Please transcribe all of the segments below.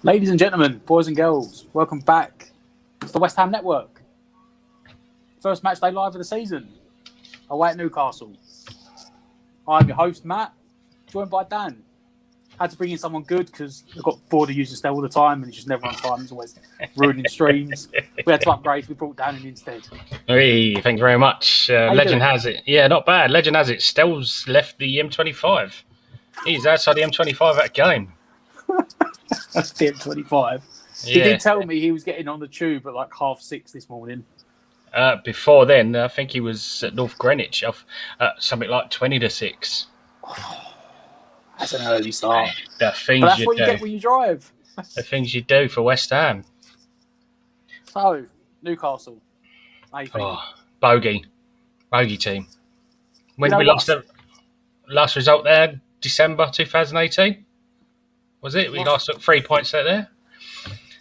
Ladies and gentlemen, boys and girls, welcome back to the West Ham Network. First match day live of the season, away at Newcastle. I'm your host, Matt, joined by Dan. Had to bring in someone good because I've got bored of using Stell all the time and he's just never on time. He's always ruining streams. We had to upgrade, we brought Dan in instead. Hey, thank you very much. Legend has it. Yeah, not bad. Legend has it. Stell's left the M25. He's outside the M25 at a game. That's the M25. Yeah. He did tell me he was getting on the tube at like 6:30 this morning. Before then, I think he was at North Greenwich off something like 20 to 6. That's an early start. That's what you get when you drive. The things you do for West Ham. So, Newcastle. How you feeling? Bogey team. When did we lost the last result there? December 2018? Was it? We lost 3 points there.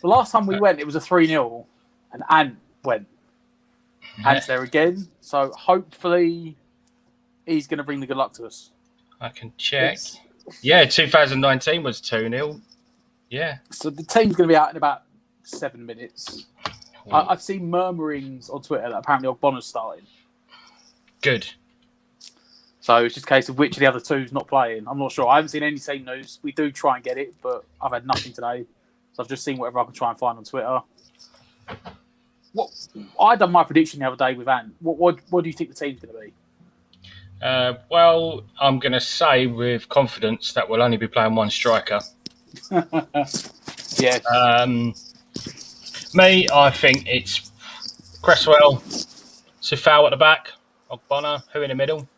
The last time we went, it was a 3-0, and Ant went. Ant's there again, so hopefully he's going to bring the good luck to us. I can check. Yeah, 2019 was 2-0. Yeah. So the team's going to be out in about 7 minutes. I've seen murmurings on Twitter that apparently Ogbona's starting. Good. So it's just a case of which of the other two's not playing. I'm not sure. I haven't seen any team news. We do try and get it, but I've had nothing today. So I've just seen whatever I can try and find on Twitter. I done my prediction the other day with Ant. What do you think the team's going to be? Well, I'm going to say with confidence that we'll only be playing one striker. Yes. Me, I think it's Cresswell, Sufal at the back, Ogbonna, who in the middle.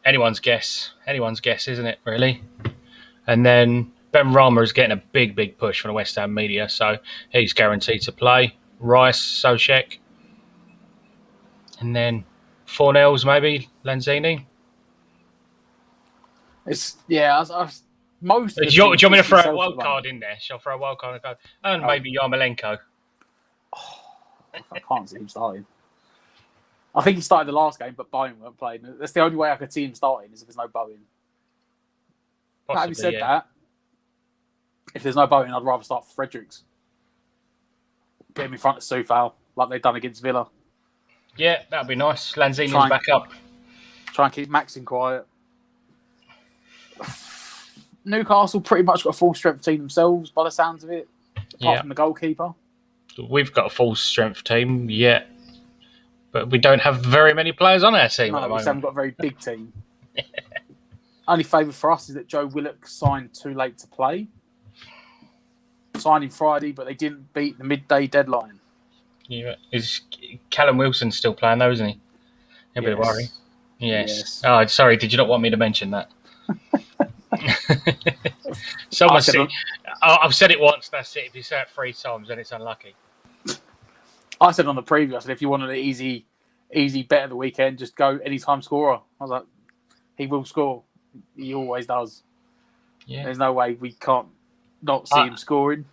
Anyone's guess, isn't it, really? And then Ben Rama is getting a big push from the West Ham media, so he's guaranteed to play. Rice, Soucek. And then Fornells, maybe, Lanzini. Most do you want me to throw a wild card in there? Shall I throw a wild card? And maybe Yarmolenko. I can't see him starting. I think he started the last game, but Bowen weren't playing. That's the only way I could see him starting is if there's no Bowen. But having said that, if there's no Bowen, I'd rather start Fredericks. Get him in front of Sufal, like they've done against Villa. Yeah, that'd be nice. Lanzini's back up. Try and keep Max in quiet. Newcastle pretty much got a full strength team themselves, by the sounds of it, apart from the goalkeeper. We've got a full strength team, but we don't have very many players on our team at the moment. We haven't got a very big team. Only favour for us is that Joe Willock signed too late to play. Signed him Friday, but they didn't beat the midday deadline. Yeah, is Callum Wilson still playing though, isn't he? A bit of worry. Yes. Oh, sorry. Did you not want me to mention that? I've said it once. That's it. If you say it 3 times, then it's unlucky. I said on the preview, I said if you wanted an easy bet of the weekend, just go anytime scorer. I was like, he will score. He always does. Yeah. There's no way we can't not see him scoring.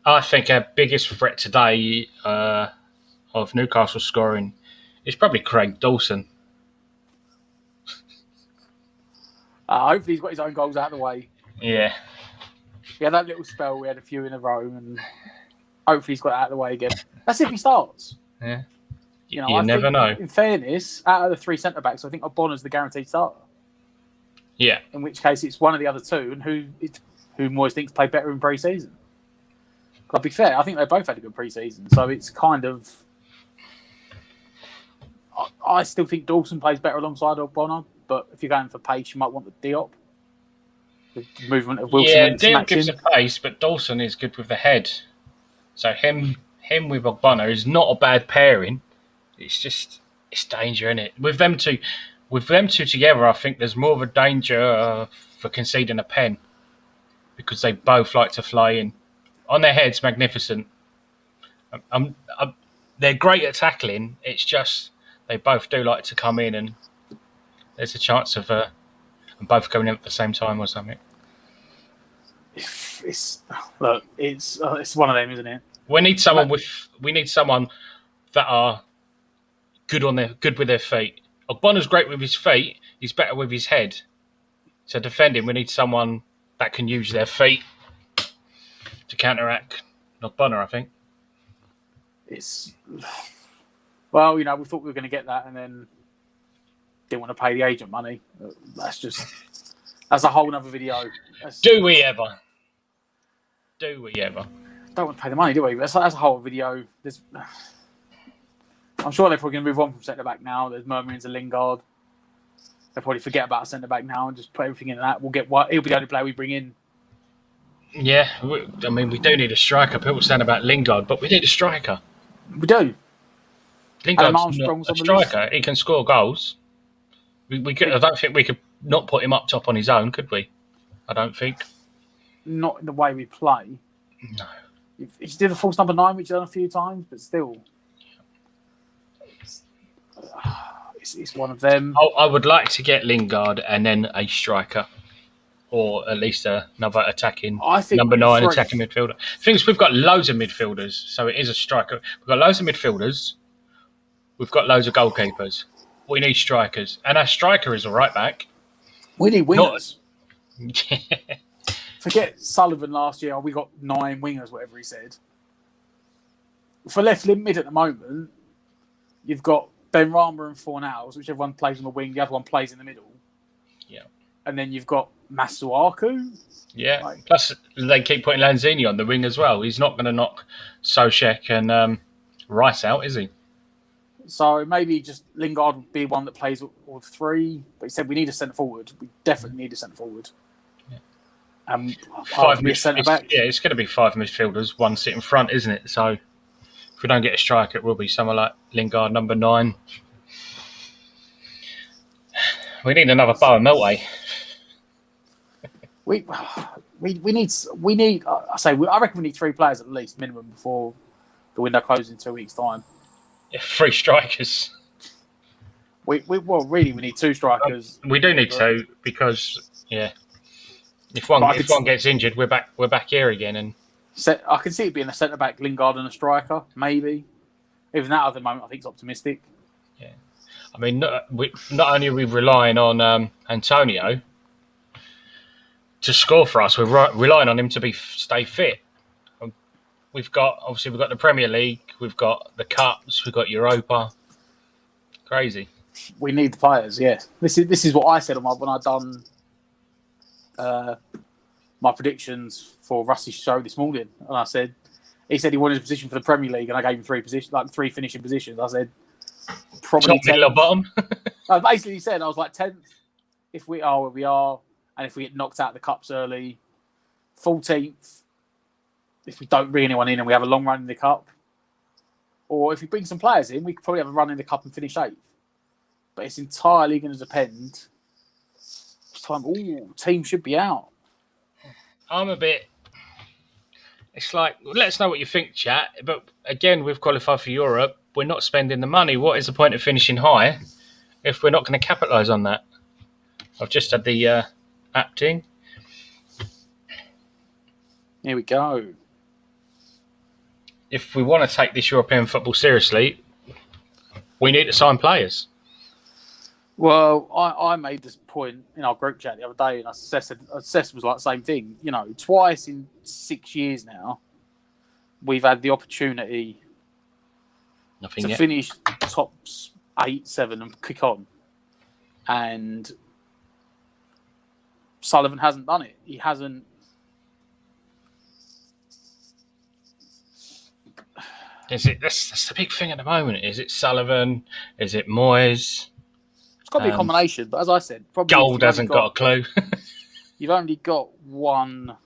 I think our biggest threat today of Newcastle scoring is probably Craig Dawson. Hopefully he's got his own goals out of the way. Yeah. He had that little spell. We had a few in a row, and hopefully he's got it out of the way again. That's if he starts. Yeah. You I never know. In fairness, out of the 3 centre-backs, I think Ogbona's the guaranteed starter. Yeah. In which case, it's one of the other two, and who Moyes thinks played better in pre-season. I'll be fair, I think they both had a good pre-season, so it's kind of... I still think Dawson plays better alongside Ogbonna, but if you're going for pace, you might want the Diop. The movement of Wilson. Yeah, Diop gives the pace, but Dawson is good with the head. So him with Ogbonna is not a bad pairing. it's danger, isn't it? With them two together, I think there's more of a danger for conceding a pen because they both like to fly in. On their heads, magnificent. They're great at tackling. It's just they both do like to come in, and there's a chance of both going in at the same time or something. It's one of them, isn't it? We need someone that are good with their feet. Ogbona's great with his feet. He's better with his head. So defending, we need someone that can use their feet to counteract Ogbona, I think. Well, we thought we were going to get that, and then didn't want to pay the agent money. That's a whole other video. Do we ever? Don't want to pay the money, do we? That's a whole video. I'm sure they're probably going to move on from centre back now. There's murmurings of Lingard. They'll probably forget about centre back now and just put everything in that. He'll be the only player we bring in. Yeah, we do need a striker. People saying about Lingard, but we need a striker. We do. Lingard's not a striker. He can score goals. I don't think we could not put him up top on his own, could we? I don't think. Not in the way we play. No. He did a false number 9, which he's done a few times, but still. It's one of them. I would like to get Lingard and then a striker. Or at least another attacking number 9 attacking midfielder. The thing is, we've got loads of midfielders, so it is a striker. We've got loads of midfielders. We've got loads of goalkeepers. We need strikers. And our striker is a right back. We need wingers. Forget Sullivan last year. We got 9 wingers, whatever he said. For left mid at the moment, you've got Ben Rama and Fornals, whichever one plays on the wing, the other one plays in the middle. Yeah. And then you've got Masuaku. Yeah. Plus, they keep putting Lanzini on the wing as well. He's not going to knock Soucek and Rice out, is he? So maybe just Lingard would be one that plays all 3. But he said we need a centre forward. We definitely need a centre forward. Yeah. 5 centre back. Yeah, it's going to be 5 midfielders, 1 sit in front, isn't it? So if we don't get a striker, it will be someone like Lingard, number 9. We need another Boa Melte. We need. I reckon we need 3 players at least minimum before the window closes in 2 weeks' time. Yeah, 3 strikers. We need 2 strikers. We do need 2 because if one gets injured, we're back here again. And I can see it being a centre back, Lingard, and a striker, maybe. Even that at the moment, I think it's optimistic. Yeah, I mean, not only are we relying on Antonio to score for us, we're relying on him to stay fit. We've got the Premier League, we've got the Cups, we've got Europa. Crazy. We need the players. Yeah, this is what I said when I done my predictions for Rusty's show this morning, and he said he wanted a position for the Premier League, and I gave him 3 positions, like 3 finishing positions. I said probably top, middle, or bottom. Basically, he said I was like 10th if we are where we are. And if we get knocked out of the Cups early, 14th, if we don't bring anyone in and we have a long run in the Cup. Or if we bring some players in, we could probably have a run in the Cup and finish 8th. But it's entirely going to depend. Team should be out. I'm a bit... It's like, let us know what you think, chat. But again, we've qualified for Europe. We're not spending the money. What is the point of finishing high if we're not going to capitalise on that? I've just had the... Acting. Here we go. If we want to take this European football seriously, we need to sign players. Well, I made this point in our group chat the other day, and Assess was like the same thing. Twice in 6 years now, we've had the opportunity to finish top 8, 7 and kick on. And Sullivan hasn't done it. He hasn't. That's the big thing at the moment. Is it Sullivan? Is it Moyes? It's got to be a combination. But as I said, probably Gold hasn't got a clue. You've only got one.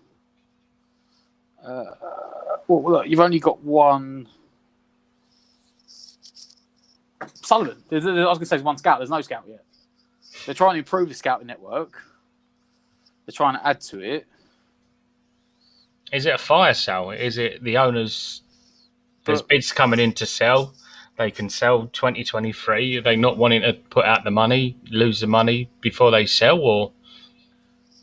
You've only got one Sullivan. I was going to say there's one scout. There's no scout yet. They're trying to improve the scouting network. They're trying to add to it. Is it a fire sale? Is it the owners? There's bids coming in to sell. They can sell 2023. Are they not wanting to put out the money, lose the money before they sell, or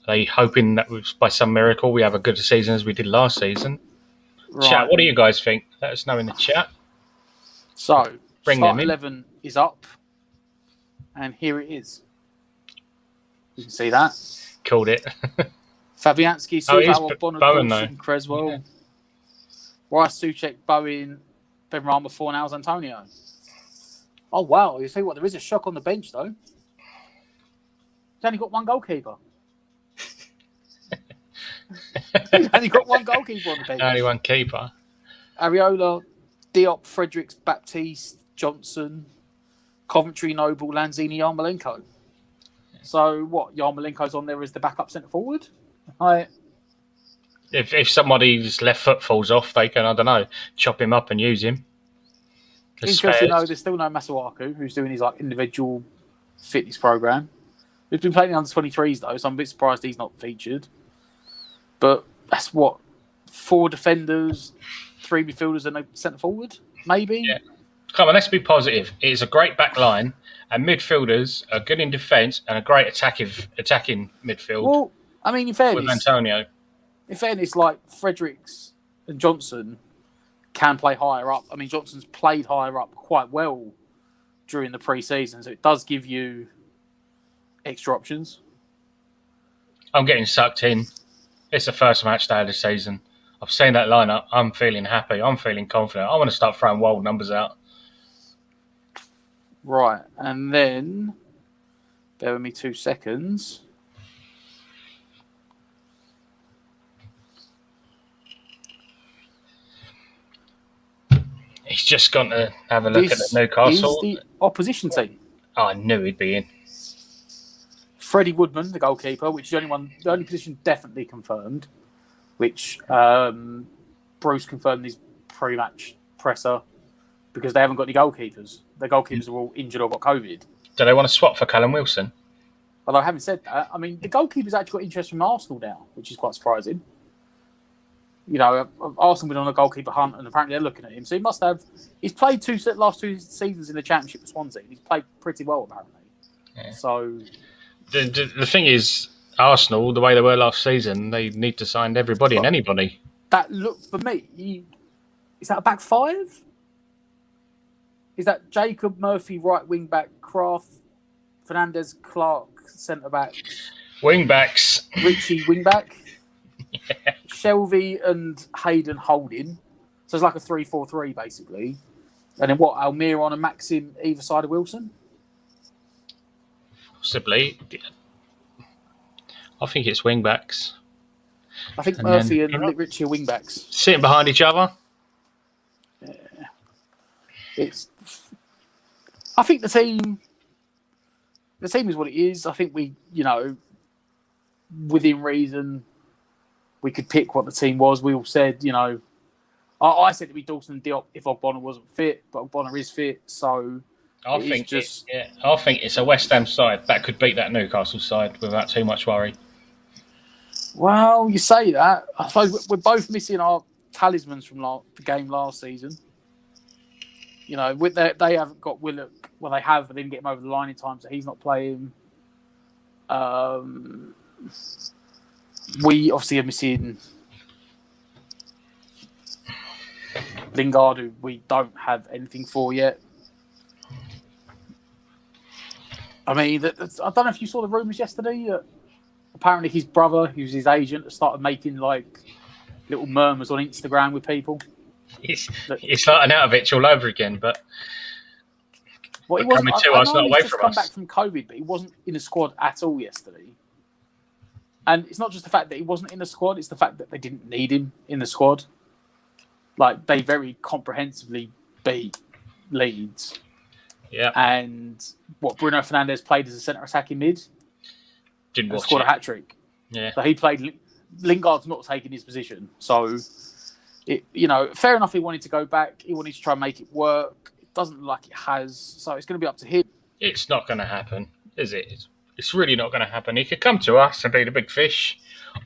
are they hoping that by some miracle we have a good season as we did last season? Right. Chat, what do you guys think? Let us know in the chat. So, start 11 is up, and here it is. You can see that. Called it. Fabianski, Suval, Bonner, Dawson, Creswell, yeah. Rice, Souček, Bowen, Ben Rama, Fornals, Antonio. Oh, wow. You see what? There is a shock on the bench, though. He's only got one goalkeeper. He's only got one goalkeeper on the bench. Only one keeper. Areola, Diop, Fredericks, Baptiste, Johnson, Coventry, Noble, Lanzini, Yarmolenko. So, what? Yarmolenko's on there as the backup centre forward? If somebody's left foot falls off, they can, I don't know, chop him up and use him. Interesting, though, there's still no Masuaku, who's doing his individual fitness program. He's been playing the under-23s, though, so I'm a bit surprised he's not featured. But that's what? 4 defenders, 3 midfielders and a centre forward, maybe? Yeah. Come on, let's be positive. It's a great back line, and midfielders are good in defence and a great attacking midfield. Well, I mean, in fairness, with Antonio. In fairness, Fredericks and Johnson can play higher up. I mean, Johnson's played higher up quite well during the pre-season, so it does give you extra options. I'm getting sucked in. It's the first match day of the season. I've seen that lineup. I'm feeling happy. I'm feeling confident. I want to start throwing wild numbers out. Right, and then, bear with me 2 seconds. He's just gone to have a look at the Newcastle. Is the opposition team. Oh, I knew he'd be in. Freddie Woodman, the goalkeeper, which is the only position definitely confirmed, which Bruce confirmed in his pre-match presser because they haven't got any goalkeepers. Their goalkeepers are all injured or got COVID. Do they want to swap for Callum Wilson? Although having said that, I mean, the goalkeeper's actually got interest from Arsenal now, which is quite surprising. Arsenal been on a goalkeeper hunt, and apparently they're looking at him. So he must have. He's played last 2 seasons in the Championship with Swansea. He's played pretty well, apparently. Yeah. So the thing is, Arsenal, the way they were last season, they need to sign everybody and anybody. That looked for me. Is that a back 5? Is that Jacob Murphy right wing back, Kraft, Fernandez, Clark centre back, wing backs, Richie wing back? Yeah. Shelby and Hayden holding. So it's like a 3-4-3 basically. And then what? Almiron and Maxim either side of Wilson? Possibly. I think it's wing backs. I think Murphy and Richie are wing backs. Sitting behind each other. Yeah. I think the team is what it is. I think we, within reason, we could pick what the team was. We all said, I said it'd be Dawson and Diop if Ogbonna wasn't fit, but Ogbonna is fit, so I think it's a West Ham side that could beat that Newcastle side without too much worry. Well, you say that. I suppose we're both missing our talismans from the game last season. They haven't got Willock. Well, they have, but they didn't get him over the line in time, so he's not playing. We obviously are missing Lingard, who we don't have anything for yet. I mean, I don't know if you saw the rumours yesterday. Apparently his brother, who's his agent, has started making little murmurs on Instagram with people. It's like an Arnautovic all over again, but he wasn't. I know he's just come back from COVID, but he wasn't in the squad at all yesterday. And it's not just the fact that he wasn't in the squad; it's the fact that they didn't need him in the squad. They very comprehensively beat Leeds. Yeah. And Bruno Fernandes played as a centre attacking mid. Didn't watch scored a hat trick. Yeah. So he played. Lingard's not taking his position. So, fair enough. He wanted to go back. He wanted to try and make it work. doesn't look like it has. So it's going to be up to him. It's not going to happen, is it? It's really not going to happen. He could come to us and be the big fish,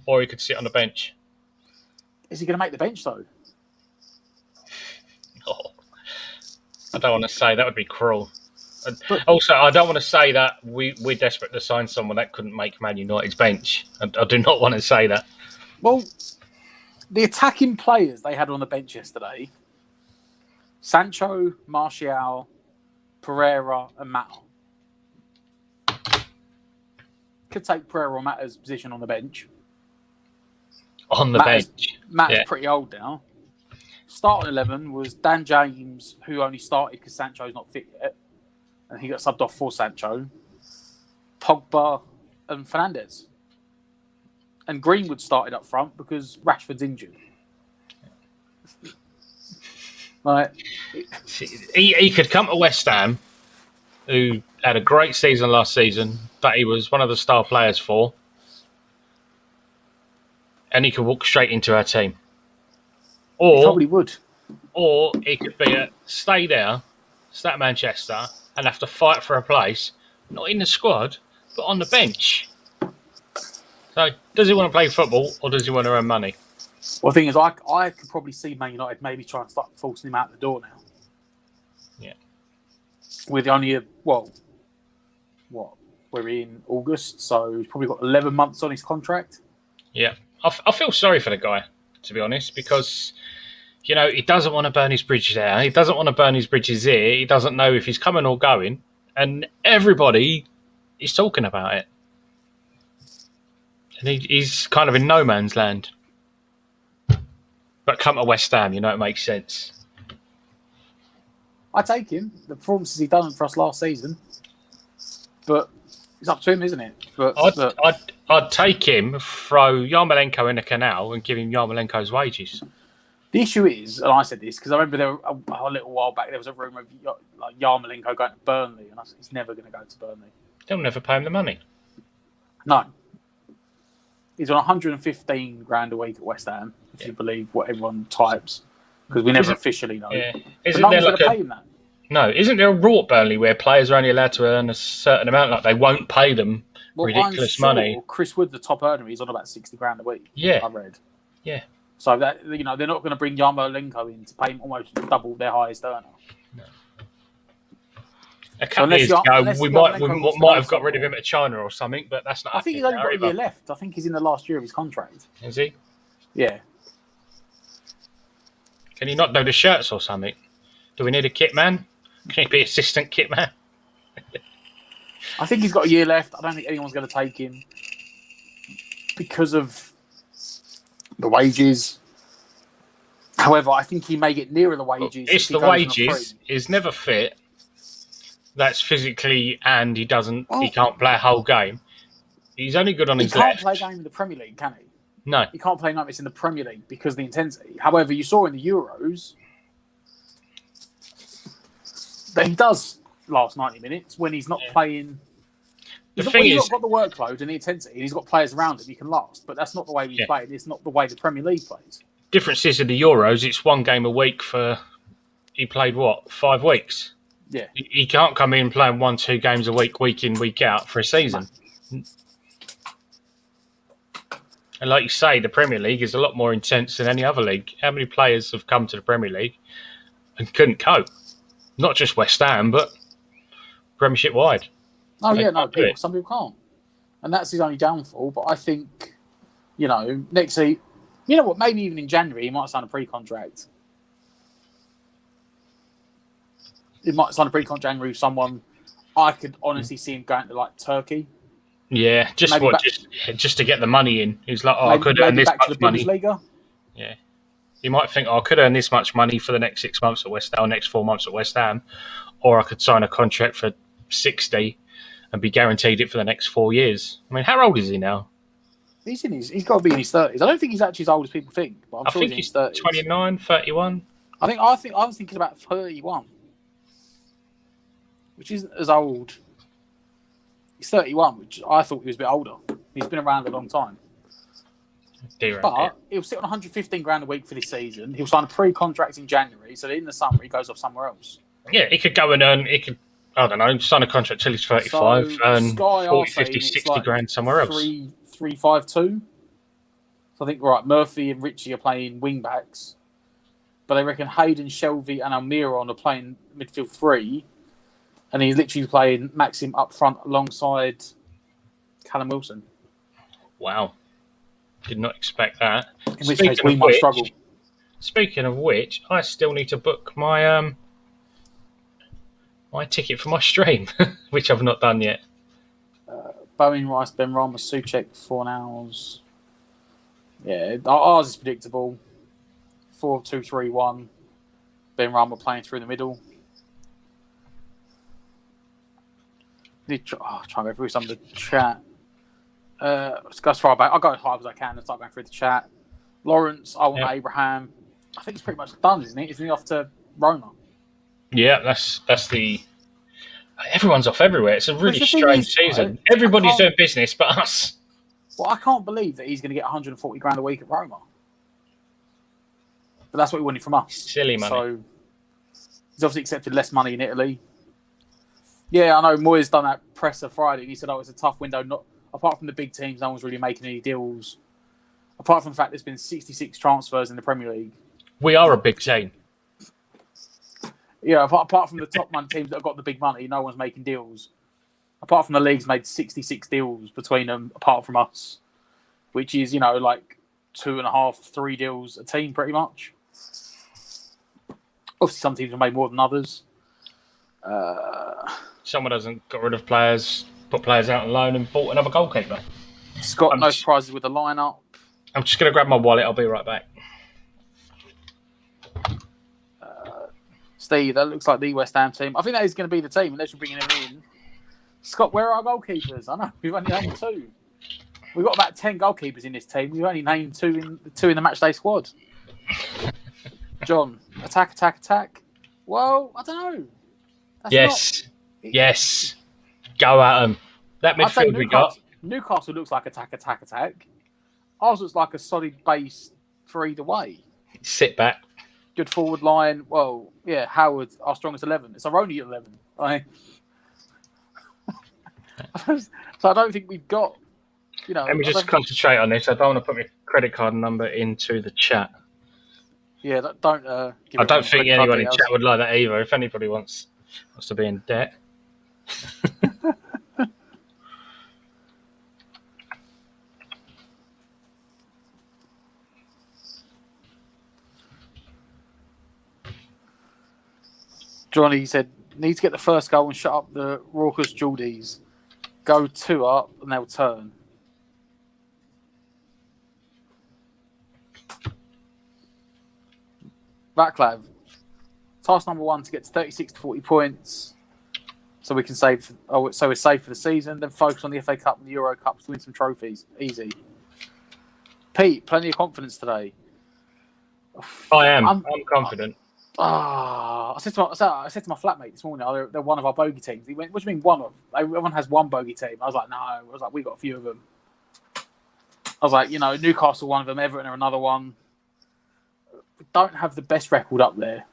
or he could sit on the bench. Is he going to make the bench though? Oh, I don't want to say that would be cruel. Also, I don't want to say that we're desperate to sign someone that couldn't make Man United's bench. I do not want to say that. Well, the attacking players they had on the bench yesterday: Sancho, Martial, Pereira, and Mata. Could take Pereira or Mata's position on the bench. On the bench. Mata's pretty old now. Starting 11 was Dan James, who only started because Sancho's not fit yet. And he got subbed off for Sancho. Pogba and Fernandes. And Greenwood started up front because Rashford's injured. Like, he could come to West Ham, who had a great season last season, that he was one of the star players for, and he could walk straight into our team. Or he probably would. Or he could be stay at Manchester, and have to fight for a place, not in the squad, but on the bench. So, does he want to play football, or does he want to earn money? Well, the thing is, I could probably see Man United maybe try and start forcing him out the door now. Yeah. With only we're in August, so he's probably got 11 months on his contract. Yeah. I feel sorry for the guy, to be honest, because, you know, he doesn't want to burn his bridges there. He doesn't want to burn his bridges here. He doesn't know if he's coming or going. And everybody is talking about it. And he's kind of in no man's land. But come to West Ham, you know, it makes sense. I take him. The performances he done for us last season. But it's up to him, isn't it? But I'd take him, throw Yarmolenko in the canal and give him Yarmolenko's wages. The issue is, and I said this, because I remember there a little while back, there was a rumour of like Yarmolenko going to Burnley, and I said he's never going to go to Burnley. They'll never pay him the money. No. He's on 115 grand a week at West Ham, if you believe what everyone types, because we never officially know. Yeah. Isn't there like pay him that? No, isn't there a rule at Burnley where players are only allowed to earn a certain amount, like they won't pay them ridiculous money? Chris Wood, the top earner, he's on about 60 grand a week. Yeah. I read. Yeah. So that, you know, they're not going to bring Yarmolenko in to pay him almost double their highest earner. No. A couple of years ago, we might have got rid of him at China or something, but that's not. I think he's only got a year left. I think he's in the last year of his contract. Is he? Yeah. Can he not do the shirts or something? Do we need a kit man? Can he be assistant kit man? I think he's got a year left. I don't think anyone's going to take him because of the wages. However, I think he may get nearer the wages. It's the wages. He's never fit. That's physically, and he can't play a whole game. He's only good on his left. He can't play a game in the Premier League, can he? No. He can't play nights in the Premier League because of the intensity. However, you saw in the Euros that he does last 90 minutes when he's not playing. He's not got the workload and the intensity, and he's got players around him, he can last. But that's not the way we play. It's not the way the Premier League plays. Difference is in the Euros, it's one game a week for. He played 5 weeks? Yeah. He can't come in playing 1-2 games a week in, week out for a season. And like you say, the Premier League is a lot more intense than any other league. How many players have come to the Premier League and couldn't cope? Not just West Ham, but Premiership wide. Oh, yeah, no, some people can't. And that's his only downfall. But I think, you know, next season, you know what, maybe even in January, he might sign a pre-contract. He might sign a pre-contract January with someone. I could honestly see him going to, like, Turkey. Yeah, just to get the money in. He's like, I could earn this much money. Bundesliga. Yeah. You might think, I could earn this much money for the next 6 months at West Ham, or next 4 months at West Ham, or I could sign a contract for 60 and be guaranteed it for the next 4 years. I mean, how old is he now? He's got to be in his 30s. I don't think he's actually as old as people think, but I'm sure he's in his 30s. 29, 31. I was thinking about 31, which isn't as old. He's 31, which I thought he was a bit older. He's been around a long time. But he'll sit on 115 grand a week for this season. He'll sign a pre-contract in January, so that in the summer he goes off somewhere else. Yeah, he could go and earn. He could, I don't know, sign a contract till he's 35, So earn Sky 40, are 50, saying it's 60 like grand somewhere else. 3-5-2. So I think Murphy and Ritchie are playing wing backs, but they reckon Hayden, Shelby, and Almiron are playing midfield 3, and he's literally playing Maxim up front alongside Callum Wilson. Wow, did not expect that. In which case, we might struggle. Speaking of which, I still need to book my my ticket for my stream, which I've not done yet. Bowen, Rice, Ben Rama, Souček, 4 hours. Yeah, ours is predictable. 4-2-3-1. Ben Rama playing through the middle. Try and go through some of the chat. Let's go as far back. I'll go as hard as I can and start going through the chat. Lawrence, I want Abraham. I think it's pretty much done, isn't it? Isn't he off to Roma? Yeah, that's the. Everyone's off everywhere. It's a really strange season. Right? Everybody's doing business but us. Well, I can't believe that he's going to get 140 grand a week at Roma. But that's what he wanted from us. Silly money. So he's obviously accepted less money in Italy. Yeah, I know Moyes done that presser Friday and he said, it's a tough window. Not apart from the big teams, no one's really making any deals. Apart from the fact there's been 66 transfers in the Premier League. We are a big team. Yeah, apart from the top money teams that have got the big money, no one's making deals. Apart from the league's made 66 deals between them, apart from us, which is, like 2.5, 3 deals a team, pretty much. Obviously, some teams have made more than others. Someone hasn't got rid of players, put players out on loan and bought another goalkeeper. Scott, no surprises with the lineup. I'm just going to grab my wallet. I'll be right back. Steve, that looks like the West Ham team. I think that is going to be the team, unless you're bringing him in. Scott, where are our goalkeepers? I know, we've only named 2. We've got about 10 goalkeepers in this team. We've only named 2 in the matchday squad. John, attack. Well, I don't know. That's yes. Go at them. That midfield we got. Newcastle looks like attack. Ours looks like a solid base for either way. Sit back. Good forward line. Well, yeah, Howard, our strongest 11. It's our only 11. So I don't think we've got, Let me just concentrate on this. I don't want to put my credit card number into the chat. Yeah, don't. I don't think anyone in chat would like that either. If anybody wants to be in debt. Johnny said, need to get the first goal and shut up the raucous Geordies. Go 2 up and they'll turn. Vaclav. Task number 1 to get to 36 to 40 points. So we can save. So we're safe for the season. Then focus on the FA Cup and the Euro Cups to win some trophies. Easy. Pete, plenty of confidence today. I am. I'm confident. I said to my flatmate this morning, they're one of our bogey teams. He went, what do you mean one of? Everyone has one bogey team. I was like, no. I was like, we got a few of them. I was like, Newcastle one of them, Everton are another one. We don't have the best record up there.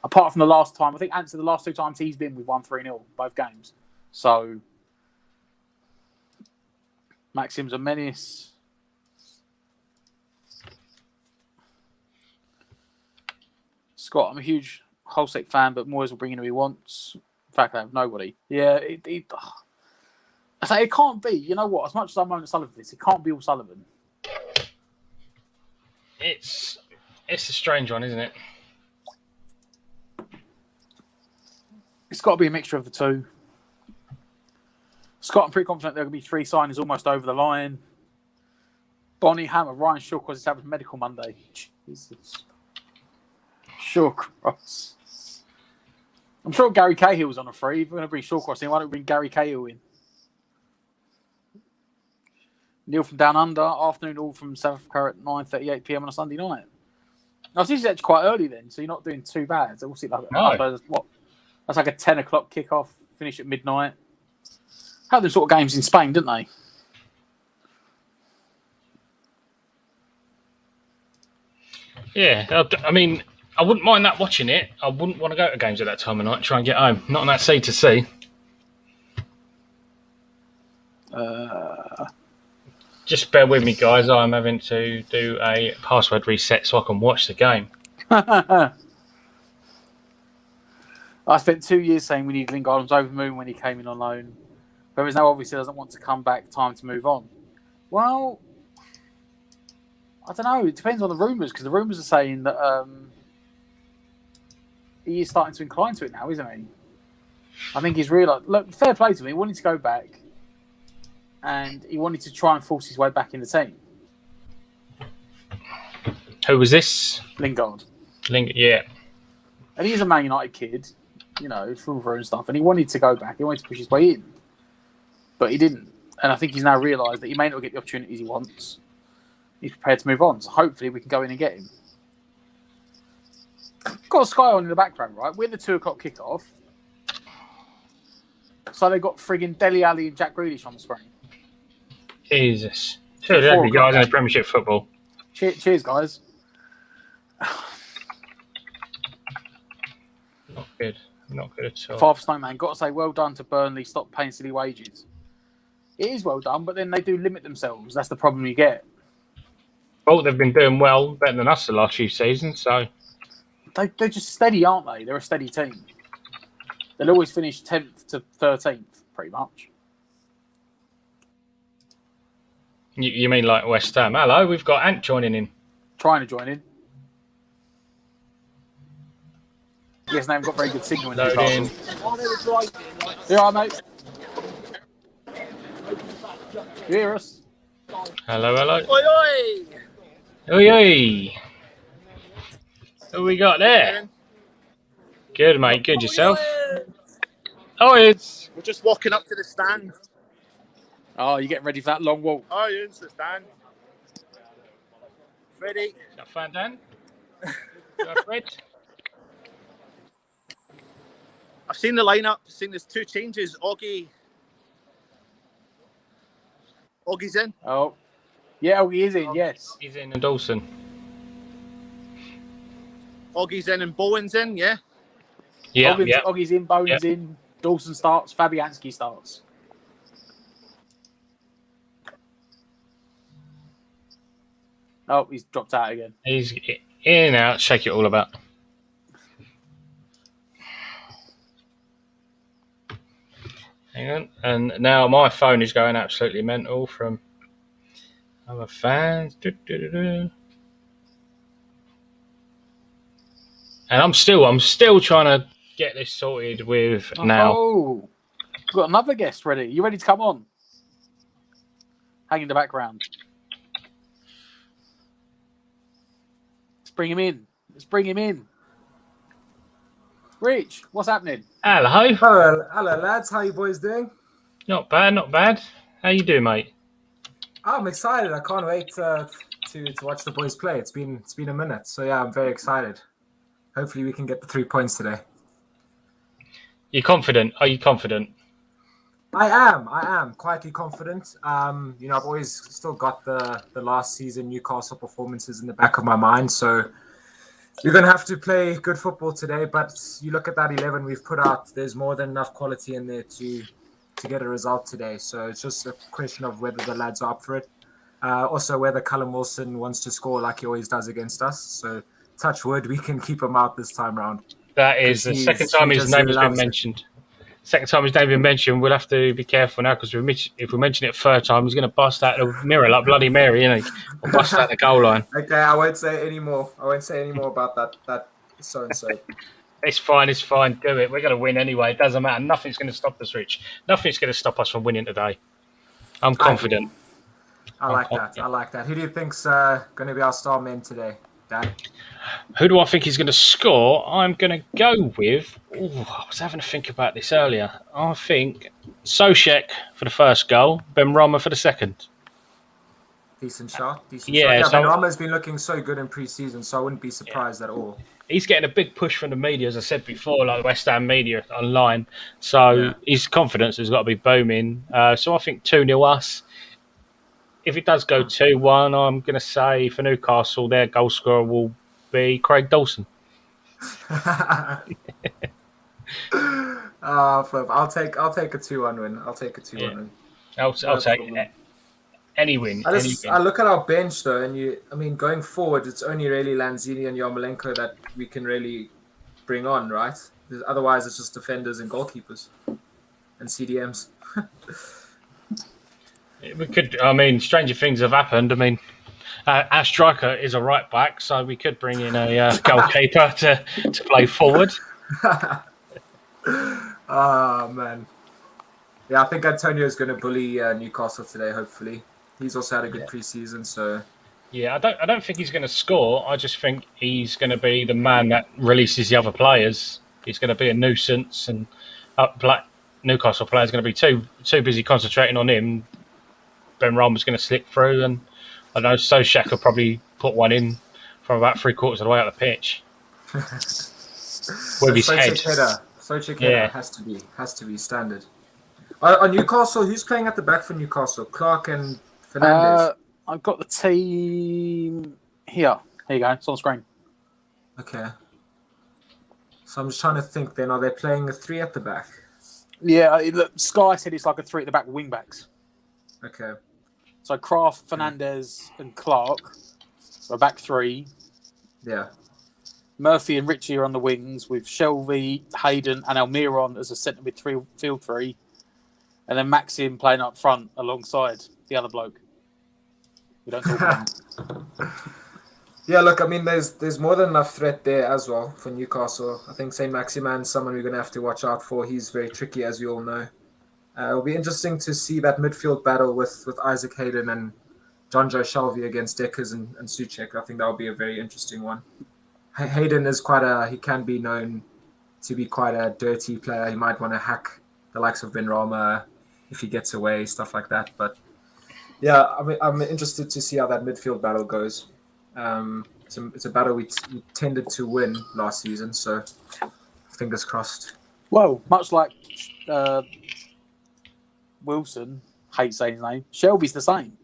Apart from the last time, I think Ants the last 2 times he's been, we've won 3-0 both games. So Maxim's a menace. Scott, I'm a huge Holsek fan, but Moyes will bring in who he wants. In fact, I have nobody. Yeah, I say it can't be. You know what? As much as I'm on Sullivan for this, it can't be all Sullivan. It's a strange one, isn't it? It's got to be a mixture of the 2. Scott, I'm pretty confident there are going to be 3 signings almost over the line. Bonnie Hammer, Ryan Shaw, because it's having medical Monday. Jesus. Shawcross. I'm sure Gary Cahill's on a free. If we're going to bring Shawcross in, why don't we bring Gary Cahill in? Neil from Down Under, afternoon all from South Africa at 9:38 p.m. on a Sunday night. I was actually quite early then, so you're not doing too bad. So we'll see. That's like a 10 o'clock kickoff, finish at midnight. Had them sort of games in Spain, didn't they? Yeah, I mean, I wouldn't mind that watching it. I wouldn't want to go to games at that time of night. Try and get home. Not on that C to C. Just bear with me, guys. I'm having to do a password reset so I can watch the game. I spent 2 years saying we need Lingard. I was over the moon when he came in on loan. Whereas now obviously doesn't want to come back. Time to move on. Well, I don't know. It depends on the rumours, because the rumours are saying that he is starting to incline to it now, isn't he? I think he's realised. Look, fair play to him. He wanted to go back, and he wanted to try and force his way back in the team. Who was this? Lingard. Yeah. And he's a Man United kid, full through and stuff, and he wanted to go back. He wanted to push his way in, but he didn't. And I think he's now realised that he may not get the opportunities he wants. He's prepared to move on, so hopefully we can go in and get him. Got Sky on in the background, right? We're the 2:00 kickoff. So they've got frigging Dele Alli and Jack Grealish on the screen. Jesus. Two lovely guys in the Premiership football. Cheers, guys. Not good. Not good at all. Father Snowman, got to say, well done to Burnley. Stop paying silly wages. It is well done, but then they do limit themselves. That's the problem you get. Well, they've been doing well, better than us the last few seasons, so... They're just steady, aren't they? They're a steady team. They'll always finish 10th to 13th, pretty much. You mean like West Ham? Hello, we've got Ant joining in. Trying to join in. Yes, they haven't got very good signal in Newcastle. You all right, mate? You hear us? Hello, hello. Oi, oi! Oi, oi! Who we got there? Good, mate. Good yourself. Oh, it's... We're just walking up to the stand. Oh, you're getting ready for that long walk. Oh, you're into the stand. Ready? Got fan Dan? Got Fred? I've seen the lineup. I've seen there's 2 changes. Oggie's in. Oh. Yeah, he is in, yes. He's in and Dawson. Oggie's in and Bowen's in, yeah? Yeah, Oggie's in, Bowen's in, Dawson starts, Fabianski starts. Oh, he's dropped out again. He's in and out. Shake it all about. Hang on. And now my phone is going absolutely mental from other fans. And I'm still trying to get this sorted with now. Oh, we've got another guest ready. You ready to come on? Hang in the background. Let's bring him in. Rich, what's happening? Hello. Hello, lads. How you boys doing? Not bad. How you doing, mate? I'm excited. I can't wait to watch the boys play. It's been a minute, so yeah, I'm very excited. Hopefully, we can get the 3 points today. You confident? Are you confident? I am quietly confident. I've always still got the last season Newcastle performances in the back of my mind, so we're going to have to play good football today. But you look at that 11 we've put out, there's more than enough quality in there to get a result today. So it's just a question of whether the lads are up for it. Also, whether Callum Wilson wants to score like he always does against us. So touch wood, we can keep him out this time round. That is the second time his name has been mentioned. Second time his name has been mentioned. We'll have to be careful now, because if we mention it a third time, he's going to bust out the mirror like Bloody Mary, isn't he? Or bust out the goal line. Okay, I won't say any more. About that so-and-so. It's fine. Do it. We're going to win anyway. It doesn't matter. Nothing's going to stop us, Rich. Nothing's going to stop us from winning today. I'm confident. I like that. Who do you think's going to be our star men today, Dan? Who do I think is going to score? I'm going to go with... I was having to think about this earlier. I think Soucek for the first goal, Ben Rama for the second. Decent shot. Yeah, Ben Rama's been looking so good in pre-season, so I wouldn't be surprised at all. He's getting a big push from the media, as I said before, like the West Ham media online. So his confidence has got to be booming. So I think 2-0 us. If it does go 2-1, I'm going to say for Newcastle, their goal scorer will be Craig Dawson. Flip. I'll take a 2-1 win. I'll take a 2-1 win. I'll No take problem. any win. I Any win. look at our bench though, and going forward, it's only really Lanzini and Yarmolenko that we can really bring on, right? Otherwise, it's just defenders and goalkeepers and CDMs. We could. I mean, stranger things have happened. I mean, our striker is a right back, so we could bring in a goalkeeper to play forward. Oh man, yeah, I think Antonio is going to bully Newcastle today. Hopefully, he's also had a good preseason. So yeah, I don't think he's going to score. I just think he's going to be the man that releases the other players. He's going to be a nuisance, and Newcastle players going to be too busy concentrating on him. Ben Rama's going to slip through, and I know Sojak will probably put one in from about 3/4 of the way up the pitch with his head. Sojak header has to be standard. On Newcastle, who's playing at the back for Newcastle? Clark and Fernandez. I've got the team here. Here you go. It's on screen. Okay. So I'm just trying to think. Then are they playing a 3 at the back? Yeah, look, Sky said it's like a 3 at the back with wing backs. Okay. So Kraft, Fernandez, and Clark are back 3. Yeah. Murphy and Ritchie are on the wings with Shelby, Hayden, and Almiron as a centre midfield 3, and then Maxim playing up front alongside the other bloke. We don't talk about him. Yeah, look, I mean, there's more than enough threat there as well for Newcastle. I think St. Maximan's someone we're going to have to watch out for. He's very tricky, as you all know. It'll be interesting to see that midfield battle with Isaac Hayden and John Joe Shelby against Deckers and Souček. I think that'll be a very interesting one. Hayden is he can be known to be quite a dirty player. He might want to hack the likes of Ben Rama if he gets away, stuff like that. But yeah, I'm interested to see how that midfield battle goes. It's a battle we tended to win last season, so fingers crossed. Well, much like Wilson, hate saying his name, Shelby's the same.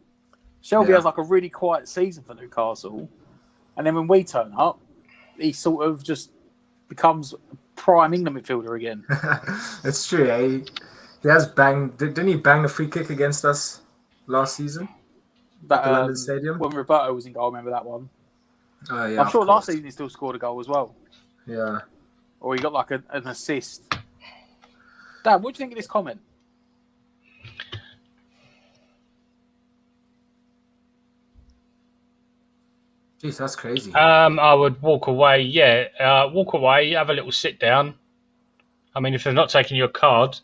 Shelby has like a really quiet season for Newcastle, and then when we turn up, he sort of just becomes a prime England midfielder again. It's true. Eh? He has banged. Didn't he bang a free kick against us last season? At the London Stadium? When Roberto was in goal, I remember that one. Oh, yeah, I'm sure last season he still scored a goal as well. Yeah. Or he got like an assist. Dan, what do you think of this comment? Jeez, that's crazy. I would walk away. Yeah, walk away. Have a little sit down. I mean, if they're not taking your card,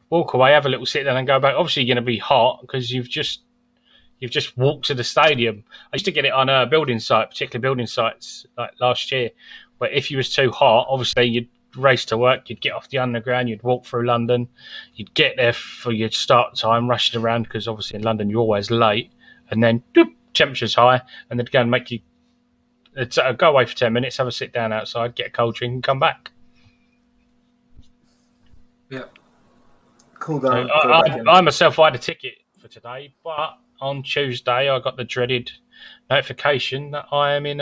walk away. Have a little sit down and go back. Obviously, you're going to be hot because you've just walked to the stadium. I used to get it on a building site, particularly building sites like last year, where if you was too hot, obviously you'd race to work. You'd get off the underground. You'd walk through London. You'd get there for your start time, rushing around because obviously in London you're always late. And then temperature's high, and they'd go and make you. Go away for 10 minutes, have a sit down outside, get a cold drink, and come back. Yeah. Cool down. I myself had a ticket for today, but on Tuesday I got the dreaded notification that I am in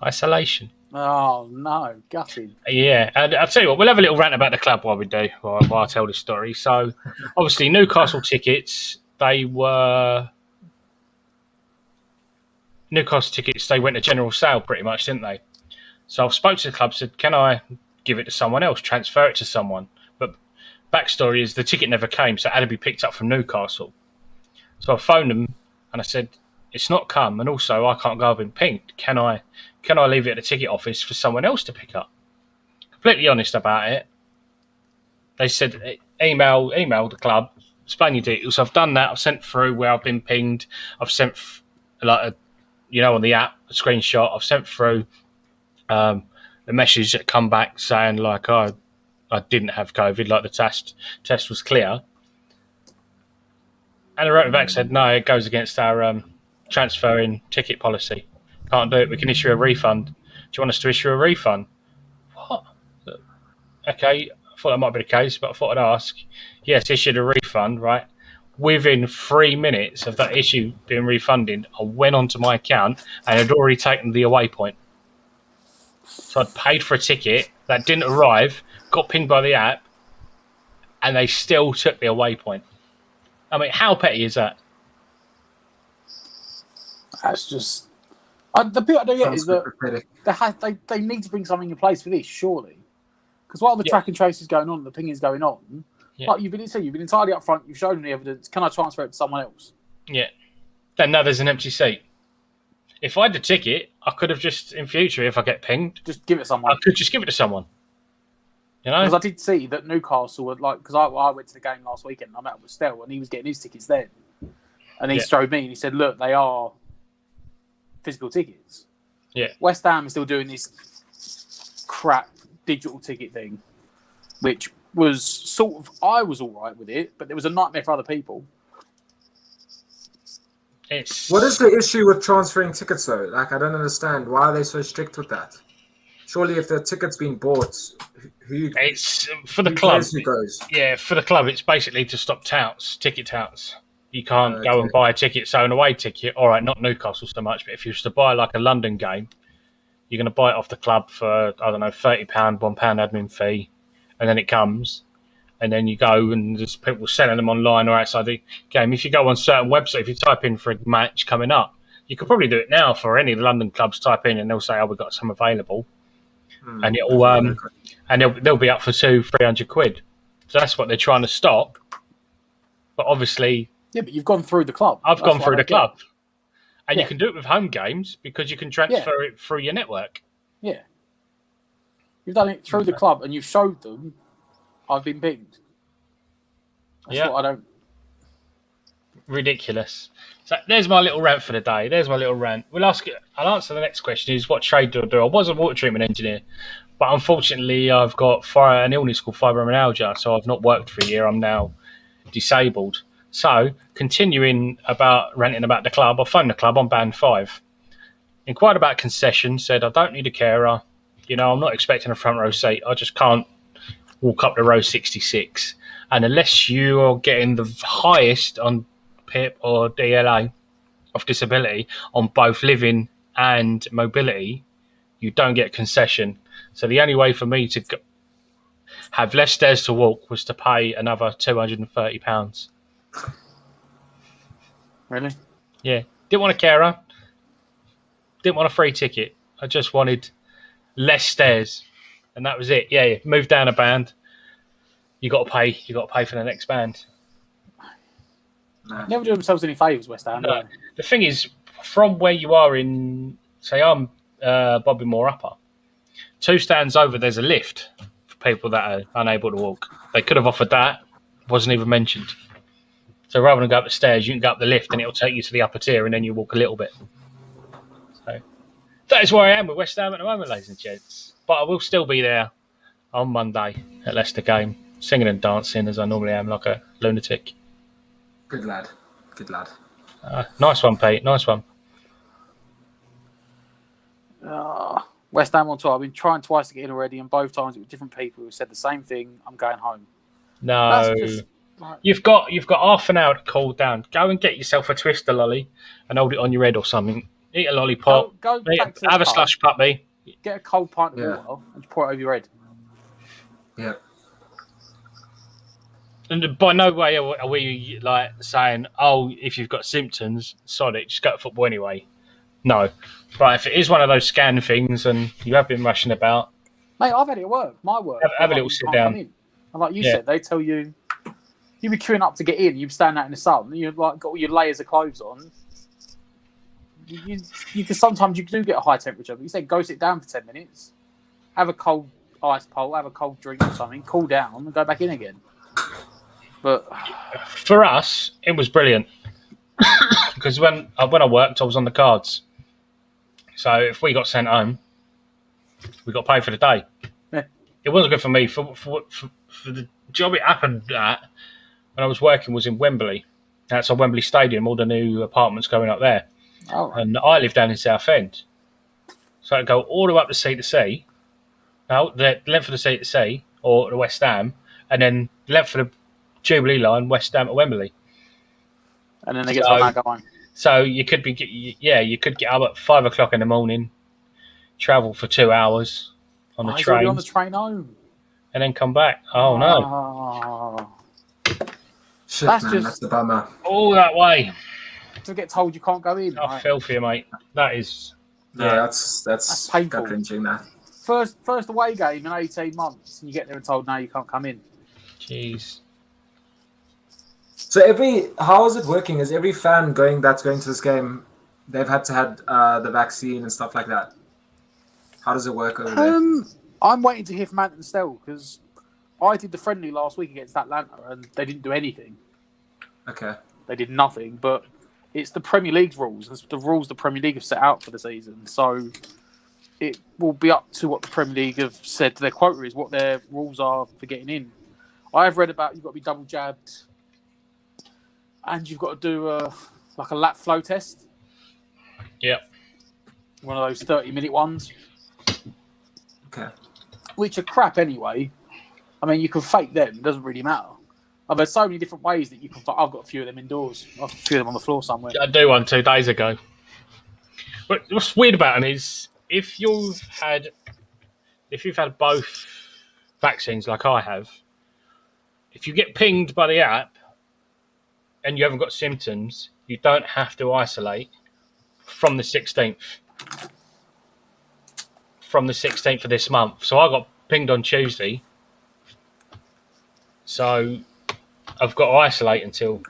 isolation. Oh, no. Gutted. Yeah, and I'll tell you what, we'll have a little rant about the club while I tell this story. So, obviously, Newcastle tickets, they went to general sale pretty much, didn't they? So I spoke to the club, said, can I give it to someone else, transfer it to someone? But backstory is the ticket never came, so it had to be picked up from Newcastle. So I phoned them and I said, it's not come, and also I can't go, I've been pinged. Can I leave it at the ticket office for someone else to pick up? Completely honest about it. They said, email the club, explain your details. I've done that. I've sent through where I've been pinged. I've sent on the app, a screenshot. I've sent through the message that come back saying like, I didn't have COVID, like the test was clear. And the wrote back said, no, it goes against our transferring ticket policy. Can't do it. We can issue a refund. Do you want us to issue a refund? What? Okay, I thought that might be the case, but I thought I'd ask. Yes, issued a refund, right? Within 3 minutes of that issue being refunded, I went onto my account and had already taken the away point. So I'd paid for a ticket that didn't arrive, got pinged by the app, and they still took the away point. I mean, how petty is that? That's just... the bit I don't get is that they need to bring something in place for this, surely. Because while the track and trace is going on, the ping is going on, like you've been entirely up front, you've shown them the evidence, can I transfer it to someone else? Yeah. Then now there's an empty seat. If I had the ticket, I could have just, in future, if I get pinged... Just give it to someone. I could just give it to someone. You know? Because I did see that Newcastle were like... Because I went to the game last weekend, I met up with Stell, and he was getting his tickets then. And he showed me, and he said, look, they are physical tickets. Yeah. West Ham is still doing this crap digital ticket thing, which was sort of... I was all right with it, but there was a nightmare for other people. What is the issue with transferring tickets, though? Like, I don't understand. Why are they so strict with that? Surely, if the ticket's been bought, it's for the club. Who goes? Yeah, for the club, it's basically to stop ticket touts. You can't go and buy a ticket. So an away ticket, all right, not Newcastle so much, but if you was to buy like a London game, you're going to buy it off the club for, I don't know, £30, £1 admin fee, and then it comes. And then you go and there's people selling them online or outside the game. If you go on certain websites, if you type in for a match coming up, you could probably do it now for any of the London clubs. Type in and they'll say, "Oh, we've got some available," and it'll and they'll be up for £200-300. So that's what they're trying to stop. But obviously, but you've gone through the club. I've gone through the club, and you can do it with home games because you can transfer it through your network. Yeah, you've done it through the club, and you've showed them. I've been pinged. That's what I don't... Ridiculous. So there's my little rant for the day. There's my little rant. I'll answer the next question is what trade do I do? I was a water treatment engineer, but unfortunately I've got an illness called fibromyalgia, so I've not worked for a year. I'm now disabled. So continuing ranting about the club, I phoned the club on band 5. Inquired about concession, said I don't need a carer. You know, I'm not expecting a front row seat. I just can't walk up to row 66, and unless you are getting the highest on PIP or DLA of disability on both living and mobility, you don't get concession. So the only way for me to have less stairs to walk was to pay another £230. Really? Yeah. Didn't want a carer. Didn't want a free ticket. I just wanted less stairs. And that was it. Yeah, moved down a band. You got to pay. You got to pay for the next band. Never do themselves any favours, West Ham. No. The thing is, from where you are in, say, I'm Bobby Moore Upper. 2 stands over, there's a lift for people that are unable to walk. They could have offered that. Wasn't even mentioned. So rather than go up the stairs, you can go up the lift, and it'll take you to the upper tier, and then you walk a little bit. So that is where I am with West Ham at the moment, ladies and gents. But I will still be there on Monday at Leicester game, singing and dancing as I normally am, like a lunatic. Good lad. Good lad. Nice one, Pete. Nice one. West Ham on tour. I've been trying twice to get in already, and both times it was different people who said the same thing. I'm going home. No. You've got half an hour to cool down. Go and get yourself a Twister lolly and hold it on your head or something. Eat a lollipop. Go back to have a slush puppy. Get a cold pint of water and pour it over your head. Yeah. And by no way are we like saying, oh, if you've got symptoms, sod it, just go to football anyway. No. But if it is one of those scan things and you have been rushing about. Mate, I've had it at work. My work. Have a little sit down. And like you said, they tell you, you'd be queuing up to get in, you'd stand out in the sun, you've like got all your layers of clothes on. You can sometimes you do get a high temperature, but you say go sit down for 10 minutes, have a cold ice pole, have a cold drink or something, cool down, and go back in again. But for us, it was brilliant because when I worked, I was on the cards. So if we got sent home, we got paid for the day. Yeah. It wasn't good for me. For the job it happened at when I was working was in Wembley. That's on Wembley Stadium, all the new apartments going up there. Oh. And I live down in Southend. So I'd go all the way up to sea to sea. Now, the length of the sea to sea, or the West Ham, and then the length of the Jubilee line, West Ham at Wembley. And then they get some back on. So you could get up at 5 o'clock in the morning, travel for 2 hours on the He's already train, on the train home. and then come back. Oh no! Shit, That's man, just- that's the bummer. All that way. To get told you can't go in. I Right? feel for you, mate. That is. No, Yeah. that's painful. gut-wrenching, that. First away game in 18 months, and you get there and told, no, you can't come in. Jeez. So how is it working? Is every fan that's going to this game, they've had to have the vaccine and stuff like that? How does it work over there? I'm waiting to hear from Ant and Stell because I did the friendly last week against Atlanta and they didn't do anything. Okay. They did nothing, but it's the Premier League's rules. It's the rules the Premier League have set out for the season. So it will be up to what the Premier League have said their quota is, what their rules are for getting in. I have read about you've got to be double jabbed and you've got to do a lap flow test. Yep. One of those 30-minute ones. Okay. Which are crap anyway. I mean, you can fake them. It doesn't really matter. There's so many different ways that you can. I've got a few of them indoors. I've got a few of them on the floor somewhere. I do one 2 days ago. But what's weird about them is if you've had both vaccines like I have, if you get pinged by the app and you haven't got symptoms, you don't have to isolate from the 16th. From the 16th of this month. So I got pinged on Tuesday. So I've got to isolate until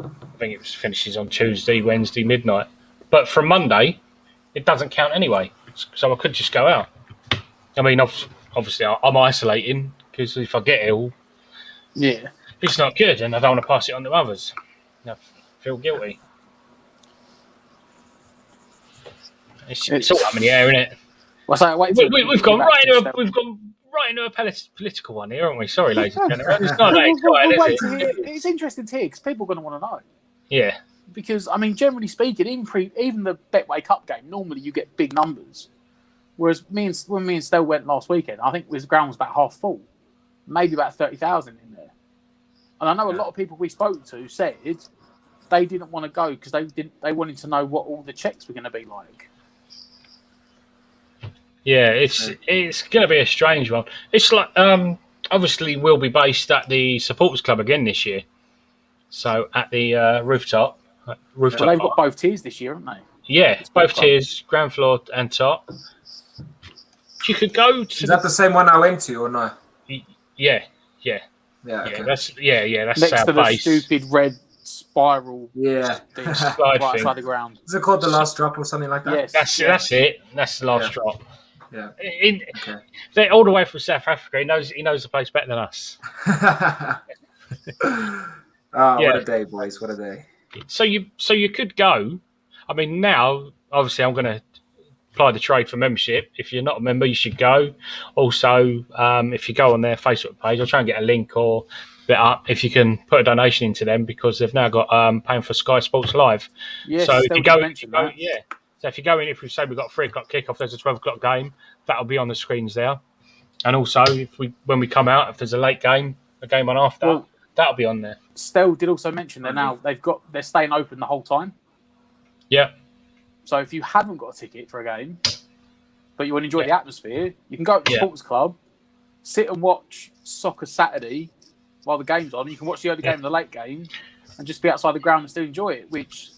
I think it finishes on Tuesday, Wednesday, midnight. But from Monday, it doesn't count anyway. So I could just go out. I mean, obviously, I'm isolating because if I get ill, Yeah. it's not good and I don't want to pass it on to others. I feel guilty. It's all up in the air, isn't it? Well, so We've gone right into a political one here, haven't we? Sorry, ladies and gentlemen. It's not that exciting, is it? It's interesting to hear because people are going to want to know. Yeah. Because, I mean, generally speaking, even the Betway Cup game, normally you get big numbers. Whereas when me and Stell went last weekend, I think the ground was about half full. Maybe about 30,000 in there. And I know a lot of people we spoke to said they didn't want to go because they wanted to know what all the checks were going to be like. Yeah, it's going to be a strange one. It's like, obviously, we'll be based at the Supporters Club again this year. So at the rooftop. Well, they've got both tiers this year, haven't they? Yeah, it's both tiers, ground floor and top. You could go to. Is that the same one I went to or no? Yeah. Yeah. Okay. That's next our to the base. stupid red spiral. Yeah. Thing, Slide right thing. side of the ground. Is it called the last drop or something like that? Yes. That's it. That's the last drop. Yeah. Okay. They're all the way from South Africa. He knows the place better than us. What a day, boys! What a day. So you could go. I mean, now obviously I'm going to apply the trade for membership. If you're not a member, you should go. Also, if you go on their Facebook page, I'll try and get a link or bit up if you can put a donation into them because they've now got paying for Sky Sports Live. Yes, so if you go, yeah. So if you go in, if we say we've got a 3 o'clock kickoff, there's a 12 o'clock game. That'll be on the screens there. And also, when we come out, if there's a late game, a game on after, that'll be on there. Stell did also mention they're staying open the whole time. Yeah. So if you haven't got a ticket for a game, but you want to enjoy the atmosphere, you can go to the sports club, sit and watch Soccer Saturday while the game's on. You can watch the early game and the late game, and just be outside the ground and still enjoy it. Which,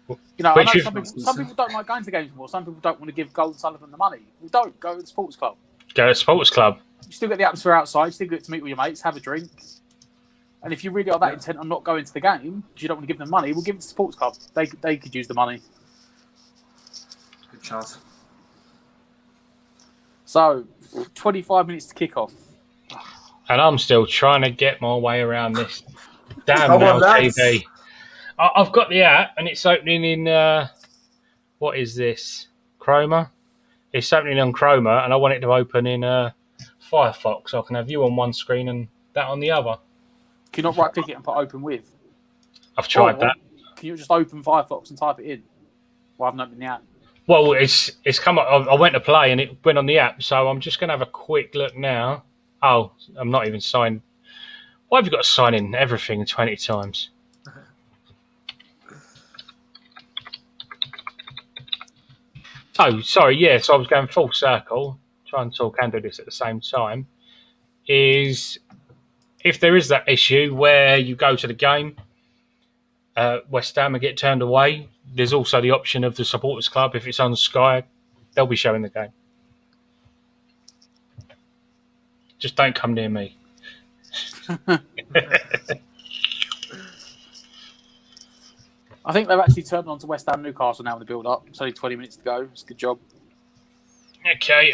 I know some people don't like going to the games anymore. Some people don't want to give Gold Sullivan the money. Well, don't go to the sports club. Go to the sports club. You still get the atmosphere outside. You still get to meet with your mates, have a drink. And if you really are that intent on not going to the game because you don't want to give them money, we'll give it to the sports club. They could use the money. Good chance. So, 25 minutes to kick off. And I'm still trying to get my way around this damn now TV. I've got the app and it's opening in, what is this? Chroma? It's opening on Chroma and I want it to open in Firefox so I can have you on one screen and that on the other. Can you not right click it and put open with? I've tried that. Can you just open Firefox and type it in? Well, I haven't opened the app. Well, it's come up. I went to play and it went on the app, so I'm just going to have a quick look now. Oh, I'm not even signed. Why have you got to sign in everything 20 times? Oh, sorry, yeah. So I was going full circle, trying to talk and do this at the same time. Is if there is that issue where you go to the game, West Ham and get turned away, there's also the option of the supporters club. If it's on Sky, they'll be showing the game. Just don't come near me. I think they've actually turned on to West Ham Newcastle now in the build-up. It's only 20 minutes to go. It's a good job. Okay,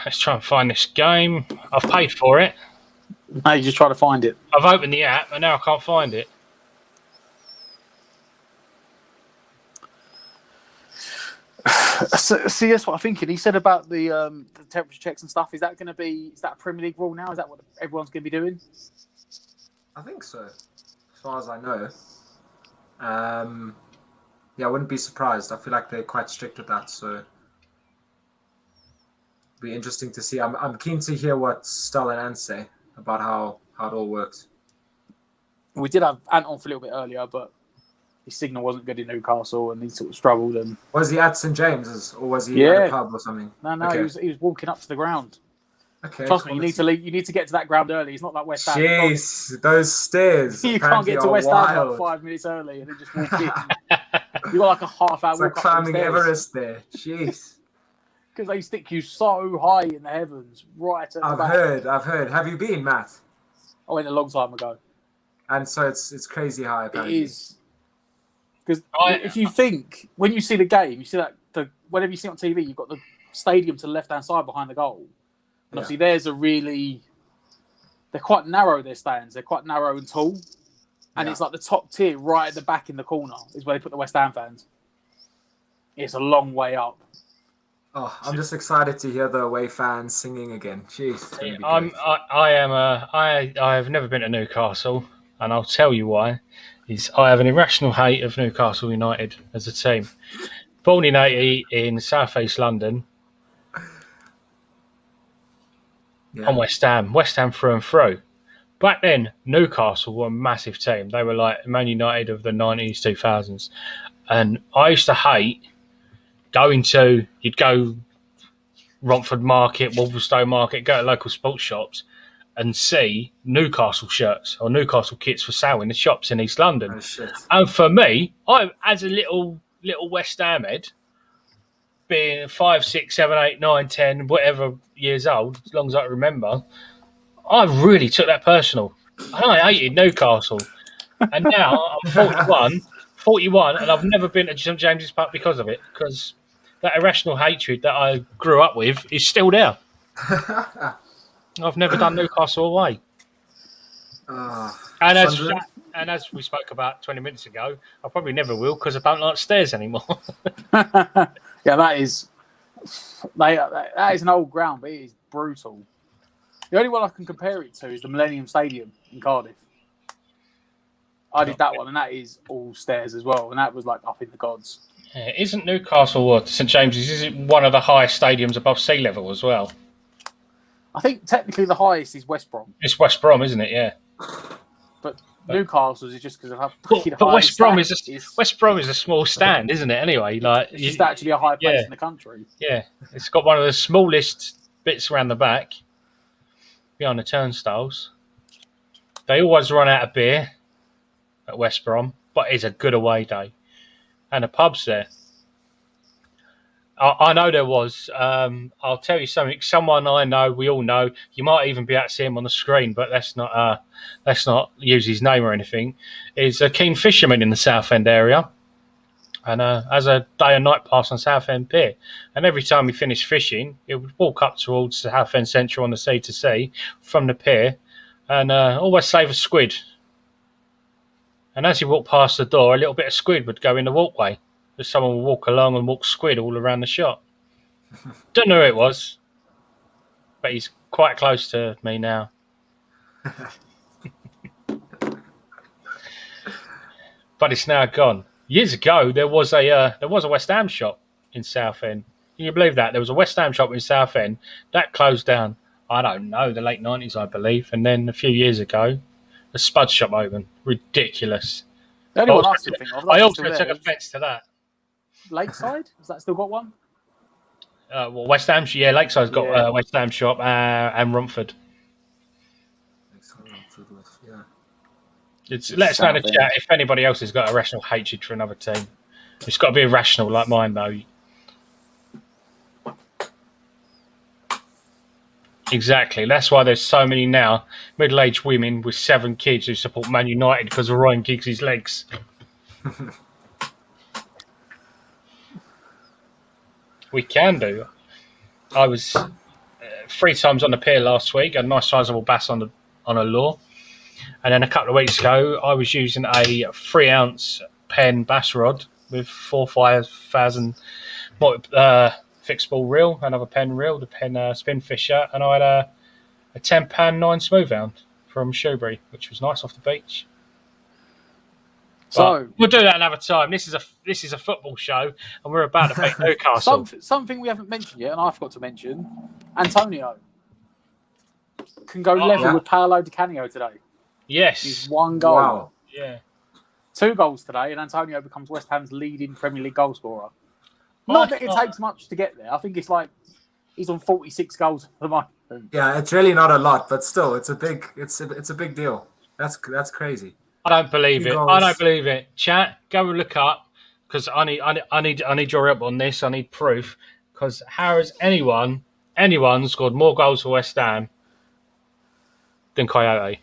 let's try and find this game. I've paid for it. No, you just try to find it. I've opened the app and now I can't find it. See, that's what I'm thinking. He said about the temperature checks and stuff. Is that a Premier League rule now? Is that what everyone's going to be doing? I think so, as far as I know. Yeah, I wouldn't be surprised. I feel like they're quite strict with that, so it'll be interesting to see. I'm keen to hear what Stell and Ant say about how it all works. We did have Ant on for a little bit earlier, but his signal wasn't good in Newcastle, and he sort of struggled. And was he at St James's, or was he at a pub or something? No, okay. he was walking up to the ground. Okay, trust me, you need to leave. You need to get to that ground early. It's not like West Ham. Jeez, those stairs. You can't get to West Ham like 5 minutes early and then just walk in. You got like a half hour. It's like climbing Everest there. Jeez. Because they stick you so high in the heavens, right at the back. I've heard. Have you been, Matt? I went a long time ago. And so it's crazy high. Apparently. It is. Because if you think, when you see the game, you see that whenever you see it on TV, you've got the stadium to the left-hand side behind the goal. And obviously they're quite narrow, their stands. They're quite narrow and tall. And it's like the top tier right at the back in the corner is where they put the West Ham fans. It's a long way up. Oh, I'm just excited to hear the away fans singing again. Jeez, I have never been to Newcastle, and I'll tell you why. I have an irrational hate of Newcastle United as a team. Born in 80 in South East London. Yeah. On West Ham through and through. Back then, Newcastle were a massive team. They were like Man United of the 90s, 2000s. And I used to hate you'd go Romford Market, Walthamstow Market, go to local sports shops and see Newcastle shirts or Newcastle kits for sale in the shops in East London. Oh, and for me, as a little West Ham head, being 5, 6, 7, 8, 9, 10, whatever years old, as long as I remember, I really took that personal. I hated Newcastle. And now I'm 41, and I've never been to St James's Park because of it, because that irrational hatred that I grew up with is still there. I've never done Newcastle away. And as we spoke about 20 minutes ago, I probably never will because I don't like stairs anymore. Yeah, that is an old ground, but it is brutal. The only one I can compare it to is the Millennium Stadium in Cardiff. I did that one, and that is all stairs as well, and that was like up in the gods. Yeah, isn't Newcastle or St James's? Is it one of the highest stadiums above sea level as well? I think technically the highest is West Brom. It's West Brom, isn't it? Yeah. But Newcastle's is just because of how. But West Brom is a small stand, isn't it? Anyway, it's just actually a high place in the country. Yeah, it's got one of the smallest bits around the back, behind the turnstiles. They always run out of beer at West Brom, but it's a good away day, and the pubs there. I know there was. I'll tell you something. Someone I know, we all know. You might even be able to see him on the screen, but let's not use his name or anything. Is a keen fisherman in the Southend area, and has a day and night pass on Southend Pier. And every time he finished fishing, he would walk up towards Southend Central on the sea to sea from the pier, and always save a squid. And as he walked past the door, a little bit of squid would go in the walkway. Someone would walk along and walk squid all around the shop. Don't know who it was, but he's quite close to me now. But it's now gone. Years ago, there was a West Ham shop in Southend. Can you believe that? There was a West Ham shop in Southend that closed down. I don't know, the late 90s, I believe, and then a few years ago, a Spud shop opened. Ridiculous. The only one I still think of. I also took offence to that. Lakeside? Has that still got one? Well, West Ham, yeah, Lakeside's got Yeah. West Ham shop and Romford. Yeah. Let us know in the Southend. chat if anybody else has got irrational hatred for another team. It's got to be irrational like mine, though. Exactly. That's why there's so many now middle-aged women with 7 kids who support Man United because of Ryan Giggs' legs. We can do. I was 3 times on the pier last week, a nice sizable bass on a lure. And then a couple of weeks ago, I was using a 3-ounce Penn bass rod with 4,000 fixed ball reel, another Penn reel, the Penn spin fisher, and I had a 10-pound 9 smooth hound from Shoebury, which was nice off the beach. So we'll do that another time. This is a football show, and we're about to beat Newcastle. something we haven't mentioned yet, and I forgot to mention, Antonio can go level with Paolo Di Canio today. Yes. He's 1 goal. Wow. Yeah. 2 goals today, and Antonio becomes West Ham's leading Premier League goal scorer. Not that it takes much to get there. I think it's like he's on 46 goals at the moment. Yeah, it's really not a lot, but still, it's a big deal. That's crazy. I don't believe 2 it. goals. I don't believe it. Chat, go and look up because I need your help on this. I need proof because how has anyone scored more goals for West Ham than Coyote?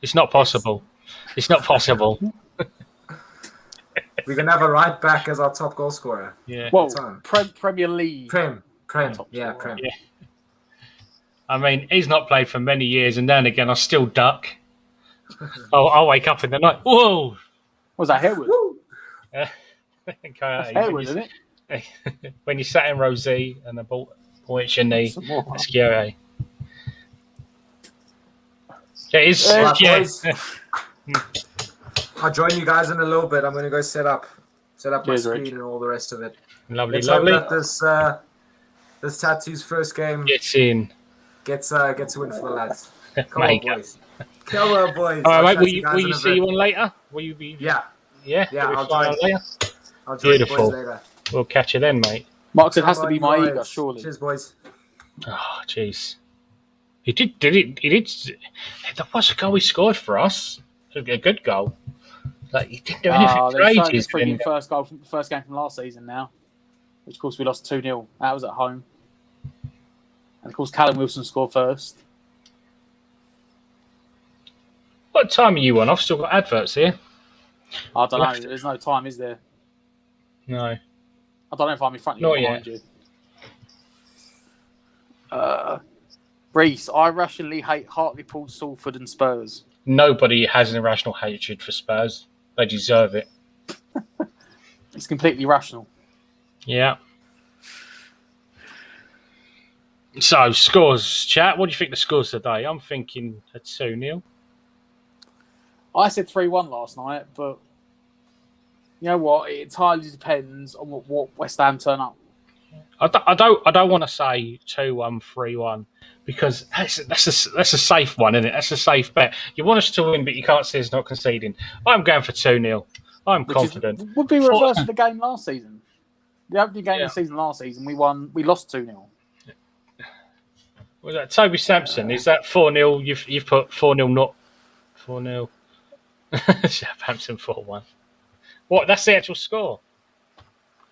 It's not possible. It's not possible. We can have a right back as our top goal scorer. Yeah. Well, Premier League. Prem. Yeah, scorer. Prem. Yeah. I mean, he's not played for many years, and then again, I still duck. I'll wake up in the night. Whoa! Was that Harewood? Coyote, Harewood, isn't it? when you sat in Rosie and the ball at your knee, that's Coyote. Yeah, it's Right, yeah. boys. I'll join you guys in a little bit. I'm going to go set up my Cheers, screen Rich. and all the rest of it. Lovely, Let's lovely. hope that this tattoo's first game Gets in. gets a win for the lads. Come Mate, on, boys. Come on, boys. all right, I'll mate. chat Will to you guys in a see bit. you on later? Will you be? Yeah, Yeah. I'll fly join. on later. I'll join you Beautiful. boys later. We'll catch you then, mate. Martin has to Come be on, my you ego, guys. surely. Cheers, boys. Oh, jeez. He did. That was a goal he scored for us. A good goal. Like he didn't do anything for They're showing ages. the freaking first game from last season now, which of course we lost 2-0. That was at home, and of course Callum Wilson scored first. What time are you on? I've still got adverts here. I don't know. There's no time, is there? No. I don't know if I'm in front of you Not or behind you. Reese, I rationally hate Hartlepool, Salford, and Spurs. Nobody has an irrational hatred for Spurs. They deserve it. It's completely rational. Yeah. So, scores, chat. What do you think the scores today? I'm thinking a 2-0. I said 3-1 last night, but you know what? It entirely depends on what West Ham turn up. I don't want to say 2-1, 3-1 because that's a safe one, isn't it? That's a safe bet. You want us to win, but you can't see us not conceding. I'm going for 2-0. I'm confident. Would be reverse of the game last season. The opening game of the season last season, we lost 2-0. Was that Toby Sampson? Is that 4-0? You've put 4-0, not 4-0. Southampton 4-1. What? That's the actual score.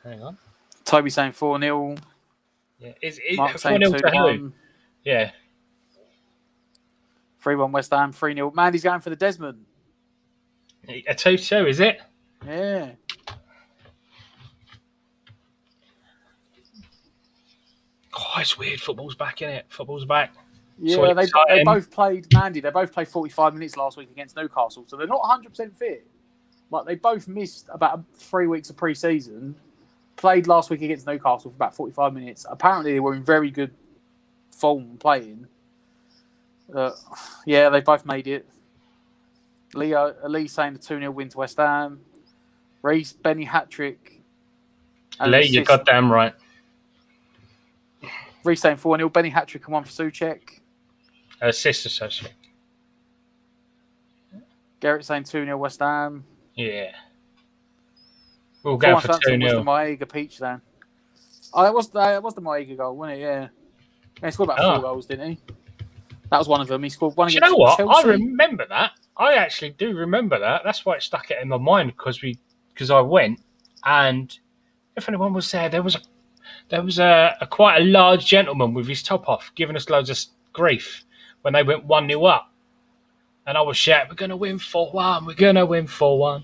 Hang on. Toby saying 4-0. Yeah. Is Mark saying 4-0 to who? 2-1. Yeah. 3-1 West Ham, 3-0. Mandy's going for the Desmond. A 2-2, is it? Yeah. Oh, it's weird. Football's back, innit? Football's back. Yeah, they both played, Mandy, they both played 45 minutes last week against Newcastle, so they're not 100% fit. Like, they both missed about 3 weeks of pre-season, played last week against Newcastle for about 45 minutes. Apparently, they were in very good form playing. Yeah, they both made it. Lee saying a 2-0 win to West Ham. Reese, Benny hat-trick. Lee, you're goddamn right. Reese saying 4-0, Benny hat-trick and 1 for Souček. Assist associate. Garrett saying 2-0 West Ham. Yeah. We'll go for Southampton 2-0. was the Maega Peach then. Oh, that was the Maega goal, wasn't it? Yeah. He scored about 4 goals, didn't he? That was one of them. He scored one Do you against know what? Chelsea. I remember that. I actually do remember that. That's why it stuck it in my mind because I went, and if anyone was there, there was a quite a large gentleman with his top off, giving us loads of grief when they went 1-0 up, and I was shouting, "We're going to win 4-1. We're going to win 4-1."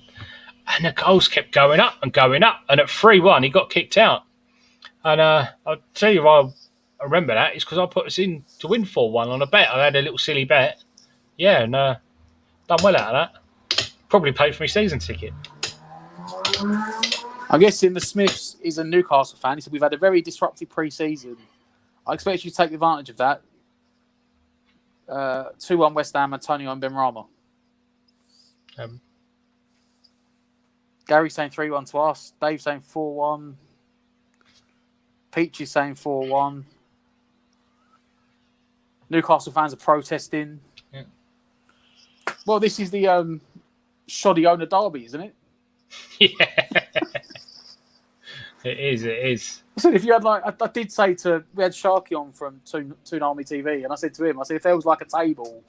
And the goals kept going up and going up, and at 3-1 he got kicked out. And I'll tell you why I remember that. It's because I put us in to win 4-1 on a bet. I had a little silly bet. Yeah, and done well out of that. Probably paid for my season ticket. I'm guessing the Smiths is a Newcastle fan. He said, we've had a very disruptive pre-season. I expect you to take advantage of that. 2-1 West Ham, Antonio and Benrahma. Gary's saying 3-1 to us. Dave's saying 4-1. Peach is saying 4-1. Newcastle fans are protesting. Yeah. Well, this is the shoddy owner derby, isn't it? Yeah. It is. I said, if you had I did say we had Sharky on from Toon Army TV, and I said to him, if there was like a table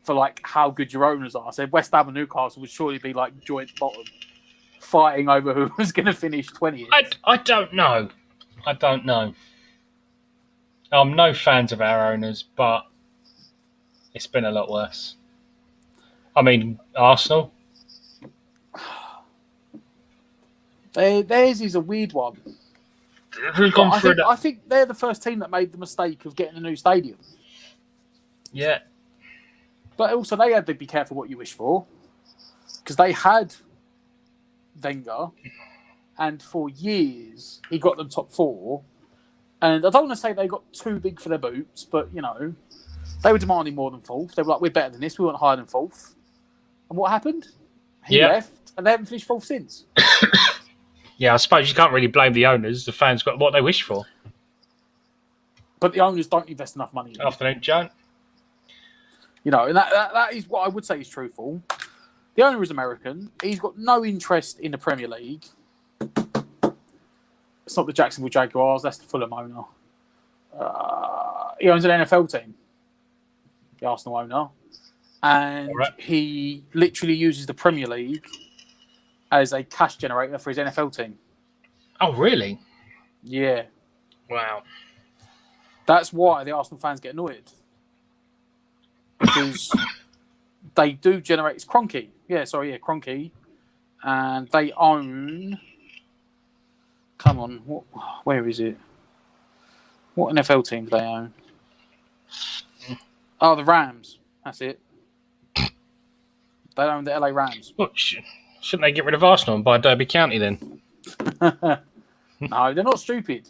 for like how good your owners are, I said West Ham and Newcastle would surely be like joint bottom, fighting over who was going to finish 20th. I don't know. I'm no fans of our owners, but it's been a lot worse. I mean, Arsenal. Theirs is a weird one. I think they're the first team that made the mistake of getting a new stadium. Yeah. But also, they had to be careful what you wish for. Because they had Wenger, and for years, he got them top 4. And I don't want to say they got too big for their boots, but, they were demanding more than 4th. They were like, we're better than this. We weren't higher than 4th. And what happened? He left, and they haven't finished 4th since. Yeah, I suppose you can't really blame the owners. The fans got what they wish for. But the owners don't invest enough money. Afternoon, Joe. And that is what I would say is truthful. The owner is American. He's got no interest in the Premier League. It's not the Jacksonville Jaguars. That's the Fulham owner. He owns an NFL team, the Arsenal owner. And he literally uses the Premier League as a cash generator for his NFL team. Oh, really? Yeah. Wow. That's why the Arsenal fans get annoyed. Because they do generate... It's Kroenke. Kroenke. And they own... Come on. Where is it? What NFL team do they own? Oh, the Rams. That's it. They own the LA Rams. What, shouldn't they get rid of Arsenal and buy Derby County then? No, they're not stupid.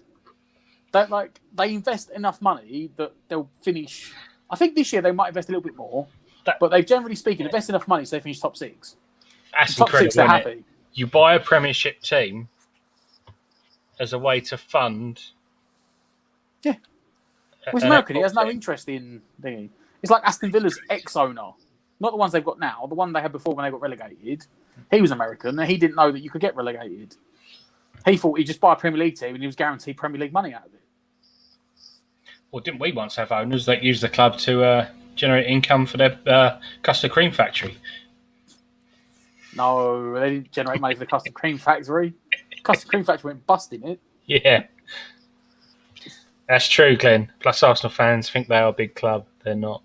They invest enough money that they'll finish. I think this year they might invest a little bit more, but they've generally speaking invest enough money so they finish top 6. That's top incredible. 6, they're happy. You buy a Premiership team as a way to fund. Yeah, with American, he has no interest in thingy. It's like Aston Villa's ex-owner, not the ones they've got now, the one they had before when they got relegated. He was American, and he didn't know that you could get relegated. He thought he'd just buy a Premier League team, and he was guaranteed Premier League money out of it. Well, didn't we once have owners that used the club to generate income for their custard cream factory? No, they didn't generate money for the custard cream factory. Custard cream factory went bust in it. Yeah. That's true, Glenn. Plus, Arsenal fans think they are a big club. They're not.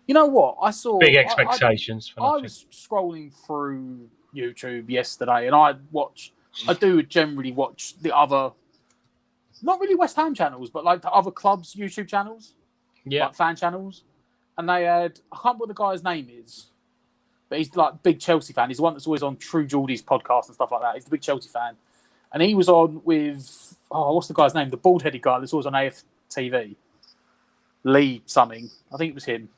You know what? I saw... Big expectations. I was scrolling through YouTube yesterday, and I do generally watch the other... Not really West Ham channels, but like the other clubs' YouTube channels. Yeah. Like fan channels. And they had... I can't remember what the guy's name is, but he's like a big Chelsea fan. He's the one that's always on True Geordie's podcast and stuff like that. He's the big Chelsea fan. And he was on with... Oh, what's the guy's name? The bald-headed guy that's always on AFTV. Lee something. I think it was him.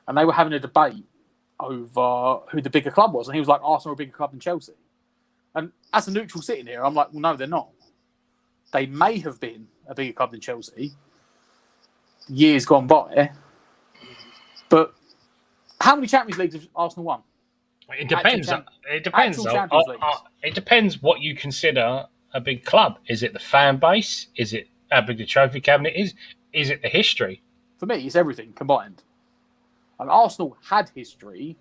And they were having a debate over who the bigger club was. And he was like, Arsenal are a bigger club than Chelsea. And as a neutral sitting here, I'm like, well, no, they're not. They may have been a bigger club than Chelsea years gone by. But how many Champions Leagues have Arsenal won? It depends. It depends. Actual Champions Leagues. It depends what you consider a big club. Is it the fan base? Is it how big the trophy cabinet is? Is it the history? For me, it's everything combined. Arsenal had history.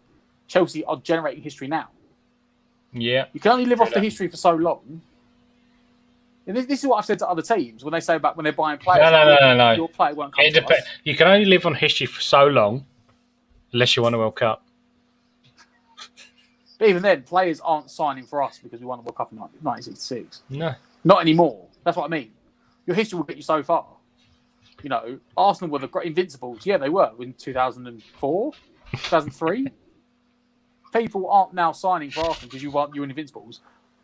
Chelsea are generating history now. Yeah. You can only live off the history for so long. And this is what I've said to other teams when they say about when they're buying players. No. Your player won't come It to depends. us. You can only live on history for so long, unless you won a World Cup. But even then, players aren't signing for us because we won the World Cup in 1966. No. Not anymore. That's what I mean. Your history will get you so far. You know, Arsenal were the great invincibles. Yeah, they were in 2004, 2003. People aren't now signing for Arsenal because you were invincibles.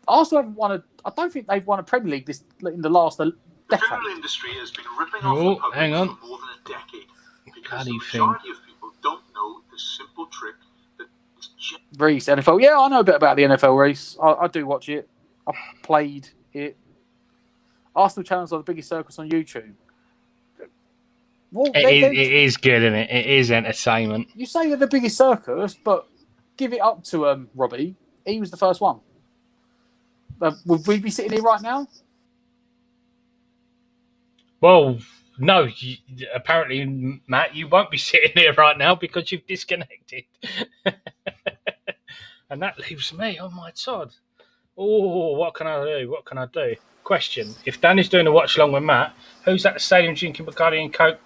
Arsenal haven't won I don't think they've won a Premier League in the last decade. The football industry has been ripping off the public hang on. for more than a decade because Bloody the majority of people don't know the simple trick that is just Reece, NFL. Yeah, I know a bit about the NFL, Reece. I do watch it. I played it. Arsenal channels are the biggest circus on YouTube. Well, It is good, isn't it? It is entertainment. You say they're the biggest circus, but give it up to Robbie. He was the first one. Would we be sitting here right now? Well, no. Apparently, Matt, you won't be sitting here right now because you've disconnected. And that leaves me on my sod. Oh, what can I do? What can I do? Question. If Danny's doing a watch along with Matt, who's at the stadium drinking Bacardi and Coke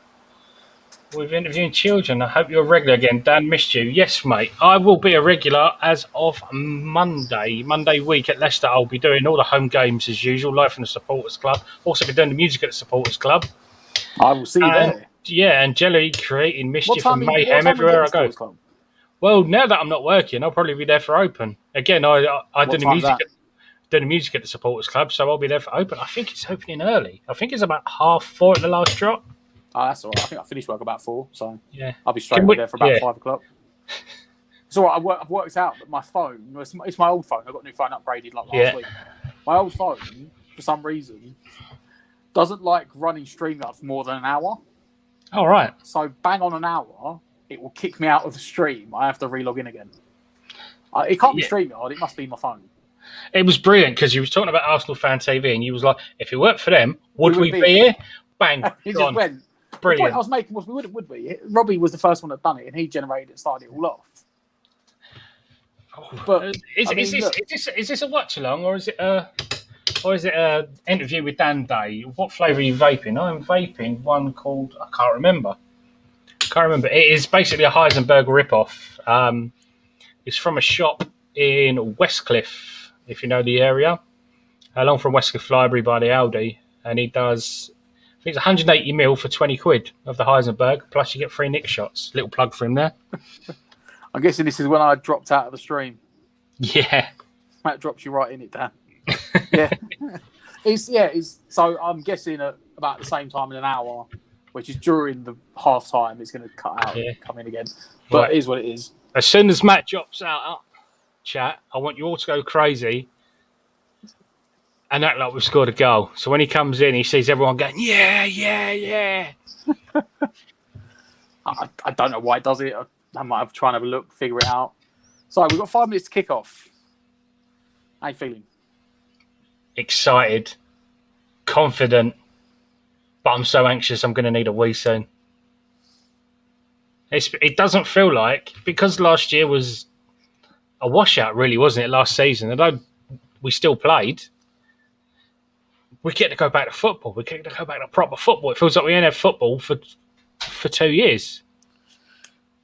with interviewing children? I hope you're a regular again. Dan missed you. Yes, mate. I will be a regular as of Monday week at Leicester. I'll be doing all the home games as usual, live from the Supporters Club. Also be doing the music at the Supporters Club. I will see you there. Yeah, and Jelly creating mischief and mayhem everywhere I go. Club? Well, now that I'm not working, I'll probably be there for open. Again, I do the music. Do the music at the Supporters Club, so I'll be there for open. I think it's opening early. I think it's about 4:30 at the last drop. Oh, that's all right. I think I finished work about 4, so yeah, I'll be straight there for about 5 o'clock. It's all right. I've worked out that my phone, it's my old phone. I got a new phone upgraded like last week. My old phone, for some reason, doesn't like running Streamyard for more than an hour. All right. So bang on an hour, it will kick me out of the stream. I have to relog in again. It can't be Streamyard. It must be my phone. It was brilliant because you was talking about Arsenal Fan TV and you was like, if it weren't for them, would we be here? Bang. He just went. Brilliant. The point I was making was would we? Robbie was the first one that done it and he generated it, started it all off. But is this a watch along or is it a interview with Dan Day? What flavour are you vaping? I'm vaping one called I can't remember. It is basically a Heisenberg rip-off. It's from a shop in Westcliff, if you know the area, along from Westcliff Library by the Aldi, and he does, I think it's 180 ml for 20 quid of the Heisenberg, plus you get free Nick shots. Little plug for him there. I'm guessing this is when I dropped out of the stream. Yeah. That drops you right in it, Dan. Yeah. So I'm guessing at about the same time in an hour, which is during the half time, it's going to cut out and come in again. But Right. It is what it is. As soon as Matt drops out, chat, I want you all to go crazy and act like we've scored a goal. So when he comes in, he sees everyone going, yeah. I don't know why it does it. I might have trying to have a look, figure it out. So we've got 5 minutes to kick off. How you feeling? Excited, confident, but I'm so anxious I'm going to need a wee soon. It doesn't feel like, because last year was a washout, really, wasn't it, last season? Although we still played, we get to go back to football. We get to go back to proper football. It feels like we ain't had football for 2 years.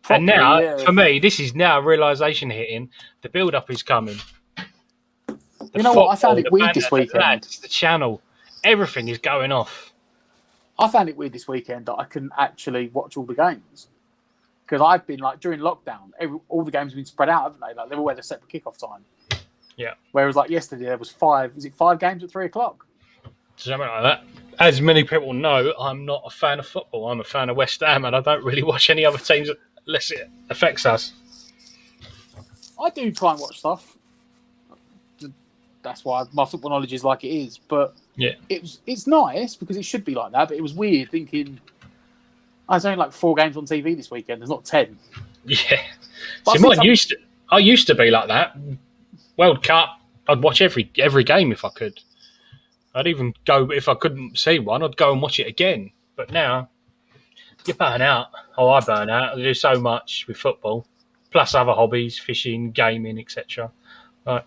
And now, for me, this is now a realisation hitting. The build-up is coming. You know what? I found it weird this weekend. Lads, the channel, everything is going off. I found it weird this weekend that I couldn't actually watch all the games. Because I've been, like, during lockdown, all the games have been spread out, haven't they? Like, they've all had a separate kickoff time. Yeah. Whereas, like, yesterday, there was 5 games at 3 o'clock? Something like that. As many people know, I'm not a fan of football. I'm a fan of West Ham, and I don't really watch any other teams unless it affects us. I do try and watch stuff. That's why my football knowledge is like it is. But it's nice because it should be like that. But it was weird thinking, there's only like 4 games on TV this weekend. There's not 10. Yeah. So I used to be like that. World Cup, I'd watch every game if I could. I'd even go, if I couldn't see one, I'd go and watch it again. But now, you burn out. Oh, I burn out. I do so much with football, plus other hobbies, fishing, gaming, etc. Like,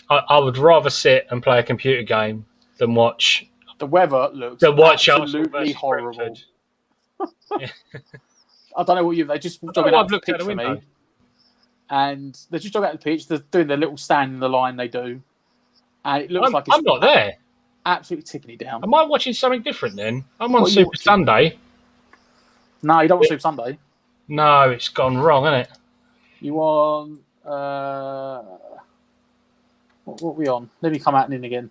I would rather sit and play a computer game than watch The weather looks Arsenal absolutely versus horrible. Brentford. Yeah. I don't know what they just I don't jogging know, out I've the looked out pitch the for window. me, and they're just jogging out the pitch. They're doing their little stand in the line they do, and it looks like it's I'm not there. absolutely ticking it down. Am I watching something different then? I'm on What are you Super watching? Sunday. No, you don't want Super Sunday. No, it's gone wrong, hasn't it? You want what are we on? Let me come out and in again.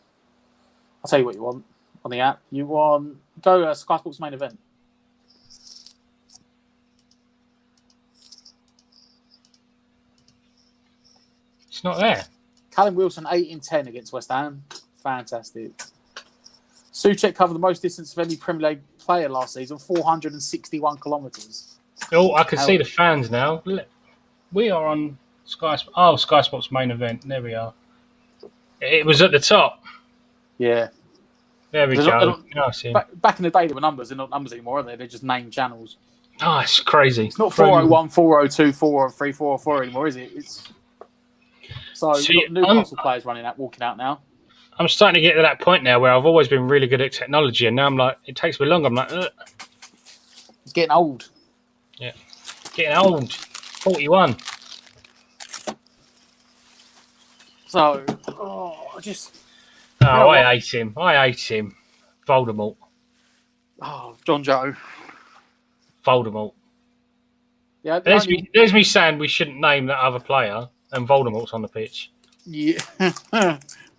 I'll tell you what you want on the app. You want go Sky Sports main event. It's not there. Callum Wilson 8 in 10 against West Ham. Fantastic. Souček covered the most distance of any Premier League player last season, 461 kilometres. Oh, I can see the fans now. We are on Sky Sports main event. There we are. It was at the top. Yeah. There we go. I see. Back in the day, there were numbers. They're not numbers anymore, are they? They're just named channels. Oh, it's crazy. It's not 401, 402, 403, 404 anymore, is it? So you've got Newcastle players walking out now. I'm starting to get to that point now where I've always been really good at technology, and now I'm like, it takes me long. I'm like, ugh. It's getting old. Yeah, getting old. 41. So, I hate him. Voldemort. Oh, John Joe. Voldemort. Yeah, there's me saying we shouldn't name that other player, and Voldemort's on the pitch. Yeah.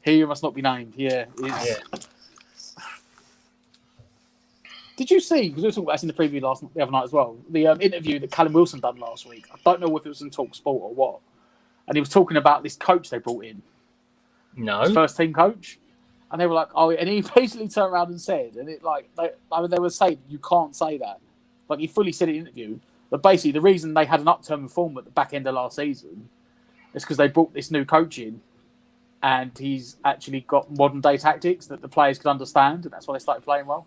He must not be named. Yeah. Yeah. Did you see, because we were talking about this in the preview the other night as well, the interview that Callum Wilson done last week? I don't know if it was in Talk Sport or what. And he was talking about this coach they brought in. No. His first team coach. And they were like, oh, and he basically turned around and said, and it like, they were saying, you can't say that. Like, he fully said it in the interview. But basically, the reason they had an upturn in form at the back end of last season is because they brought this new coach in. And he's actually got modern day tactics that the players could understand, and that's why they started playing well.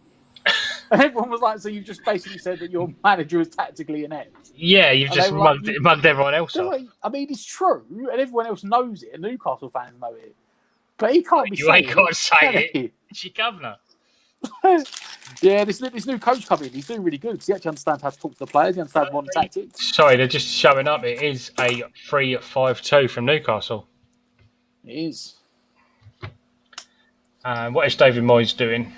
And everyone was like, "So you've just basically said that your manager is tactically inept?" Yeah, you've just mugged everyone else up. Like, I mean, it's true, and everyone else knows it, and Newcastle fans know it. But he can't be. You ain't got to say it. It's your governor. Yeah, this new coach coming in, he's doing really good because he actually understands how to talk to the players. He understands modern tactics. Sorry, they're just showing up. It is a 3-5-2 from Newcastle. It is. What is David Moyes doing?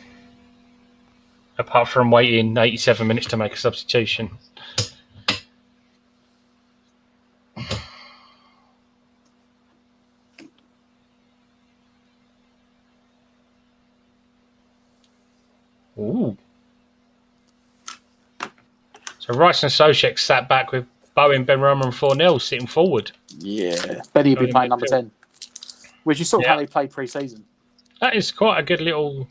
Apart from waiting 87 minutes to make a substitution. Ooh. So Rice and Souček sat back with Bowen, Benrahma and 4-0 sitting forward. Yeah. Betty will be playing number 10. Which is sort of how they play pre-season. That is quite a good little...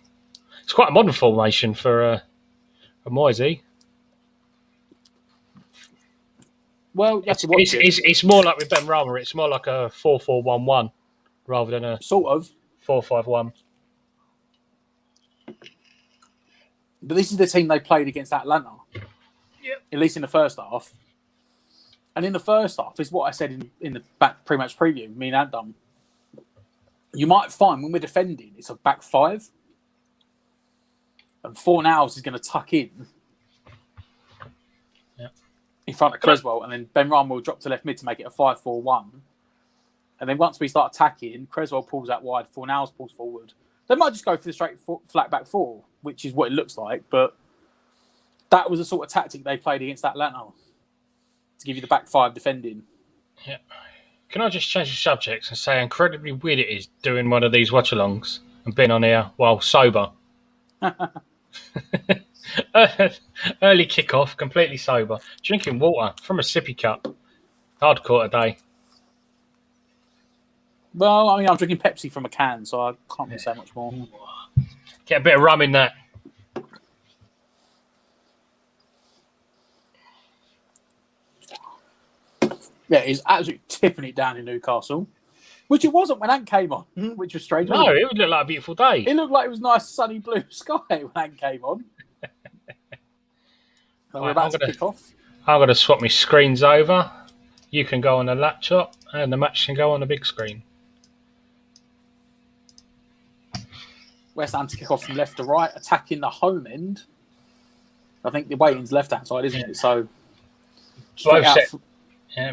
It's quite a modern formation for Moisey. Well, you have to watch it. It's more like with Benrahma. It's more like a 4-4-1-1 rather than a sort of 4-5-1. But this is the team they played against Atlanta. Yep. At least in the first half. And in the first half is what I said in the pre-match preview, me and Adam. You might find when we're defending, it's a back five. And Fornals is going to tuck in front of Creswell. And then Benrahma will drop to left mid to make it a 5-4-1. And then once we start attacking, Creswell pulls out wide, Fornals pulls forward. They might just go for the straight flat back four, which is what it looks like. But that was the sort of tactic they played against Atlanta to give you the back five defending. Yeah. Can I just change the subject and say how incredibly weird it is doing one of these watch-alongs and being on here while sober? Early kick-off, completely sober. Drinking water from a sippy cup. Hardcore today. Well, I mean, I'm drinking Pepsi from a can, so I can't really say much more. Get a bit of rum in that. Yeah, he's absolutely tipping it down in Newcastle, which it wasn't when Ant came on, which was strange. No, Wasn't it? it would look like a beautiful day. It looked like it was nice sunny blue sky when Ant came on. So we're about to kick off. I'm going to swap my screens over. You can go on the laptop and the match can go on the big screen. West Ham to kick off from left to right, attacking the home end. I think the waiting's left-hand side, isn't it? So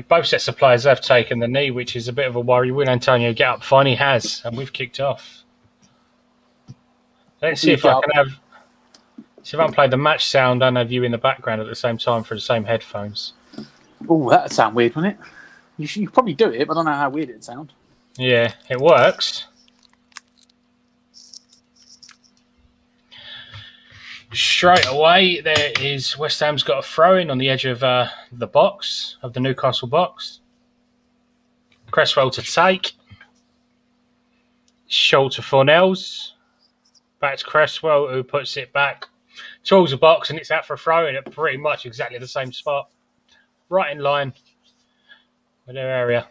both sets of players have taken the knee, which is a bit of a worry. Will Antonio get up fine? He has, and we've kicked off. Let's see if I can play the match sound and have you in the background at the same time for the same headphones. Oh, that'd sound weird, wouldn't it? You could probably do it, but I don't know how weird it'd sound. Yeah, it works. Straight away, there is West Ham's got a throw in on the edge of the box, of the Newcastle box. Cresswell to take. Schultz to Fornells. Back to Cresswell, who puts it back towards the box, and it's out for a throw in at pretty much exactly the same spot. Right in line with their area.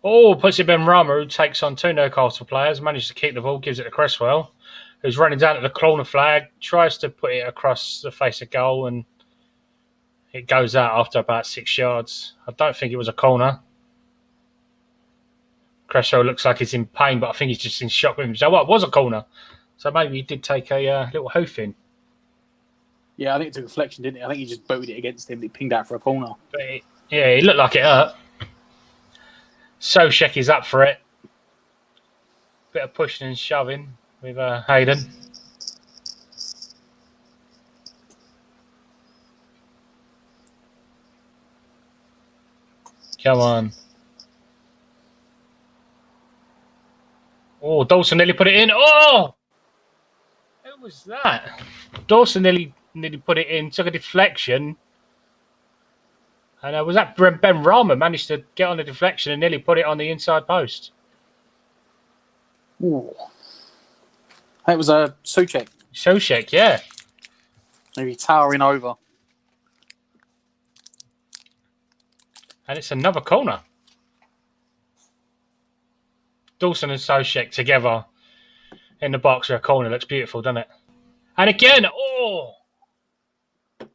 Oh, puts it Ben Rama, who takes on two Newcastle players, manages to keep the ball, gives it to Cresswell, who's running down to the corner flag, tries to put it across the face of goal, and it goes out after about 6 yards. I don't think it was a corner. Cresswell looks like he's in pain, but I think he's just in shock with himself. Well, it was a corner, so maybe he did take a little hoof in. Yeah, I think it took a deflection, didn't it? I think he just booted it against him. It pinged out for a corner. But it looked like it hurt. Soshek is up for it. Bit of pushing and shoving with Hayden. Come on. Oh, Dawson nearly put it in. Oh! Who was that? Dawson nearly put it in, took a deflection. And was that Ben Rama managed to get on the deflection and nearly put it on the inside post? Ooh. It was a Souček. Souček, yeah. Maybe towering over. And it's another corner. Dawson and Souček together in the box of a corner. Looks beautiful, doesn't it? And again, oh!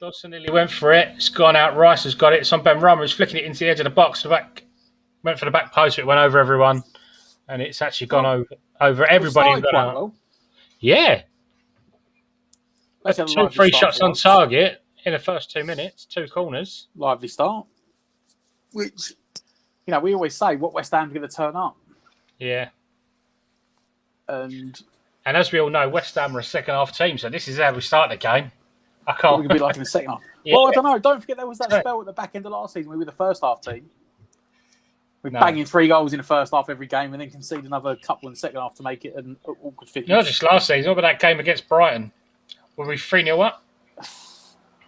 Dawson nearly went for it. It's gone out. Rice has got it. It's on Ben Rama. He's flicking it into the edge of the box. The back went for the back post. It went over everyone. And it's actually gone over everybody. Well. Yeah. 2 free shots on target in the first 2 minutes. 2 corners. Lively start. Which, we always say what West Ham's going to turn up. Yeah. And as we all know, West Ham are a second half team, so this is how we start the game. I can't. We could be like in the second half. Yeah. Well, I don't know. Don't forget there was that spell at the back end of last season. We were the first half team. We're banging 3 goals in the first half every game, and then concede another couple in the second half to make it an awkward finish. Not just last season. What about that game against Brighton? Were we 3-0 up?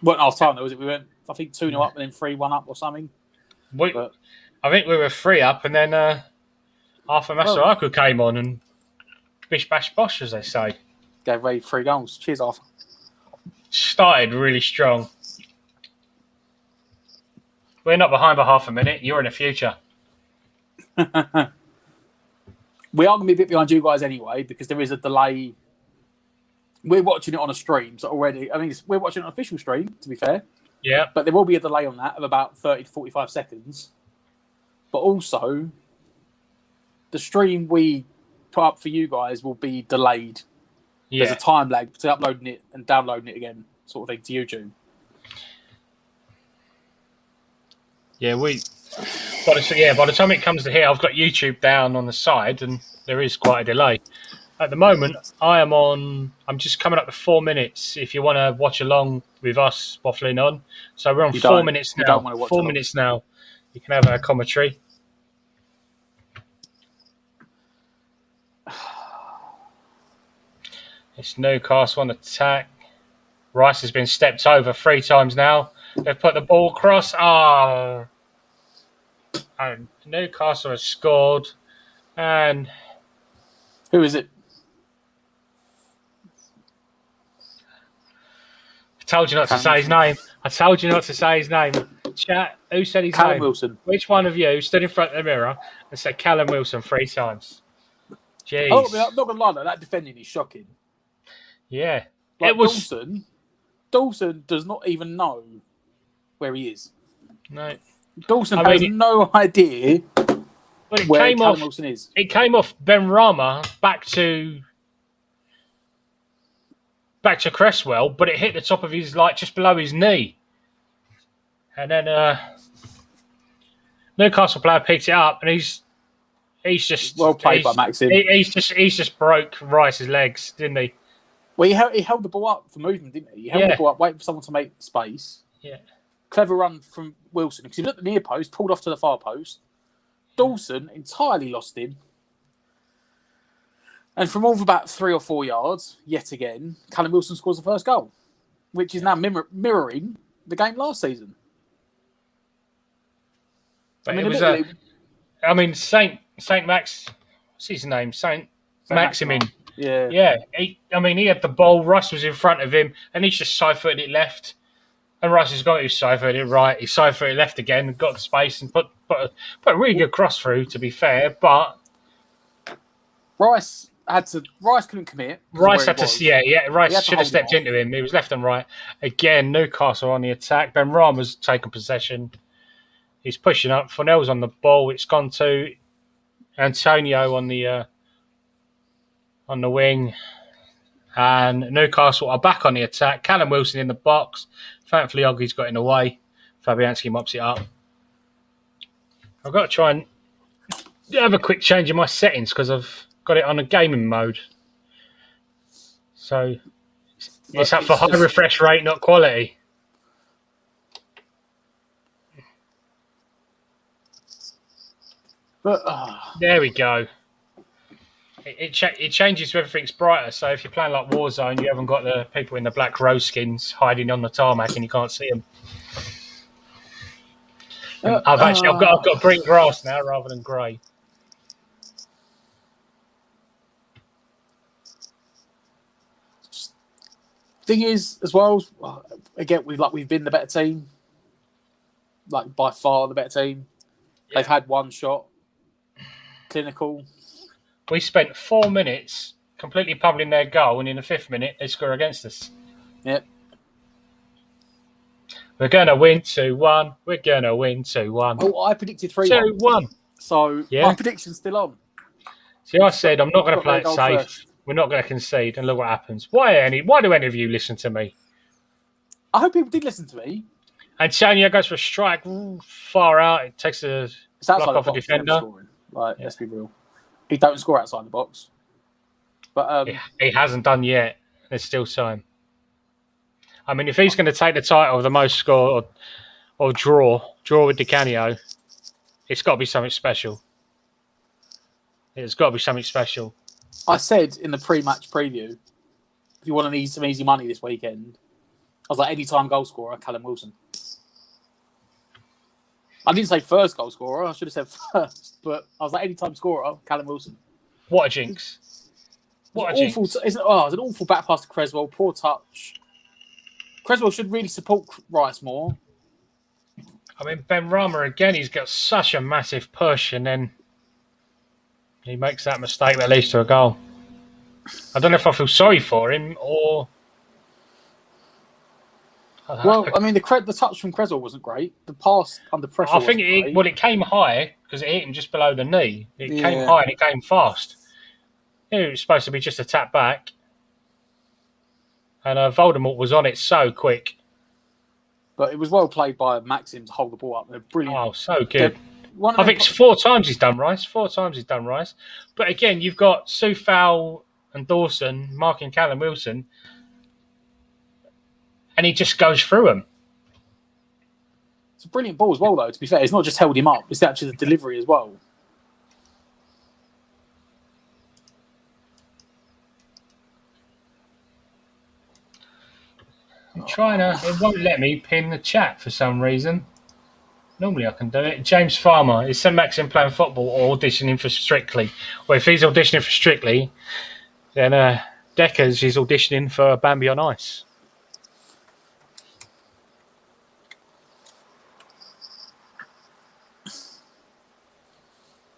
Well, half time though, was it? We went, I think, 2-0 up and then 3-1 up or something. I think we were 3 up, and then Arthur Masuaku came on and bish bash bosh, as they say. Gave away 3 goals. Cheers, Arthur. Started really strong. We're not behind by half a minute. You're in the future. We are going to be a bit behind you guys anyway because there is a delay. We're watching it on a stream, so already, we're watching an official stream, to be fair. Yeah. But there will be a delay on that of about 30 to 45 seconds. But also, the stream we put up for you guys will be delayed. Yeah. There's a time lag to uploading it and downloading it again, sort of thing, to YouTube. Yeah, by the time it comes to here, I've got YouTube down on the side, and there is quite a delay. At the moment, I'm just coming up to 4 minutes. If you want to watch along with us waffling on, so we're on 4 minutes now. You don't want to watch 4 minutes now. You can have a commentary. It's Newcastle on attack. Rice has been stepped over 3 times now. They've put the ball across. And Newcastle has scored. And who is it? told you not to say his name. I told you not to say his name. Chat, who said his Callum name? Wilson. Which one of you stood in front of the mirror and said Callum Wilson 3 times? Jeez. Oh, I'm not gonna lie though, that defending is shocking. Yeah. Like It was... Dawson does not even know where he is. No. Dawson has no idea where Callum Wilson is. It came off Ben Rama back to Cresswell, but it hit the top of his, like, just below his knee. And then Newcastle player picked it up, and he's just well played by Maxim. He's just broke Rice's legs, didn't he? Well, he held the ball up for movement, didn't he? He held the ball up, waiting for someone to make space. Yeah. Clever run from Wilson because he was at the near post, pulled off to the far post. Dawson entirely lost him. And from over about 3 or 4 yards, yet again, Callum Wilson scores the first goal, which is now mirroring the game last season. But Saint Max, what's his name? Saint Maximin. Yeah. Yeah. He had the ball. Rice was in front of him, and he's just side-footed it left. And Rice has got it. He's side-footed it right. He side-footed it left again, got the space, and put a really good cross through, to be fair. But Rice couldn't commit. Rice had to, Rice should have stepped into him. He was left and right. Again, Newcastle on the attack. Ben Rama's taken possession. He's pushing up. Furnell's on the ball. It's gone to Antonio on the wing. And Newcastle are back on the attack. Callum Wilson in the box. Thankfully, Oggy's got in the way. Fabianski mops it up. I've got to try and have a quick change in my settings because I've got it on a gaming mode. So it's up for high refresh rate, not quality. But there we go. It changes to everything's brighter. So if you're playing like Warzone, you haven't got the people in the black rose skins hiding on the tarmac and you can't see them. I've got green grass now rather than grey. Thing is, as well, again, we've been the better team, like by far the better team. Yeah. They've had one shot, clinical. We spent 4 minutes completely pummeling their goal, and in the 5th minute, they score against us. Yep. We're going to win 2-1. We're going to win 2-1. Oh, I predicted 3-1. 2-1. So my prediction's still on. See, I said I'm not going to play it safe. First. We're not going to concede, and look what happens. Why do any of you listen to me? I hope people did listen to me. Antonio goes for a strike far out. It takes a block off a defender. Let's be real. He don't score outside the box. But he hasn't done yet. There's still time. I mean, if he's going to take the title of the most score or draw with Di Canio, it's got to be something special. It's got to be something special. I said in the pre-match preview, if you want to need some easy money this weekend, I was like, anytime goal scorer, Callum Wilson. I didn't say first goal scorer. I should have said first. But I was like, anytime scorer, Callum Wilson. What a jinx. It's an awful back pass to Cresswell. Poor touch. Cresswell should really support Rice more. I mean, Ben Rama, again, he's got such a massive push and then he makes that mistake that leads to a goal. I don't know if I feel sorry for him or... Well, I mean, the touch from Cresswell wasn't great. The pass under pressure wasn't great. It came high because it hit him just below the knee. It came high and it came fast. It was supposed to be just a tap back. And Voldemort was on it so quick. But it was well played by Maxim to hold the ball up. They're brilliant. Oh, so good. I think it's 4 times he's done Rice. 4 times he's done Rice. But again, you've got Soufal and Dawson marking Callum Wilson. And he just goes through them. It's a brilliant ball as well, though, to be fair. It's not just held him up. It's actually the delivery as well. I'm trying to... It won't let me pin the chat for some reason. Normally I can do it. James Farmer. Is St. Maxim playing football or auditioning for Strictly? Well, if he's auditioning for Strictly, then Deckers is auditioning for Bambi on Ice.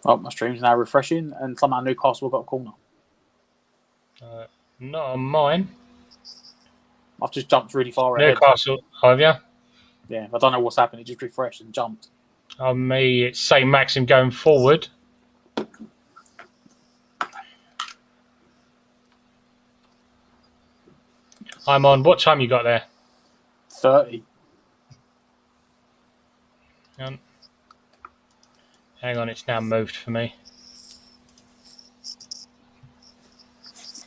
Oh, my stream's now refreshing, and somehow Newcastle got a corner. Not on mine. I've just jumped really far ahead. Newcastle, have you? Yeah, I don't know what's happened. It just refreshed and jumped. On me, it's St. Maxim going forward. I'm on. What time you got there? 30. Hang on, it's now moved for me.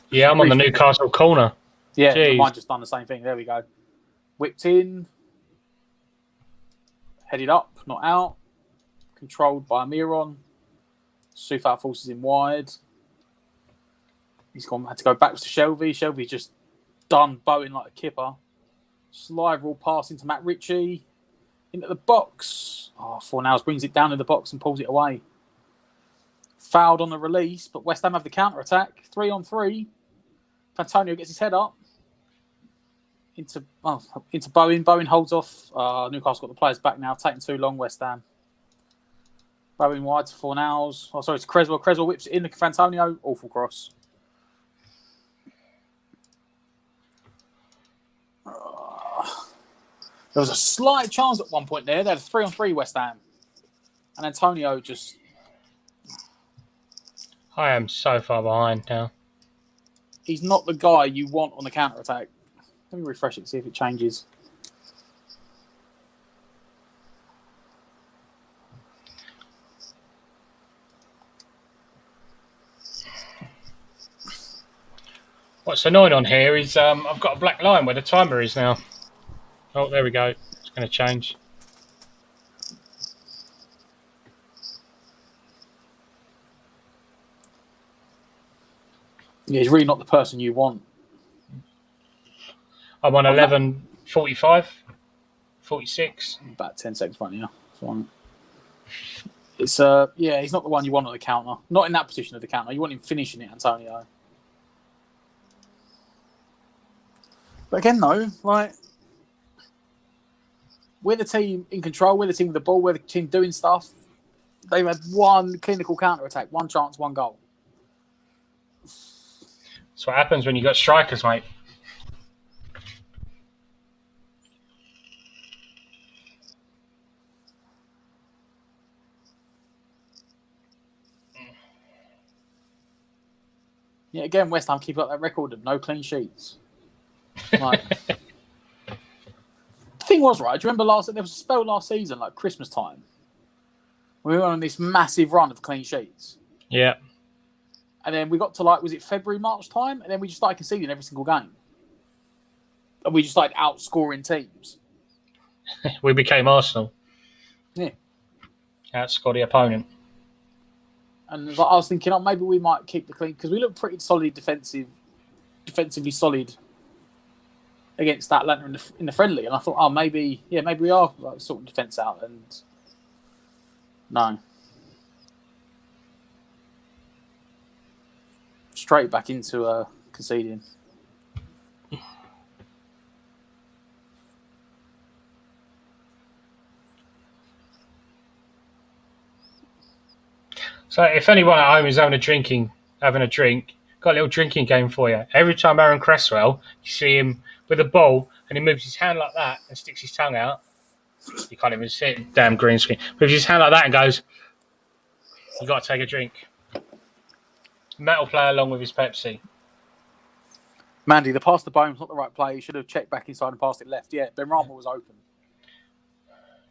Yeah, I'm on the Newcastle corner. Yeah, Jeez. mine just done the same thing. There we go. Whipped in. Headed up, not out. Controlled by Miron. Soufal forces him wide. Had to go backwards to Shelby. Shelby just done bowing like a kipper. Slide rule pass into Matt Ritchie. Into the box. Fornals brings it down in the box and pulls it away. Fouled on the release, but West Ham have the counter-attack. 3-on-3. Antonio gets his head up. Into Bowen. Bowen holds off. Newcastle got the players back now. Taking too long, West Ham. Bowen wide to Fornals. To Creswell. Creswell whips it in to Antonio. Awful cross. There was a slight chance at one point there. They had a 3-on-3 West Ham. And Antonio just... I am so far behind now. He's not the guy you want on the counter-attack. Let me refresh it, see if it changes. What's annoying on here is I've got a black line where the timer is now. Oh, there we go. It's going to change. Yeah, he's really not the person you want. I'm on 11:45, 46. About 10 seconds right now. It's he's not the one you want on the counter. Not in that position of the counter. You want him finishing it, Antonio. But again, though, like, we're the team in control. We're the team with the ball. We're the team doing stuff. They've had one clinical counter-attack, one chance, one goal. That's what happens when you got strikers, mate. Yeah, again, West Ham keep up that record of no clean sheets. Like, the thing was, right, do you remember there was a spell last season, like Christmas time, we were on this massive run of clean sheets. Yeah. And then we got to, was it February, March time? And then we just started conceding every single game. And we just started outscoring teams. We became Arsenal. Yeah. Outscored the opponent. And I was thinking, maybe we might keep the clean, because we look pretty solid defensively solid against Atlanta in the friendly. And I thought, maybe we are sorting defence out. And no. Straight back into conceding. So if anyone at home is having a drink, got a little drinking game for you. Every time Aaron Cresswell, you see him with a ball and he moves his hand like that and sticks his tongue out. You can't even see it, damn green screen. Moves his hand like that and goes, you got to take a drink. Matt will play along with his Pepsi. Mandy, the pass to Bone's not the right play. He should have checked back inside and passed it left. Yeah, Ben Rama was open.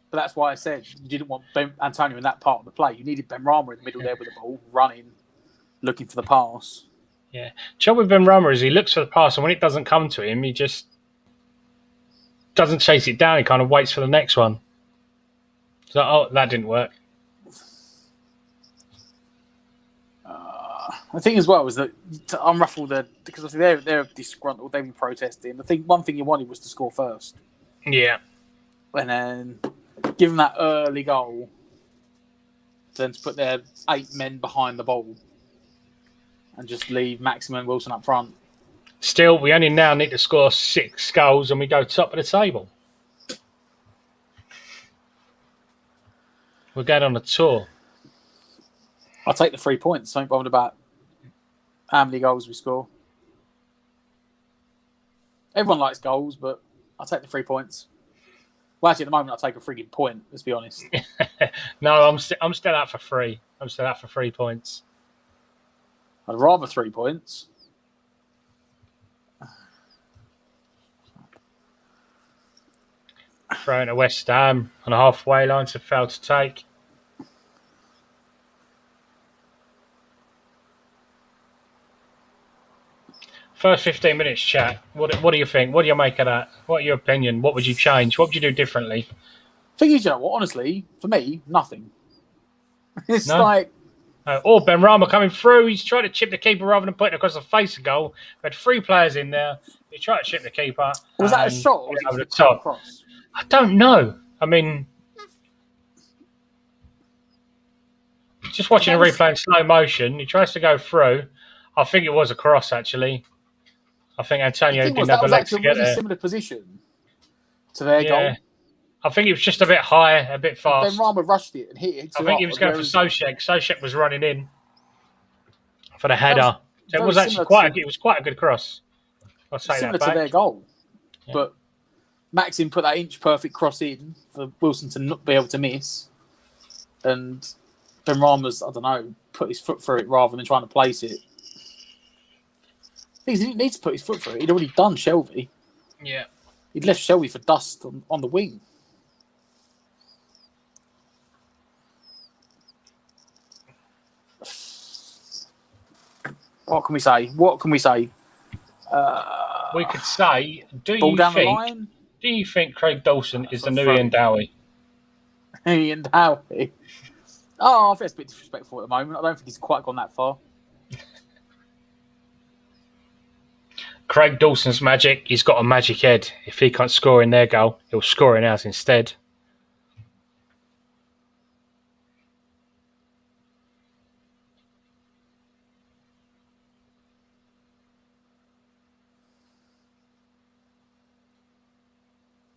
But that's why I said you didn't want Antonio in that part of the play. You needed Ben Rama in the middle there with the ball, running, looking for the pass. Yeah. The trouble with Ben Rama is he looks for the pass, and when it doesn't come to him, he just doesn't chase it down. He kind of waits for the next one. So, that didn't work. The thing as well was that to unruffle because obviously they're disgruntled, they've been protesting. One thing you wanted was to score first. Yeah. And then give them that early goal, then to put their 8 men behind the ball and just leave Maxim and Wilson up front. Still, we only now need to score 6 goals and we go top of the table. We're going on a tour. I'll take the 3 points. I ain't bothered about how many goals we score. Everyone likes goals, but I'll take the 3 points. Well, actually, at the moment, I'll take a frigging point, let's be honest. No, I'm still out for 3. I'm still out for 3 points. I'd rather 3 points. Throwing to West Ham on a halfway line to fail to take. First 15 minutes, chat. What do you think? What do you make of that? What are your opinion? What would you change? What would you do differently? Thing is, you know what? Honestly, for me, nothing. It's No? like... Ben Rama coming through. He's trying to chip the keeper rather than put it across the face of goal. We had 3 players in there. He tried to chip the keeper. Was that a shot or was over it the just a top? cross? I don't know. I mean, just watching a replay in slow motion, he tries to go through. I think it was a cross, actually. I think Antonio didn't have the legs to That was actually a get really there. similar position to their Yeah. goal. I think it was just a bit high, a bit fast. Ben Rama rushed it and hit it. I think he was going for Soucek. Soucek was running in for the header. So it was actually it was quite a good cross. I'll say similar that to their back. goal. Yeah. But Maxim put that inch perfect cross in for Wilson to not be able to miss. And Ben Rama's, I don't know, put his foot through it rather than trying to place it. He didn't need to put his foot through it. He'd already done Shelby. Yeah. He'd left Shelby for dust on the wing. What can we say? We could say, do Ball you down the think line. Do you think Craig Dawson is the That's new not Ian Dowie? Ian Dowie. Oh, I think it's a bit disrespectful at the moment. I don't think he's quite gone that far. Craig Dawson's magic, he's got a magic head. If he can't score in their goal, he'll score in ours instead.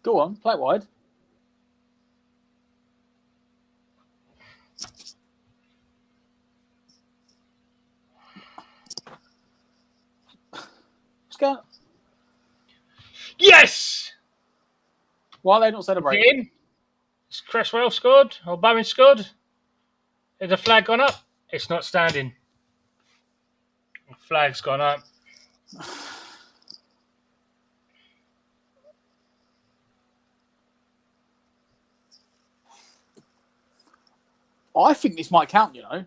Go on, play it wide. What's going on? Yes! Why are they not celebrating? In. Has Cresswell scored? Or Bowen scored? Has the flag gone up? It's not standing. The flag's gone up. I think this might count, you know.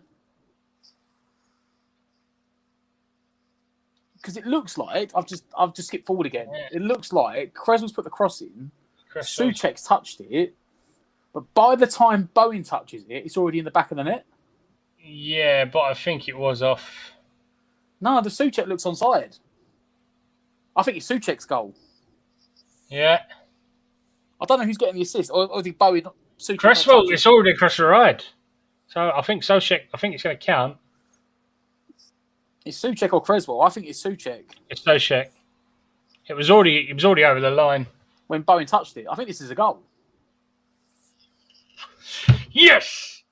Because it looks like I've just skipped forward again. Yeah. It looks like Creswell's put the cross in, Cresswell. Soucek's touched it, but by the time Bowen touches it, it's already in the back of the net. Yeah, but I think it was off. No, the Soucek looks onside. I think it's Soucek's goal. Yeah. I don't know who's getting the assist, or did Bowen Soucek? Cresswell, it's already across the ride. So I think Soucek, I think it's going to count. It's Soucek or Creswell. I think it's Soucek. It's Soucek. It was already over the line. When Bowen touched it. I think this is a goal. Yes!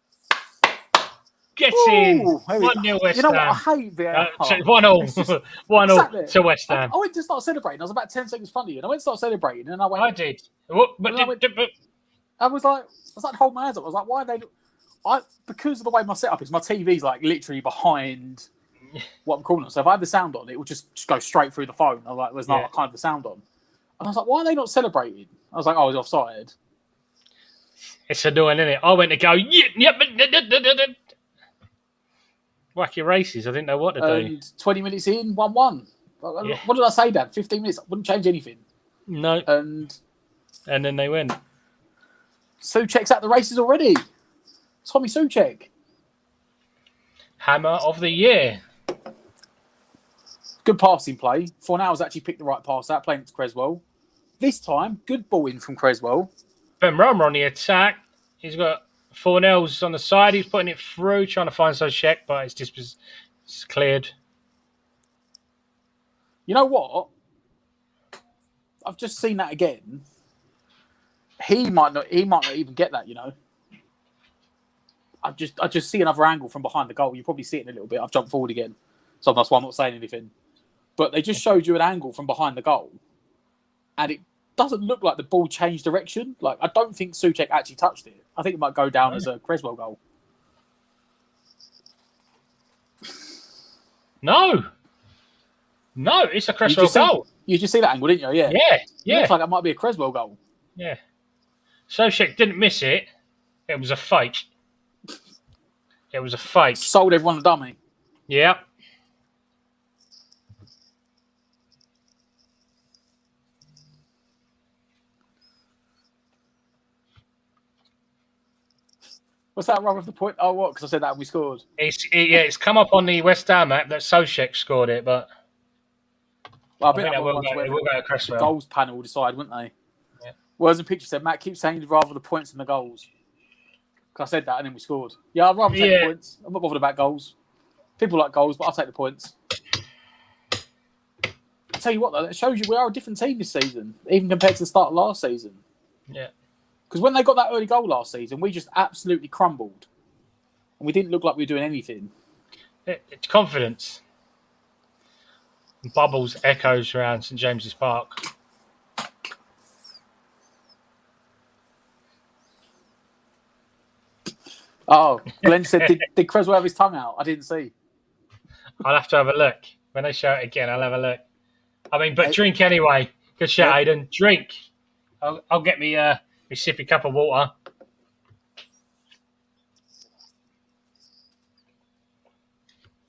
Get in. Ooh, there we go. 1-0 West You know what? Ham. I hate VAR. 1-0. 1-0 to West Ham. I went to start celebrating. I was about 10 seconds in front of you. And I went to start celebrating. And I went. I did. What? But And I went- I was like, hold my hands up. I was like, why are they? Because of the way my setup is, my TV's like literally behind what I'm calling it. So if I had the sound on, it would just go straight through the phone. I was like, there's not Yeah. kind of the sound on. And I was like, why are they not celebrating? I was like, oh, he's offside. It's annoying, isn't it? I went to go, yep. Wacky races. I didn't know what to do. And 20 minutes in, 1-1. Yeah. What did I say, Dad? 15 minutes. Wouldn't change anything. No. And And then they went. Soucek's at the races already. Tommy Soucek. Hammer of the year. Good passing play. Fornals actually picked the right pass out, playing it to Creswell. This time, good ball in from Creswell. Ben Rama on the attack. He's got Fornells on the side. He's putting it through, trying to find Soucek, but it's cleared. You know what? I've just seen that again. He might not even get that, you know. I just see another angle from behind the goal. You probably see it in a little bit. I've jumped forward again, so that's why I'm not saying anything. But they just showed you an angle from behind the goal, and it doesn't look like the ball changed direction. Like, I don't think Souček actually touched it. I think it might go down as a Creswell goal. No, it's a Creswell goal. You just see that angle, didn't you? Yeah. Yeah. It looks like it might be a Creswell goal. Yeah. Souček didn't miss it. It was a fake. Sold everyone a dummy. Yeah. What's that wrong with the point? Oh, what? Because I said that and we scored. It's come up on the West Ham app that Souček scored it, but Well, I think that will go to Cresswell. Goals panel will decide, wouldn't they? Yeah. Whereas the picture said, Matt keeps saying he'd rather the points than the goals. Because I said that and then we scored. Yeah, I'd rather take the points. I'm not bothered about goals. People like goals, but I'll take the points. I tell you what, though, it shows you we are a different team this season, even compared to the start of last season. Yeah. Because when they got that early goal last season, we just absolutely crumbled. And we didn't look like we were doing anything. It's confidence. Bubbles echoes around St James's Park. Oh, Glenn said, did Creswell have his tongue out? I didn't see. I'll have to have a look. When they show it again, I'll have a look. I mean, but drink anyway. Good shot, Aidan. Drink. I'll get me a sippy cup of water.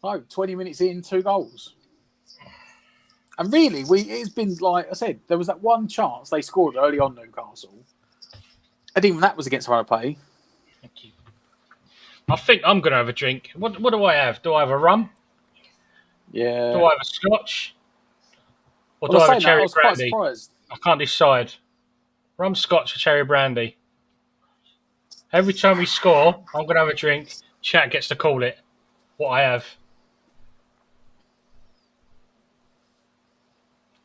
Oh, 20 minutes in, 2 goals. And really, it's been, like I said, there was that one chance they scored early on Newcastle. And even that was against Pay. Thank you. I think I'm going to have a drink. What do I have? Do I have a rum? Yeah. Do I have a scotch? Or do I have a cherry brandy? I can't decide. Rum, scotch, or cherry brandy. Every time we score, I'm going to have a drink. Chat gets to call it what I have.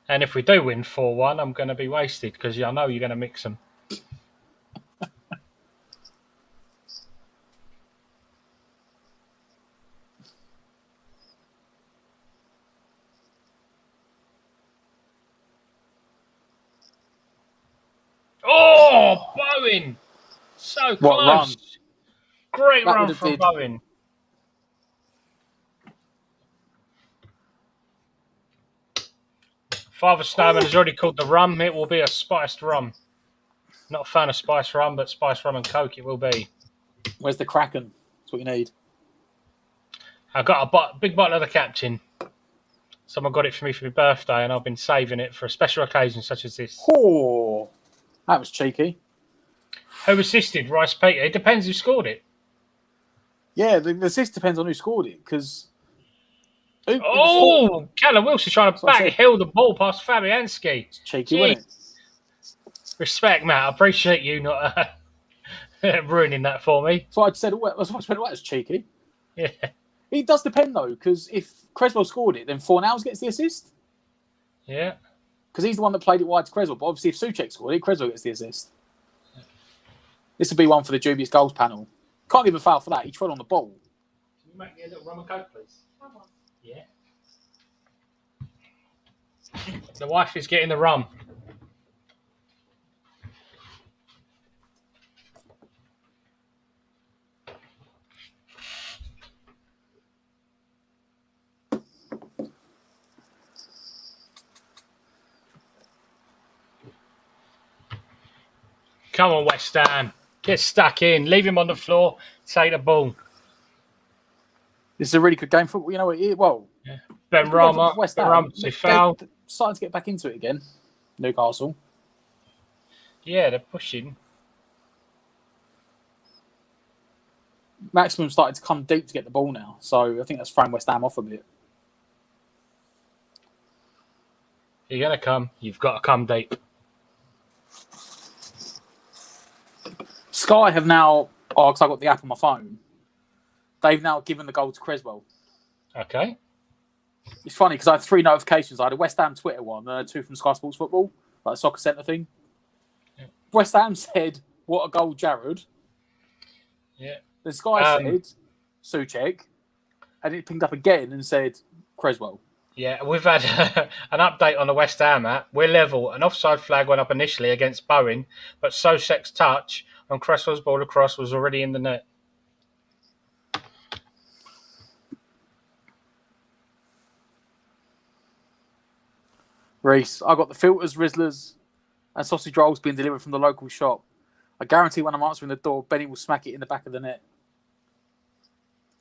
And if we do win 4-1, I'm going to be wasted because I know you're going to mix them. Oh, Bowen! So close. Great run from Bowen. Father Snowman has already called the rum. It will be a spiced rum. Not a fan of spiced rum, but spiced rum and Coke it will be. Where's the Kraken? That's what you need. I got a big bottle of the Captain. Someone got it for me for my birthday, and I've been saving it for a special occasion such as this. Oh, that was cheeky. Who assisted? Rice Peter. It depends who scored it. Yeah, the assist depends on who scored it, because... Callum Wilson trying to backheel the ball past Fabianski. It's cheeky, wasn't it? Respect, Matt. I appreciate you not ruining that for me. So I said, well, that was cheeky. Yeah. It does depend, though, because if Creswell scored it, then Fornals gets the assist. Yeah. Because he's the one that played it wide to Creswell. But obviously, if Souček scored it, Creswell gets the assist. Yeah. This would be one for the dubious goals panel. Can't give a foul for that. He trod on the ball. Can you make me a little rum and coke, please? Yeah. The wife is getting the rum. Come on, West Ham. Get stuck in. Leave him on the floor. Take the ball. This is a really good game for football. You know what? Well, yeah. Ben Rama. They're starting to get back into it again. Newcastle. Yeah, they're pushing. Maximum started to come deep to get the ball now. So I think that's thrown West Ham off a bit. You're going to come. You've got to come deep. Sky have now, because I got the app on my phone, they've now given the goal to Creswell. Okay. It's funny because I had 3 notifications. I had a West Ham Twitter one and 2 from Sky Sports Football, like a soccer centre thing. Yeah. West Ham said, "What a goal, Jared." Yeah. The Sky said Souček, and it pinged up again and said Creswell. Yeah, we've had an update on the West Ham app. We're level. An offside flag went up initially against Bowen, but Souček's touch on Cresswell's ball across was already in the net. Reese, I got the filters, Rizzlers, and sausage rolls being delivered from the local shop. I guarantee when I'm answering the door, Benny will smack it in the back of the net.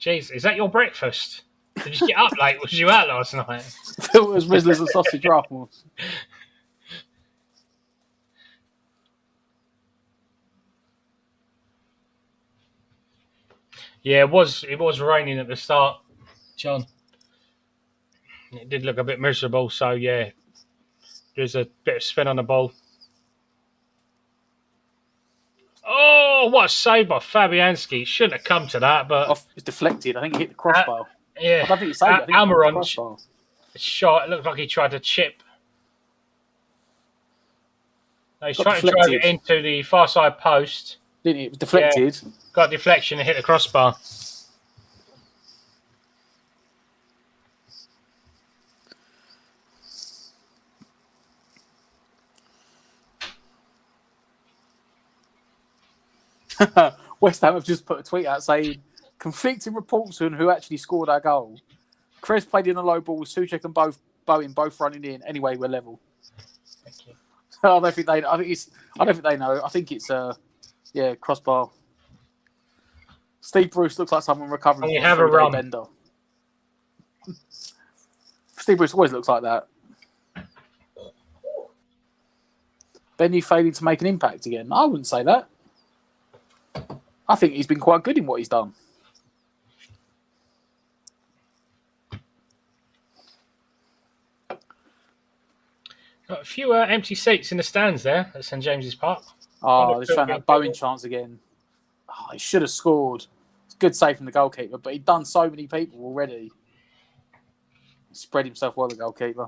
Jeez, is that your breakfast? Did you get up late? Was you out last night? Filters, Rizzlers, and sausage rolls. Yeah, it was raining at the start, John. It did look a bit miserable, so yeah, there's a bit of spin on the ball. Oh, what a save by Fabianski. Shouldn't have come to that, but... It's deflected. I think he hit the crossbar. Yeah. I don't think he saved it. I think Almiron shot. It looked like he tried to chip. No, he's trying to drive it into the far side post. Didn't he? It was deflected. Yeah. Got a deflection and hit the crossbar. West Ham have just put a tweet out saying conflicting reports on who actually scored our goal. Chris played in a low ball with Souček and Bowen both running in. Anyway, we're level. Thank you. I don't think they know. I think it's crossbar. Steve Bruce looks like someone recovering from a 3-day bender. Steve Bruce always looks like that. Benny failing to make an impact again. I wouldn't say that. I think he's been quite good in what he's done. Got a few empty seats in the stands there at St James's Park. Oh, they're showing that Bowen chance again. Oh, he should have scored. It's a good save from the goalkeeper, but he'd done so many people already. He spread himself well, the goalkeeper.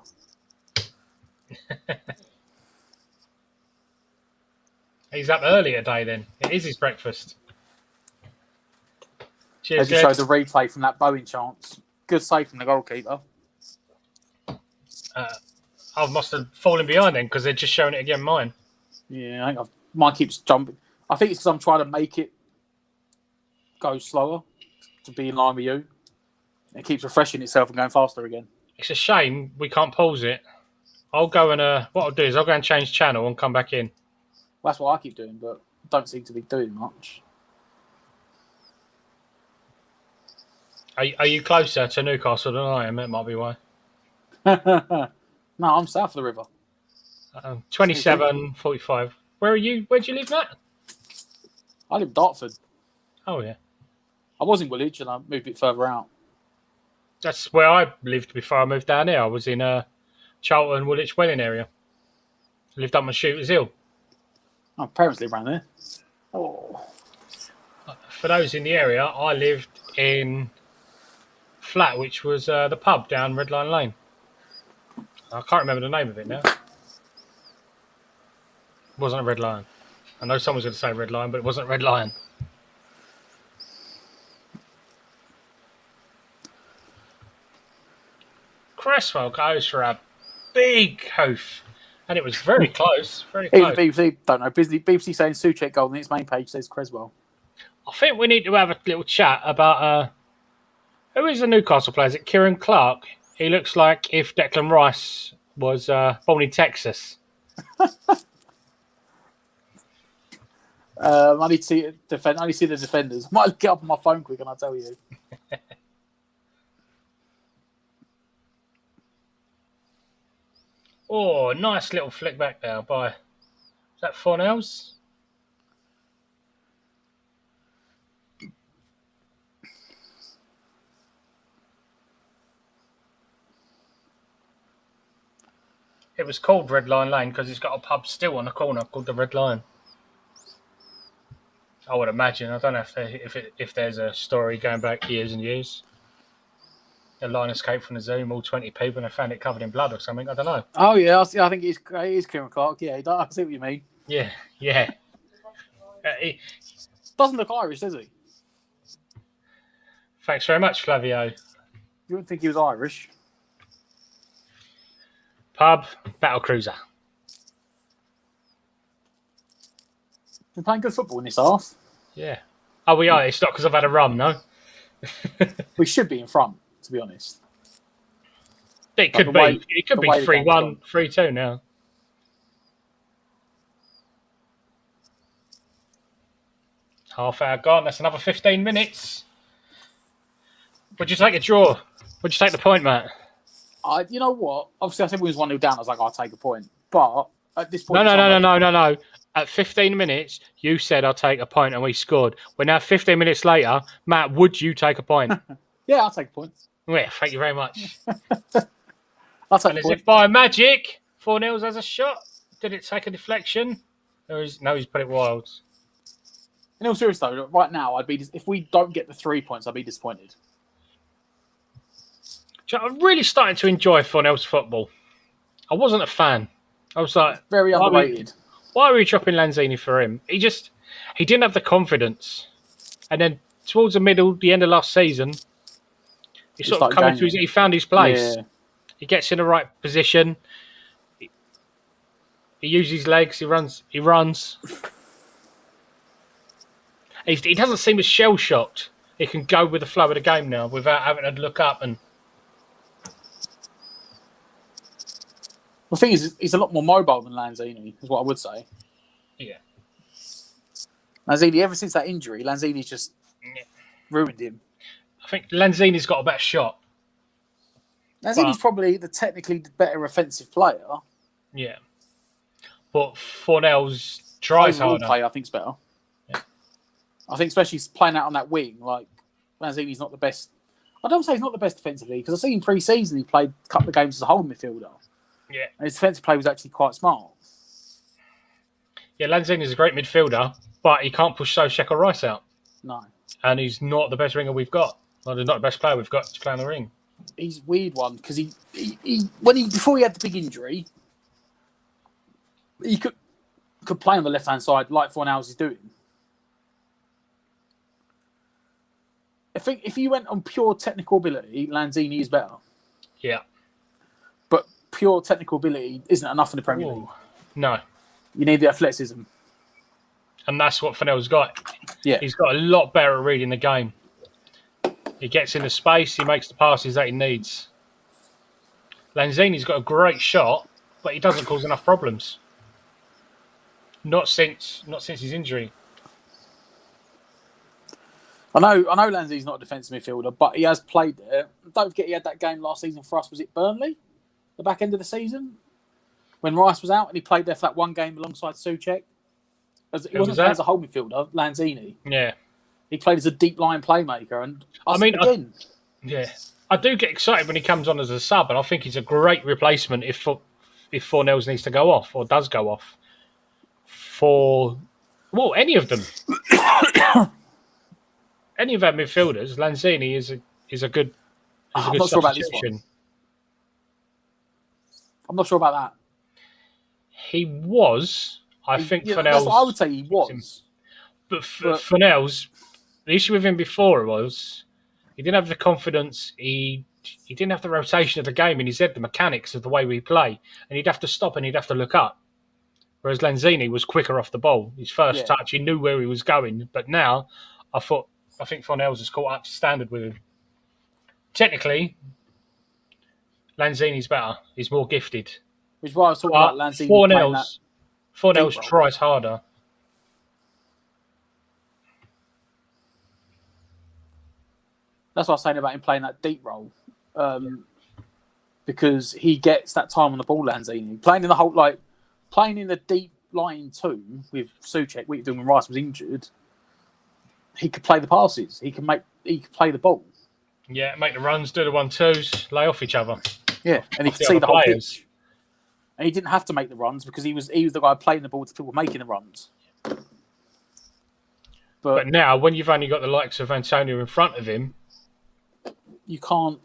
He's up early today then. It is his breakfast. Cheers, They just showed the replay from that Bowen chance. Good save from the goalkeeper. I must have fallen behind then because they're just showing it again mine. Yeah, I think mine keeps jumping. I think it's because I'm trying to make it go slower to be in line with you. It keeps refreshing itself and going faster again. It's a shame we can't pause it. I'll go and what I'll do is I'll go and change channel and come back in. Well, that's what I keep doing, but don't seem to be doing much. Are you closer to Newcastle than I am? That might be why. No, I'm south of the river. 27:45. Where are you? Where do you live, Matt? I live in Dartford. Oh, yeah. I was in Woolwich and I moved a bit further out. That's where I lived before I moved down here. I was in Charlton, Woolwich, Welling area. Lived up on Shooters Hill. My parents live around there. Oh. For those in the area, I lived in flat, which was the pub down Red Line Lane. I can't remember the name of it now. It wasn't a Red Lion. I know someone's going to say Red Lion, but it wasn't Red Lion. Cresswell goes for a big hoof. And it was very close. Very close. Even BBC don't know. BBC saying Souček goal, and its main page says Creswell. I think we need to have a little chat about who is the Newcastle player? Is it Kieran Clark? He looks like if Declan Rice was born in Texas. I need to see I need to see the defenders. I might get up on my phone quick and I'll tell you. Oh, nice little flick back there by... Is that Fornells? It was called Red Lion Lane because it's got a pub still on the corner called the Red Lion. I would imagine. I don't know if there's a story going back years and years. The lion escaped from the zoo, all 20 people, and they found it covered in blood or something. I don't know. Oh, yeah. I think it is Kieran Clark. Yeah, I see what you mean. Yeah. Doesn't look Irish, does he? Thanks very much, Flavio. You wouldn't think he was Irish. Pub, battle cruiser. Been playing good football in this half. Yeah. Oh, we are. It's not because I've had a rum, no? We should be in front, to be honest. It could be. It could be 3-1, 3-2 now. Half hour gone. That's another 15 minutes. Would you take a draw? Would you take the point, Matt? You know what? Obviously, I said we was 1-0 down. I was like, I'll take a point. But at this point... No. At 15 minutes, you said I'll take a point and we scored. We're now 15 minutes later. Matt, would you take a point? Yeah, I'll take a point. Yeah, thank you very much. I'll take And a as point. if by magic, 4-0 has a shot. Did it take a deflection? No, he's put it wild. In all seriousness, though, right now, if we don't get the 3 points, I'd be disappointed. I'm really starting to enjoy 4-0's football. I wasn't a fan. I was like... Very underrated. Why are we dropping Lanzini for him? He didn't have the confidence. And then towards the end of last season, he sort of coming to he found his place. Yeah. He gets in the right position. He uses his legs. He runs. He doesn't seem as shell-shocked. He can go with the flow of the game now without having to look up. And the thing is, he's a lot more mobile than Lanzini, is what I would say. Yeah. Lanzini, ever since that injury, Lanzini's just ruined him. I think Lanzini's got a better shot. Lanzini's probably the technically better offensive player. Yeah. But Fornell's tries harder. Play, I think, is better. Yeah. I think especially playing out on that wing, like, Lanzini's not the best. I don't say he's not the best defensively, because I've seen pre-season he played a couple of games as a holding midfielder. Yeah. And his defensive play was actually quite smart. Yeah, Lanzini's a great midfielder, but he can't push Soucek or Rice out. No. And he's not the best ringer we've got. Well, he's not the best player we've got to play on the ring. He's a weird one, because before he had the big injury, he could play on the left-hand side like Fornals is doing. I think if you went on pure technical ability, Lanzini is better. Yeah. But pure technical ability isn't enough in the Premier League. No. You need the athleticism. And that's what Fennell's got. Yeah. He's got a lot better at reading the game. He gets into space, he makes the passes that he needs. Lanzini's got a great shot, but he doesn't cause enough problems. Not since his injury. I know Lanzini's not a defensive midfielder, but he has played there. Don't forget he had that game last season for us. Was it Burnley? The back end of the season? When Rice was out and he played there for that one game alongside Soucek? He wasn't playing as a whole midfielder, Lanzini. Yeah. He played as a deep line playmaker. And I do get excited when he comes on as a sub, and I think he's a great replacement if Fornells needs to go off or does go off. Any of them. Any of our midfielders, Lanzini is a good I'm not sure about this one. I'm not sure about that. He was, I think, Fornells. That's what I would say he was. But Fornells, the issue with him before was he didn't have the confidence. He didn't have the rotation of the game in his head, the mechanics of the way we play, and he'd have to stop and he'd have to look up. Whereas Lanzini was quicker off the ball. His first touch, he knew where he was going. But now, I think Fornells has caught up to standard with him. Technically, Lanzini's better. He's more gifted. Which is why I was talking about Lanzini. Fornells tries harder. That's what I was saying about him playing that deep role. Because he gets that time on the ball, Lanzini. Playing in the deep line too with Soucek, what you're doing when Rice was injured, he could play the passes. He could play the ball. Yeah, make the runs, do the 1-2s, lay off each other. Yeah, and he could see the whole pitch. And he didn't have to make the runs because he was the guy playing the ball to people making the runs. But now, when you've only got the likes of Antonio in front of him, you can't.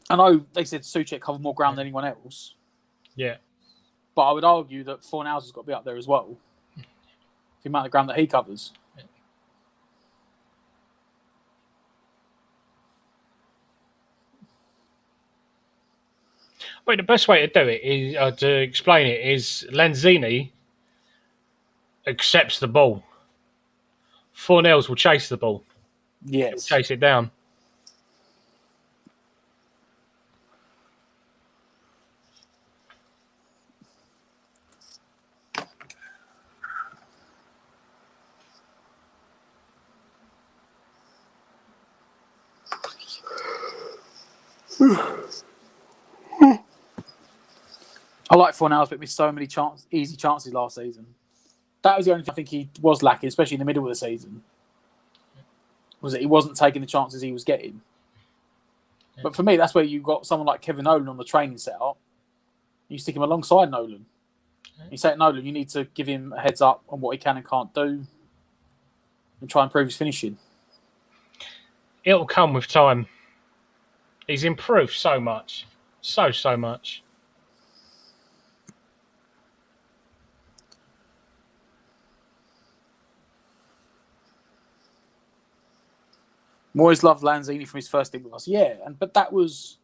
I know they said Soucek covered more ground than anyone else. Yeah. But I would argue that Fornals has got to be up there as well. The amount of ground that he covers. Well, the best way to do it is to explain it is Lanzini accepts the ball. Fornells will chase the ball. He'll Yes. chase it down. I like Fornals, but missed so many easy chances last season. That was the only thing I think he was lacking, especially in the middle of the season. Was that he wasn't taking the chances he was getting. Yeah. But for me, that's where you got someone like Kevin Nolan on the training setup. You stick him alongside Nolan. Yeah. You say to Nolan, you need to give him a heads up on what he can and can't do, and try and improve his finishing. It'll come with time. He's improved so much, so much. Moyes loved Lanzini from his first stint with us. Yeah, but that was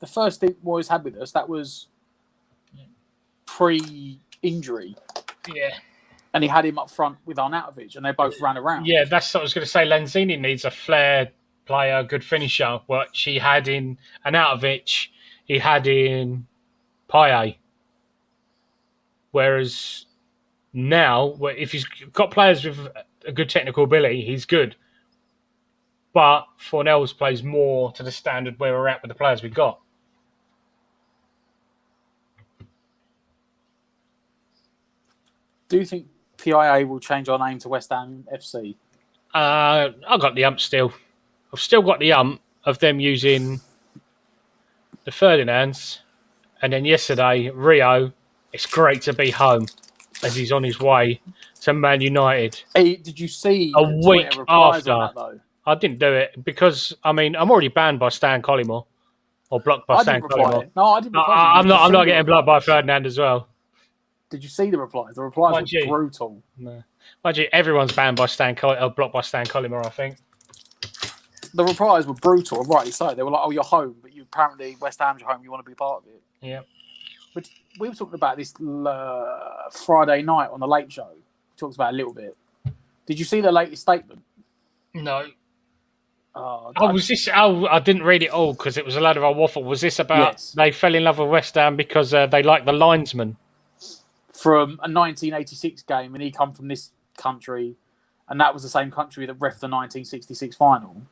the first stint Moyes had with us. That was pre-injury. Yeah. And he had him up front with Arnautovic, and they both ran around. Yeah, that's what I was going to say. Lanzini needs a flair player, good finisher, which he had in Arnautovic, he had in Payet. Whereas now, if he's got players with a good technical ability, he's good. But Fornells plays more to the standard where we're at with the players we've got. Do you think PIA will change our name to West Ham FC? I've got the ump still. I've still got the ump of them using the Ferdinands. And then yesterday, Rio, it's great to be home as he's on his way to Man United. Hey, did you see a week after? On that, though? I didn't do it because, I mean, I'm already banned by Stan Collymore or blocked by Stan Collymore. No, I didn't reply. I'm not getting blocked by Ferdinand as well. Did you see the replies? The replies were brutal. No. Mind you, everyone's banned by blocked by Stan Collymore, I think. The replies were brutal, and rightly so. They were like, "Oh, you're home, but you apparently West Ham's your home. You want to be part of it." Yeah. But we were talking about this Friday night on the Late Show. We talked about it a little bit. Did you see the latest statement? No. Was this? I didn't read it all because it was a load of our waffle. Was this about they fell in love with West Ham because they like the linesman? From a 1986 game, and he come from this country, and that was the same country that ref the 1966 final.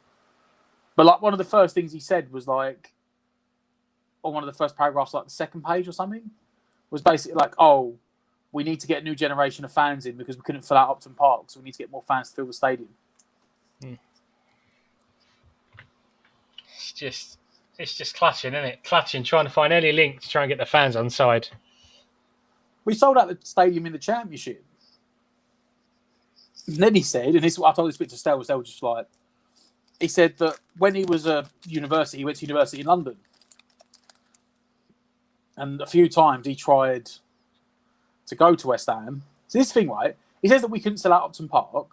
But like one of the first things he said was like, on one of the first paragraphs, like the second page or something, was basically like, "Oh, we need to get a new generation of fans in because we couldn't fill out Upton Park, so we need to get more fans to fill the stadium." It's just clutching, isn't it? Clutching, trying to find any link to try and get the fans on side. We sold out the stadium in the Championship. And then he said, and this I told this bit to Stell was just like, he said that when he was a university, he went to university in London. And a few times he tried to go to West Ham. So this thing, right? He says that we couldn't sell out Upton Park,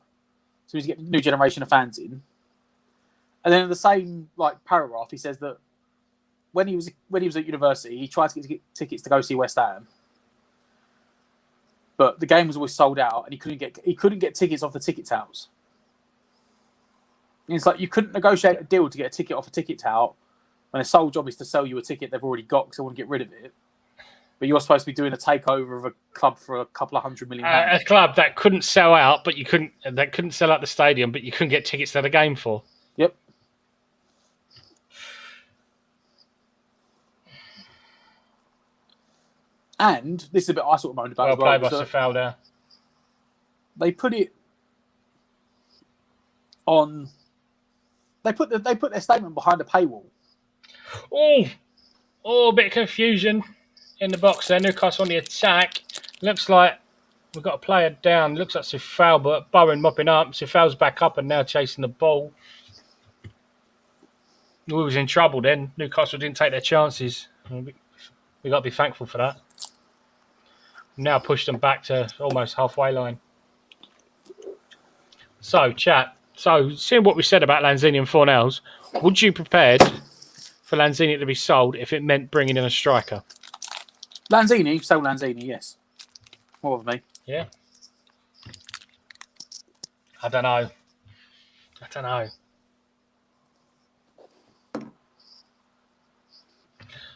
so we need to get a new generation of fans in. And then in the same paragraph, he says that when he was at university, he tried to get tickets to go see West Ham, but the game was always sold out, and he couldn't get tickets off the ticket touts. And it's like you couldn't negotiate a deal to get a ticket off a ticket tout when their sole job is to sell you a ticket they've already got because they want to get rid of it. But you're supposed to be doing a takeover of a club for a couple of £100 million. A club that couldn't sell out, but couldn't sell out the stadium, but you couldn't get tickets to the game for. Yep. And this is a bit I sort of moaned about. Well played by Safalda. They put it on. They put their statement behind a paywall. A bit of confusion in the box there. Newcastle on the attack. Looks like we've got a player down. Looks like Safal, but Bowen mopping up. Safal's back up and now chasing the ball. We was in trouble then. Newcastle didn't take their chances. We got to be thankful for that. Now pushed them back to almost halfway line. So, chat. So, seeing what we said about Lanzini and Fornells, would you be prepared for Lanzini to be sold if it meant bringing in a striker? Lanzini, so Lanzini, yes. More of me. Yeah. I don't know.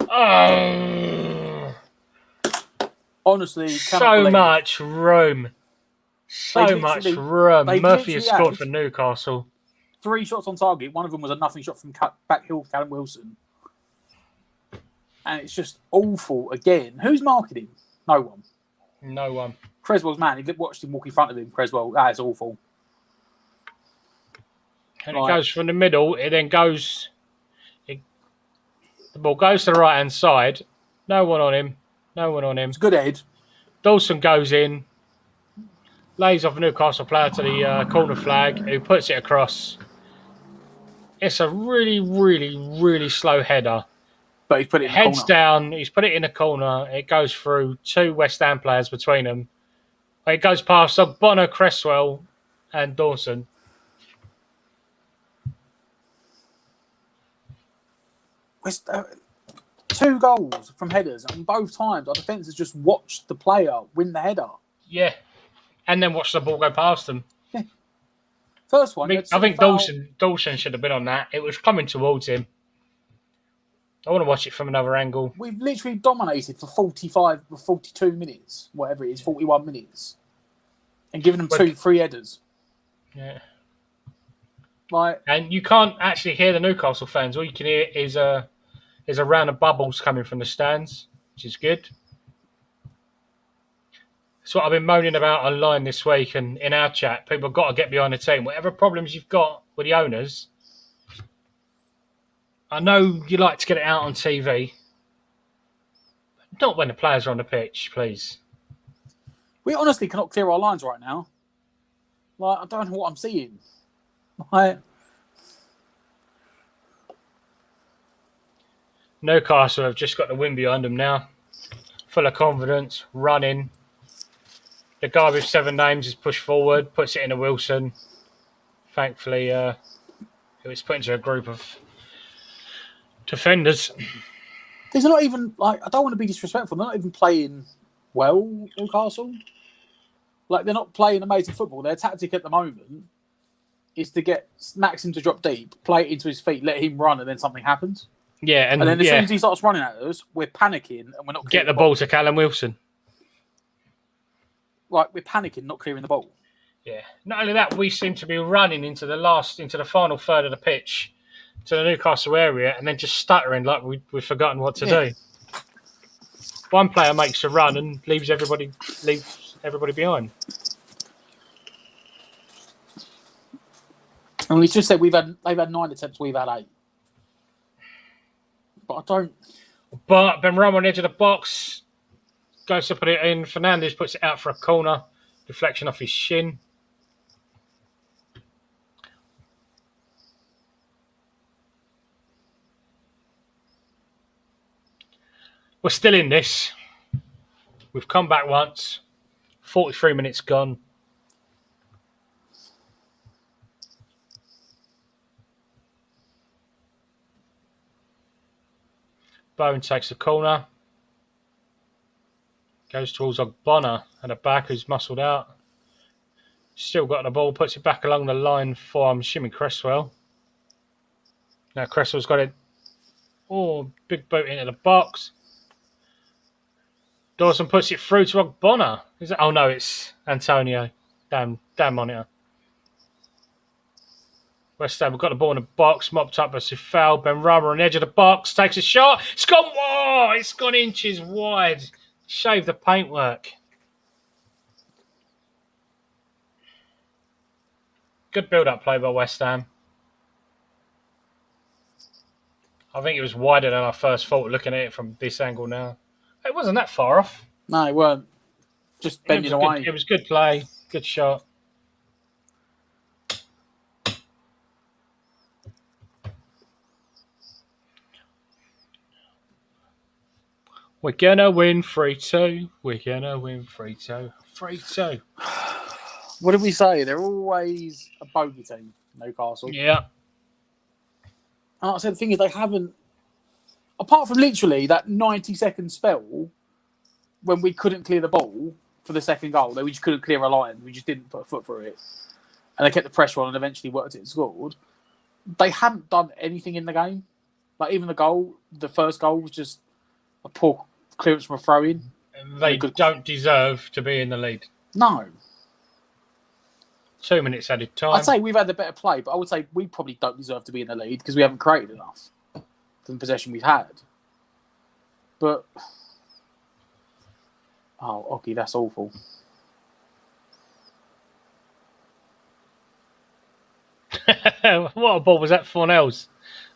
Oh, Honestly, cannot so believe much room. So They much literally- room. they Murphy has literally scored had- for Newcastle. 3 shots on target. One of them was a nothing shot from back heel Callum Wilson. And it's just awful again. Who's marking him? No one. No one. Creswell's man. He watched him walk in front of him. Creswell. That is awful. And Right. it goes from the middle. It then goes. The ball goes to the right hand side. No one on him. It's a good head. Dawson goes in. Lays off a Newcastle player to the corner flag, who puts it across. It's a really, really, really slow header. But he's put it in the Heads corner. down. He's put it in the corner. It goes through 2 West Ham players between them. It goes past Bono, Cresswell, and Dawson. West, 2 goals from headers, and both times our defence has just watched the player win the header. Yeah. And then watch the ball go past them. First one, I think Dawson should have been on that. It was coming towards him. I want to watch it from another angle. We've literally dominated for 45 or 42 minutes, whatever it is, 41 minutes, and given them 2-3 headers. Yeah. And you can't actually hear the Newcastle fans. All you can hear is a round of bubbles coming from the stands, which is good. That's what I've been moaning about online this week and in our chat. People have got to get behind the team. Whatever problems you've got with the owners, I know you like to get it out on TV. But not when the players are on the pitch, please. we honestly cannot clear our lines right now. I don't know what I'm seeing. Newcastle have just got the wind behind them now. Full of confidence, running. The guy with 7 names is pushed forward, puts it into Wilson. Thankfully, it was put into a group of defenders. These are not even, I don't want to be disrespectful, they're not even playing well, Newcastle. They're not playing amazing football. Their tactic at the moment is to get Maxim to drop deep, play it into his feet, let him run, and then something happens. Yeah, and then as soon as he starts running at us, we're panicking and we're not get the ball to Callum Wilson. We're panicking, not clearing the ball. Yeah. Not only that, we seem to be running into the final third of the pitch to the Newcastle area and then just stuttering like we've forgotten what to do. One player makes a run and leaves everybody behind. And we just said they've had 9 attempts, we've had 8. But I don't. But Benrahma on the edge of the box goes to put it in. Fernandes puts it out for a corner. Deflection off his shin. We're still in this. We've come back once. 43 minutes gone. Bowen takes the corner. Goes towards Ogbonna at the back, who's muscled out. Still got the ball, puts it back along the line for, I'm assuming, Cresswell. Now Cresswell's got it. Oh, big boot into the box. Dawson puts it through to Ogbonna. Oh no, it's Antonio. Damn monitor. West Ham have got the ball in the box, mopped up by Sifal. Benrahma on the edge of the box, takes a shot. It's gone wide. It's gone inches wide. Shave the paintwork. Good build-up play by West Ham. I think it was wider than I first thought looking at it from this angle now. It wasn't that far off. No, it weren't. Just bending away. It was good play. Good shot. We're going to win 3-2. We're going to win 3-2. 3-2. What did we say? They're always a bogey team, Newcastle. Yeah. And like I said, the thing is, they haven't, apart from literally that 90-second spell when we couldn't clear the ball for the second goal, we just couldn't clear a line. We just didn't put a foot through it. And they kept the pressure on and eventually worked it and scored. They hadn't done anything in the game. Like, even the first goal was just a poor clearance from a throw-in. They don't deserve to be in the lead. No. 2 minutes added time. I'd say we've had the better play, but I would say we probably don't deserve to be in the lead because we haven't created enough from the possession we've had. But, Oggy, that's awful. What a ball was that for Nels?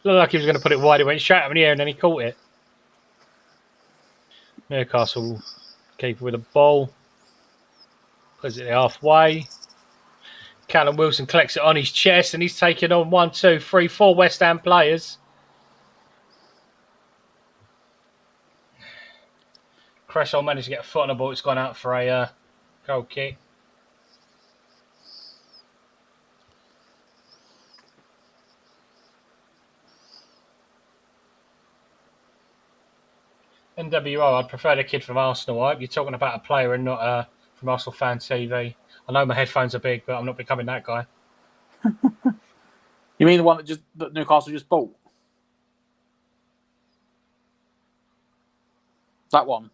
Looked like he was going to put it wide. It went straight up in the air and then he caught it. Newcastle keeper with a ball. Puts it halfway. Callum Wilson collects it on his chest and he's taking on 1, 2, 3, 4 West Ham players. Cresswell managed to get a foot on the ball. It's gone out for a goal kick. NWO, I'd prefer the kid from Arsenal. I hope you're talking about a player and not from Arsenal Fan TV. I know my headphones are big, but I'm not becoming that guy. You mean the one that Newcastle just bought? That one?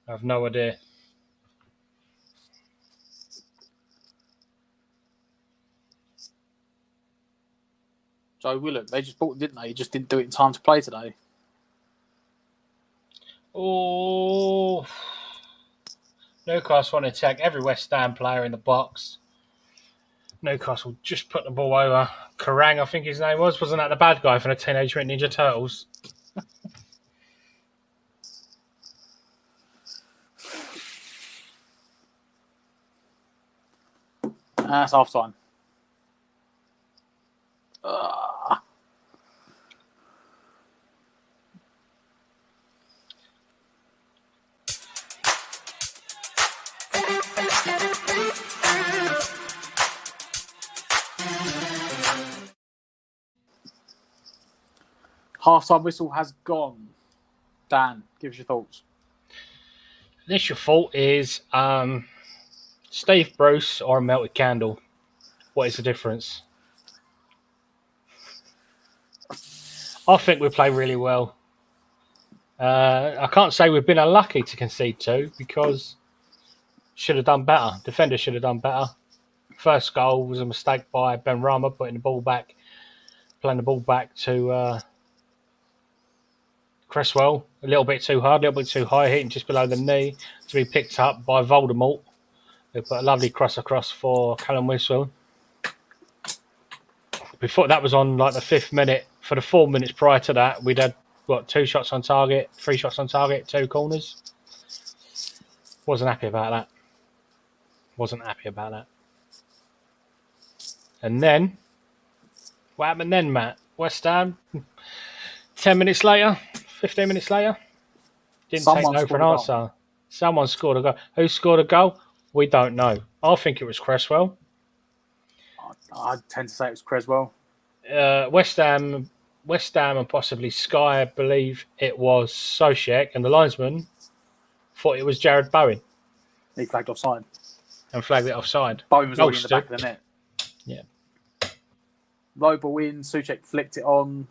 I have no idea. Joe Willock, they just bought it, didn't they? He just didn't do it in time to play today. Oh, Newcastle want to attack every West Ham player in the box. Newcastle just put the ball over. Kerrang, I think his name was. Wasn't that the bad guy from the Teenage Mutant Ninja Turtles? That's half time. Half-time whistle has gone. Dan, give us your thoughts. Initial thought is Steve Bruce or a melted candle. What is the difference? I think we play really well. I can't say we've been unlucky to concede 2 because should have done better. Defenders should have done better. First goal was a mistake by Ben Rama, playing the ball back to Cresswell. A little bit too hard, a little bit too high, hitting just below the knee to be picked up by Voldemort. They put a lovely cross across for Callum Wilson. Before that was on like the 5th minute. For the 4 minutes prior to that, we'd had 2 shots on target, 3 shots on target, 2 corners. Wasn't happy about that. And then, what happened then, Matt? West Ham, 10 minutes later, 15 minutes later, didn't take no for an answer. Someone scored a goal. Who scored a goal? We don't know. I think it was Cresswell. I tend to say it was Cresswell. West Ham and possibly Sky, I believe it was Sochek, and the linesman thought it was Jared Bowen. He flagged offside. And flagged it offside. Bowen was already in the back of the net. Yeah. Low ball in, Souček flicked it on.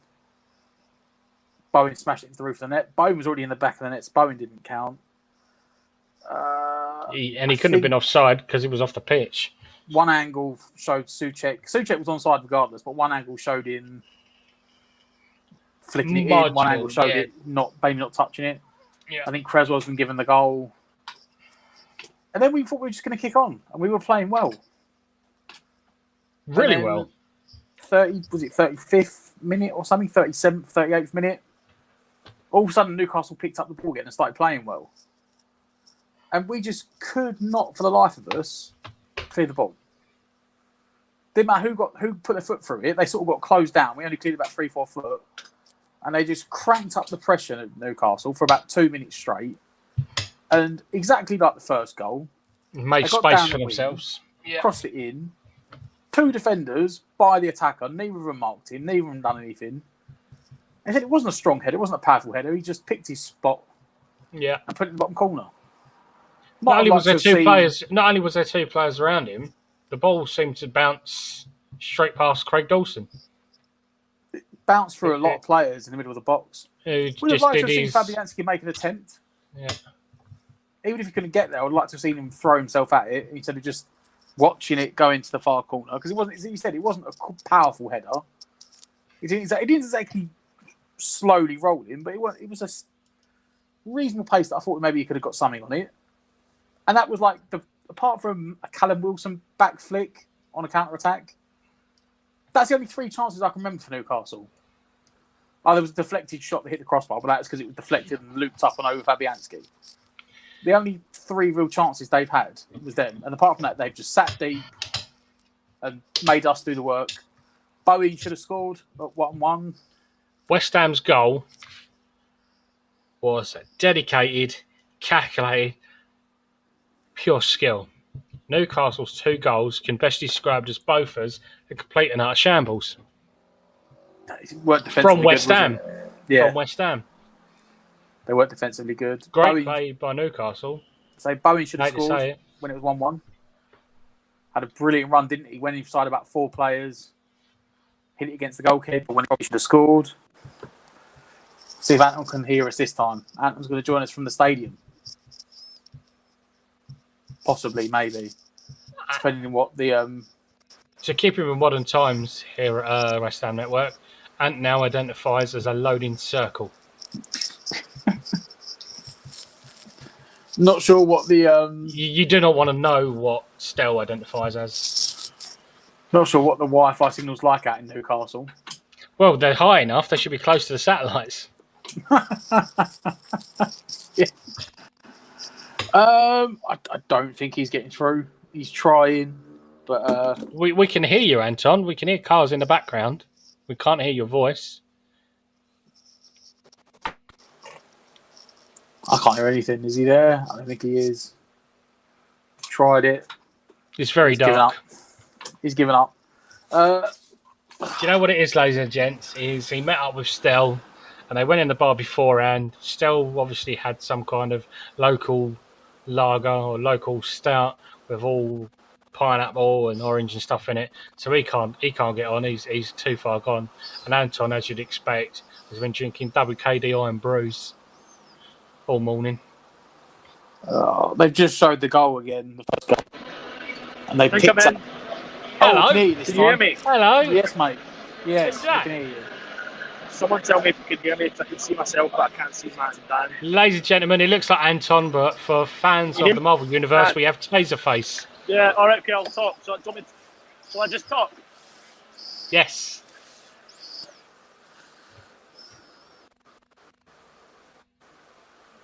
Bowen smashed it into the roof of the net. Bowen was already in the back of the net, so Bowen didn't count. He couldn't have been offside because he was off the pitch. One angle showed Souček. Souček was onside regardless, but one angle showed him flicking it in. One angle showed it maybe not touching it. Yeah. I think Cresswell's been given the goal. And then we thought we were just going to kick on, and we were playing well. Really well. 35th minute or something, 37th, 38th minute. All of a sudden, Newcastle picked up the ball again and started playing well. And we just could not, for the life of us, clear the ball. Didn't matter who put their foot through it. They sort of got closed down. We only cleared about 3-4 foot. And they just cranked up the pressure at Newcastle for about 2 minutes straight. And exactly like the first goal, made space for themselves. Crossed it in. 2 defenders by the attacker. Neither of them marked him. Neither of them done anything. And it wasn't a strong header. It wasn't a powerful header. He just picked his spot Yeah. and put it in the bottom corner. Not only was there two players around him, the ball seemed to bounce straight past Craig Dawson. Bounced through a lot of players in the middle of the box. Who Would have just liked to did have seen his... Fabianski make an attempt. Yeah. Even if he couldn't get there, I would like to have seen him throw himself at it instead of just watching it go into the far corner. Because it wasn't, as he said, it wasn't a powerful header. It didn't exactly slowly roll him, but it was a reasonable pace that I thought maybe he could have got something on it. And that was like, apart from a Callum Wilson back flick on a counter-attack, that's the only 3 chances I can remember for Newcastle. Oh, there was a deflected shot that hit the crossbar, but that's because it was deflected and looped up and over Fabianski. The only 3 real chances they've had was them. And apart from that, they've just sat deep and made us do the work. Bowie should have scored at 1-1. West Ham's goal was dedicated, calculated, pure skill. Newcastle's 2 goals can best be described as both as a complete and utter shambles. From West Ham. Yeah. From West Ham. They weren't defensively good. Great play by Newcastle. So Bowen should have scored when it was 1-1. Had a brilliant run, didn't he? Went inside about 4 players. Hit it against the goalkeeper when he probably should have scored. See if Anton can hear us this time. Anton's going to join us from the stadium. Possibly, maybe. Depending on what the... To keep him in modern times here at West Ham Network, Ant now identifies as a loading circle. Not sure what the... You do not want to know what Stell identifies as. Not sure what the Wi-Fi signal's like out in Newcastle. Well, they're high enough. They should be close to the satellites. Yeah. I don't think he's getting through. He's trying, but... We can hear you, Anton. We can hear cars in the background. We can't hear your voice. I can't hear anything. Is he there? I don't think he is. Tried it. It's very dark. He's given up. Do you know what it is, ladies and gents? Is he met up with Stell and they went in the bar beforehand. Stell obviously had some kind of local lager or local stout with all pineapple and orange and stuff in it. So he can't get on. He's too far gone. And Anton, as you'd expect, has been drinking WKD Iron Brews all morning. They've just showed the goal again, the first goal. And they picked up. Hello. Can you hear me? Hello. Yes, mate. Yes, I can hear you. Someone tell me if you can hear me, because I can see myself, but I can't see Matt and Dan. Ladies and gentlemen, it looks like Anton, but for fans of the Marvel Universe, we have Taserface. Yeah, all right, okay, I'll talk. So, shall I just talk? Yes.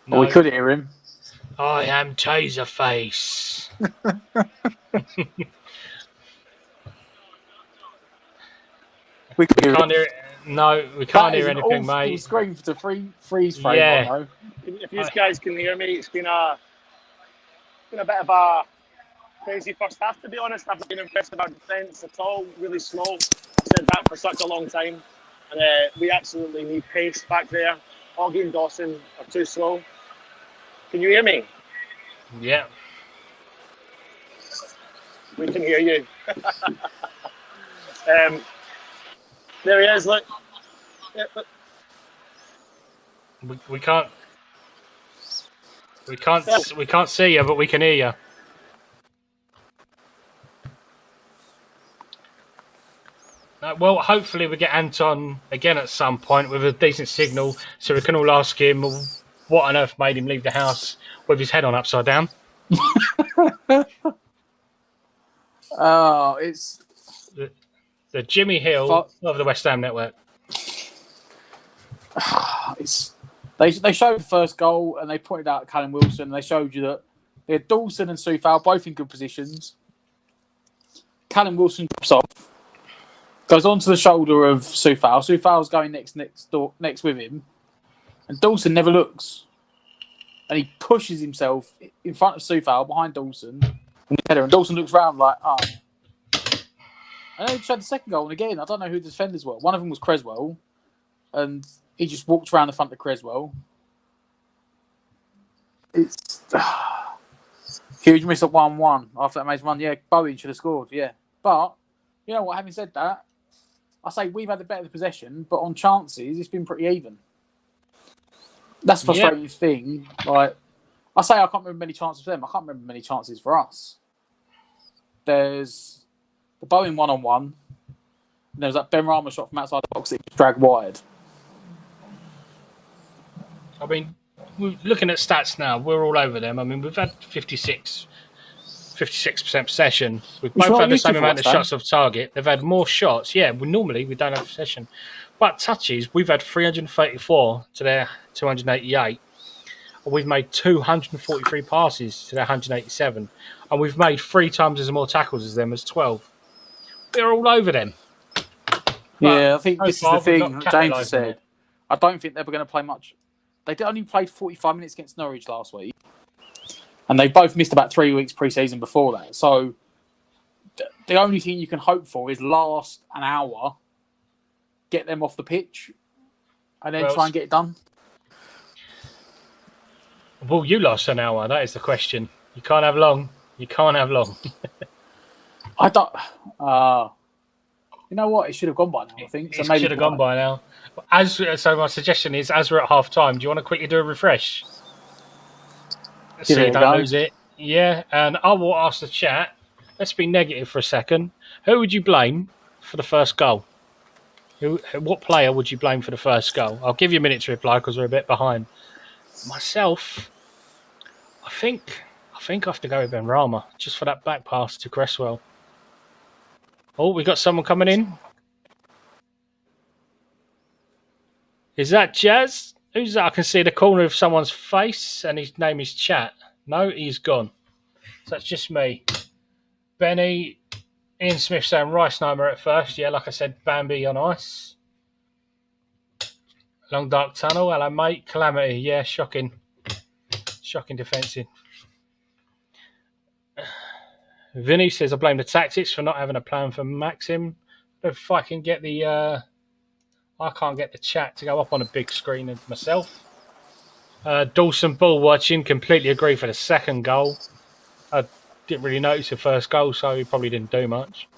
Well, we could hear him. I am Taserface. We can't hear it. No, we can't hear anything, mate. Screen to freeze frame. Yeah. If you guys can hear me, it's been a bit of a crazy first half, to be honest. I've not been impressed with our defence at all. Really slow. I've said that for such a long time. And we absolutely need pace back there. Hoggy and Dawson are too slow. Can you hear me? Yeah. We can hear you. There he is, look. Yeah, look. We can't see you, but we can hear you. Well, hopefully we get Anton again at some point with a decent signal, so we can all ask him what on earth made him leave the house with his head on upside down. It's the Jimmy Hill of the West Ham Network. They showed the first goal and they pointed out Callum Wilson. And they showed you that they had Dawson and Soufal both in good positions. Callum Wilson drops off, goes onto the shoulder of Soufal. Soufal's going next with him, and Dawson never looks, and he pushes himself in front of Soufal behind Dawson, and Dawson looks round like, oh. And then he showed the second goal, and again, I don't know who the defenders were. One of them was Creswell, and he just walked around the front of Creswell. It's huge miss at 1-1 after that amazing run. Yeah, Bowen should have scored. Yeah, but you know what? Having said that, I say we've had the better possession, but on chances, it's been pretty even. That's the frustrating thing. Like I say, I can't remember many chances for them. I can't remember many chances for us. There's the Bowen 1-on-1. There's that Ben Rama shot from outside the box that he dragged wide. I mean, looking at stats now, we're all over them. I mean, we've had 56% possession. We've both had the same amount of shots off target. They've had more shots. Yeah, normally we don't have possession. But touches, we've had 334 to their 288. We've made 243 passes to their 187. And we've made 3 times as more tackles as them as 12. We're all over them. Yeah, I think this is the thing James has said. I don't think they were going to play much. They only played 45 minutes against Norwich last week. And they both missed about 3 weeks pre-season before that. So the only thing you can hope for is last an hour, get them off the pitch, and then try and get it done. Well, you lost an hour. That is the question. You can't have long. I don't... you know what? It should have gone by now, I think. It should have gone by now. So my suggestion is, as we're at half-time, do you want to quickly do a refresh? So you don't lose it. Yeah, and I will ask the chat. Let's be negative for a second. Who would you blame for the first goal? What player would you blame for the first goal? I'll give you a minute to reply because we're a bit behind. Myself, I think I have to go with Ben Rama just for that back pass to Cresswell. Oh, we got someone coming in. Is that Jazz? Who's that? I can see the corner of someone's face and his name is Chat. No, he's gone. So it's just me. Benny, Ian Smith saying Rice-Neimer at first. Yeah, like I said, Bambi on ice. Long Dark Tunnel. Hello, mate. Calamity. Yeah, shocking. Shocking defensive. Vinny says, I blame the tactics for not having a plan for Maxim. If I can get the... I can't get the chat to go up on a big screen of myself. Dawson Ball watching. Completely agree for the second goal. I didn't really notice the first goal, so he probably didn't do much.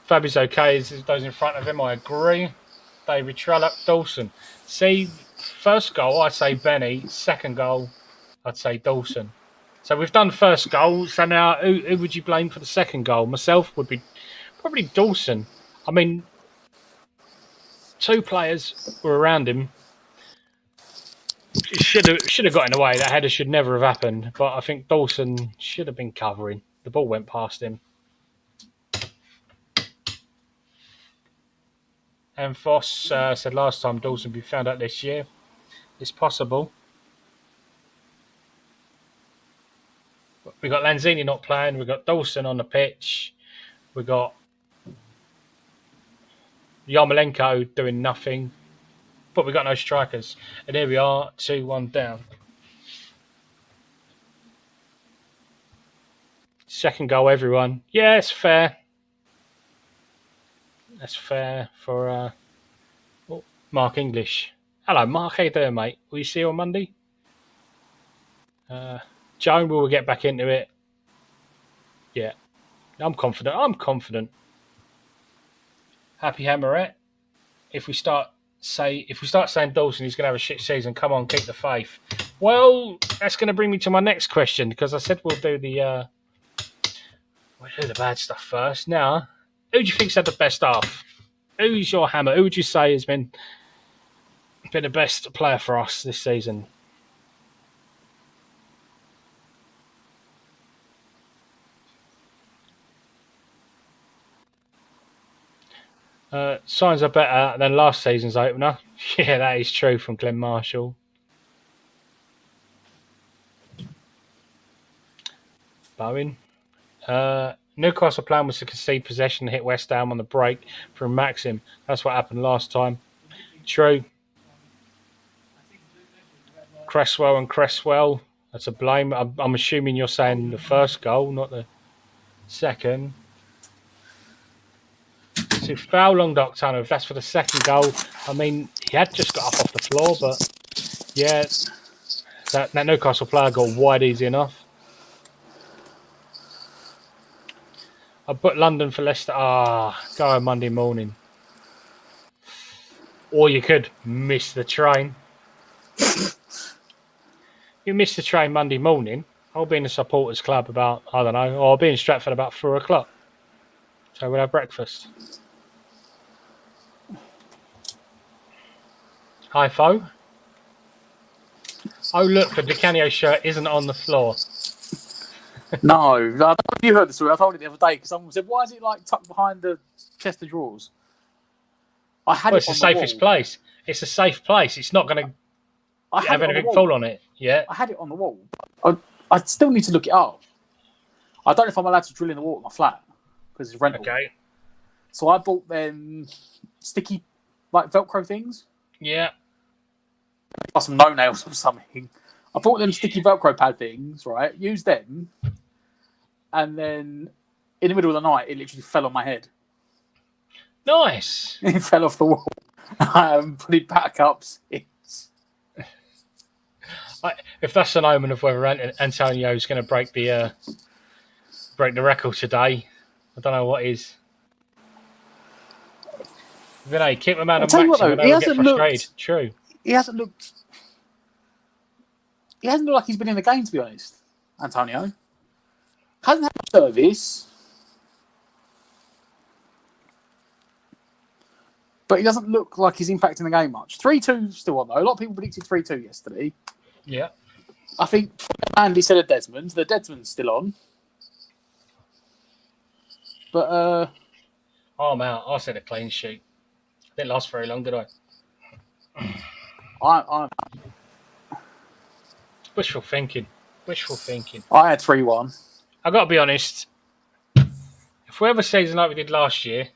Fab is okay. Those in front of him, I agree. David Trellock, Dawson. See, first goal, I'd say Benny. Second goal, I'd say Dawson. So we've done first goal. So now, who would you blame for the second goal? Myself would be probably Dawson. I mean, 2 players were around him. Should have got in the way. That header should never have happened. But I think Dawson should have been covering. The ball went past him. And Voss said last time Dawson be found out this year. It's possible. We've got Lanzini not playing. We've got Dawson on the pitch. We've got Yarmolenko doing nothing. But we've got no strikers. And here we are, 2-1 down. Second goal, everyone. Yeah, it's fair. That's fair for Mark English. Hello, Mark. How you doing, mate? Will you see you on Monday? Joan, will we get back into it? Yeah. I'm confident. Happy Hammerette. If we start saying Dawson he's going to have a shit season, come on, keep the faith. Well, that's going to bring me to my next question because I said we'll do the bad stuff first. Now, who do you think's had the best half? Who's your hammer? Who would you say has been the best player for us this season? Signs are better than last season's opener. Yeah, that is true from Glenn Marshall. Bowen. Newcastle plan was to concede possession and hit West Ham on the break from Maxim. That's what happened last time. True. Cresswell. That's a blame. I'm assuming you're saying the first goal, not the second. massive foul. Long Dock Tunnel. If that's for the second goal, I mean, he had just got up off the floor, but yeah, that Newcastle player got wide easy enough. I put London for Leicester. Go on Monday morning. Or you could miss the train. You miss the train Monday morning. I'll be in the supporters club about, I don't know, or I'll be in Stratford about 4 o'clock. So we'll have breakfast. Hi, Fo. Oh, look, the DiCanio shirt isn't on the floor. No, I don't know if you heard the story. I told it the other day because someone said, "Why is it like tucked behind the chest of drawers?" I had Well, it it's the on safest wall. place. It's a safe place. It's not going I to had have it on the anything wall. fall on it. Yeah. I had it on the wall. I still need to look it up. I don't know if I'm allowed to drill in the wall at my flat because it's rental. Okay. So I bought them sticky, like Velcro things. Yeah. Plus some no nails or something. I bought them sticky Velcro pad things, right? Used them, and then in the middle of the night, it literally fell on my head. Nice. It fell off the wall. I haven't put it back up since. If that's an omen of whether Antonio's going to break the record today, I don't know what is. Vinay, keep him out of tell you what, maximum. though, He he hasn't hasn't frustrated. looked. True. He hasn't looked like he's been in the game, to be honest. Antonio hasn't had much service, but he doesn't look like he's impacting the game much. 3-2 still on though. A lot of people predicted 3-2 yesterday. Yeah. I think Andy said of Desmond. The Desmond's still on, but I'm out. I said a clean sheet. Didn't last very long, did I? I'm Wishful thinking. Wishful thinking. I had 3-1. I've got to be honest. If we have a season like we did last year,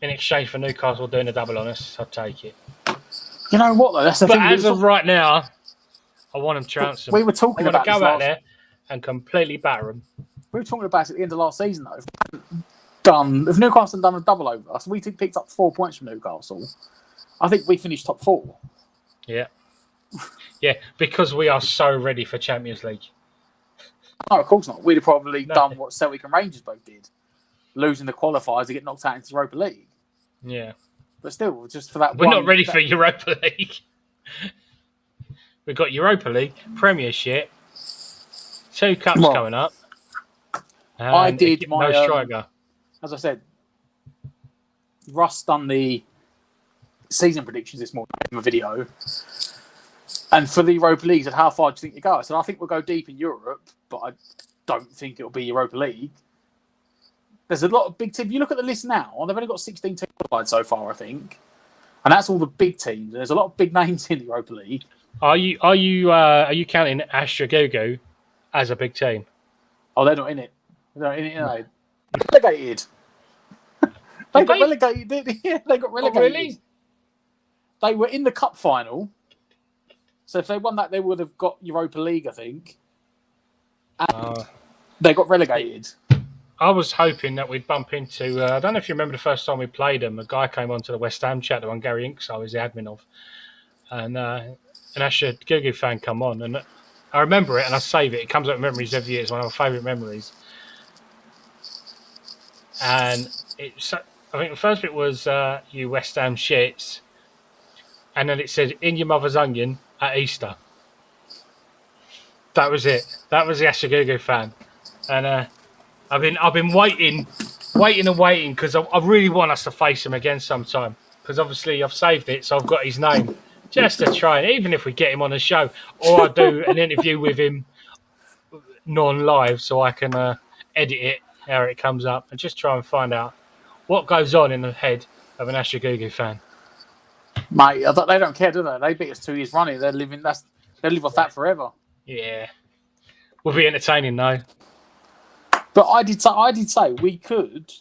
in exchange for Newcastle doing a double on us, I'd take it. You know what though? That's the But thing. as of right now, I want them trounced. We were talking I want about to this go out last. there and completely batter them. We were talking about it at the end of last season though. If Newcastle had done a double over us, we picked up 4 points from Newcastle. I think we finished top 4. Yeah. Yeah, because we are so ready for Champions League. No, of course not. We'd have probably No. done what Celtic and Rangers both did, losing the qualifiers to get knocked out into the Europa League. Yeah. But still, just for that We're one, not ready for Europa League. We've got Europa League, Premiership, 2 cups coming up. And I did my no striker. As I said, Russ done the season predictions this morning in a video. And for the Europa League, he said, how far do you think you go? I said, I think we'll go deep in Europe, but I don't think it'll be Europa League. There's a lot of big teams. You look at the list now, they've only got 16 teams qualified so far, I think. And that's all the big teams. There's a lot of big names in the Europa League. Are you counting Astragugu as a big team? Oh, they're not in it. They're not in it, no. Relegated. They got relegated. Yeah, they got relegated. Oh, really? They were in the cup final. So if they won that, they would have got Europa League, I think. And they got relegated. I was hoping that we'd bump into... I don't know if you remember the first time we played them. A guy came onto the West Ham chat, the one Gary Inks I was the admin of. And an Astragugu fan come on. And I remember it and I save it. It comes up in memories every year. It's one of my favourite memories. And I think the first bit was you West Ham shits. And then it said, in your mother's onion at Easter. That was it. That was the Astragugu fan. And I've been waiting because I really want us to face him again sometime. Because obviously I've saved it, so I've got his name. Just to try, and even if we get him on the show, or I do an interview with him non-live so I can edit it how it comes up and just try and find out what goes on in the head of an Astragugu fan. Mate, they don't care, do they? They beat us 2 years running. They'll live off that forever. Yeah. Will be entertaining though. But I did say we could,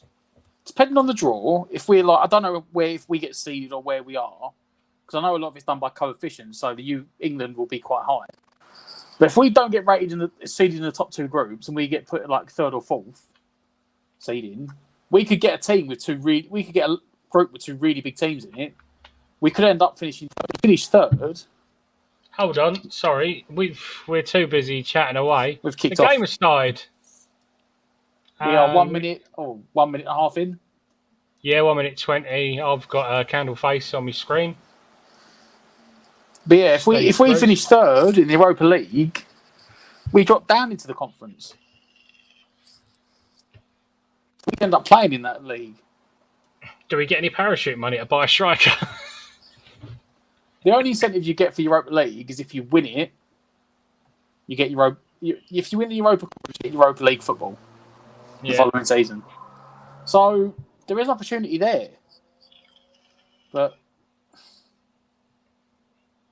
depending on the draw, if we're like, I don't know if we get seeded or where we are, because I know a lot of it's done by coefficients, so England will be quite high. But if we don't get seeded in the top 2 groups and we get put like 3rd or 4th seeding, we could get a team with we could get a group with two really big teams in it. We could end up finish third. Hold on, sorry, we're too busy chatting away. We've The kicked off. game has started. We are 1 minute, 1 minute and a half in. Yeah, 1 minute 20. I've got a candle face on my screen. But yeah, if we finish third in the Europa League, we drop down into the conference. We end up playing in that league. Do we get any parachute money to buy a striker? The only incentive you get for Europa League is if you win it, you get Europa. If you win the Europa, you get Europa League football the following season. So there is opportunity there. But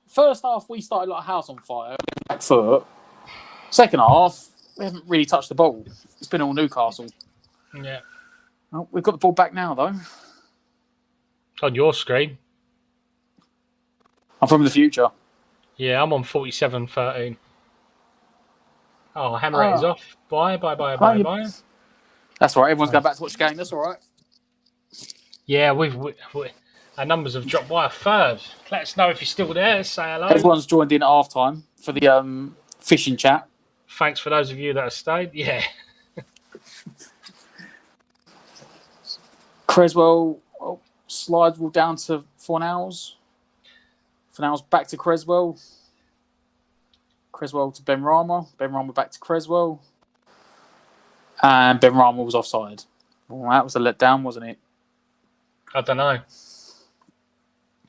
first half, we started like a house on fire, back foot. Second half, we haven't really touched the ball. It's been all Newcastle. Yeah. Well, we've got the ball back now, though. On your screen. I'm from the future. Yeah, I'm on 47-13. Oh, hammer rate is off. Bye. That's all right. Everyone's going back to watch the game. That's all right. Yeah, our numbers have dropped by a third. Let us know if you're still there. Say hello. Everyone's joined in at half time for the fishing chat. Thanks for those of you that have stayed. Yeah. Creswell slides all down to Fornals. Fornals back to Creswell. Creswell to Ben Rama. Ben Rama back to Creswell. And Ben Rama was offside. Well, that was a letdown, wasn't it? I don't know.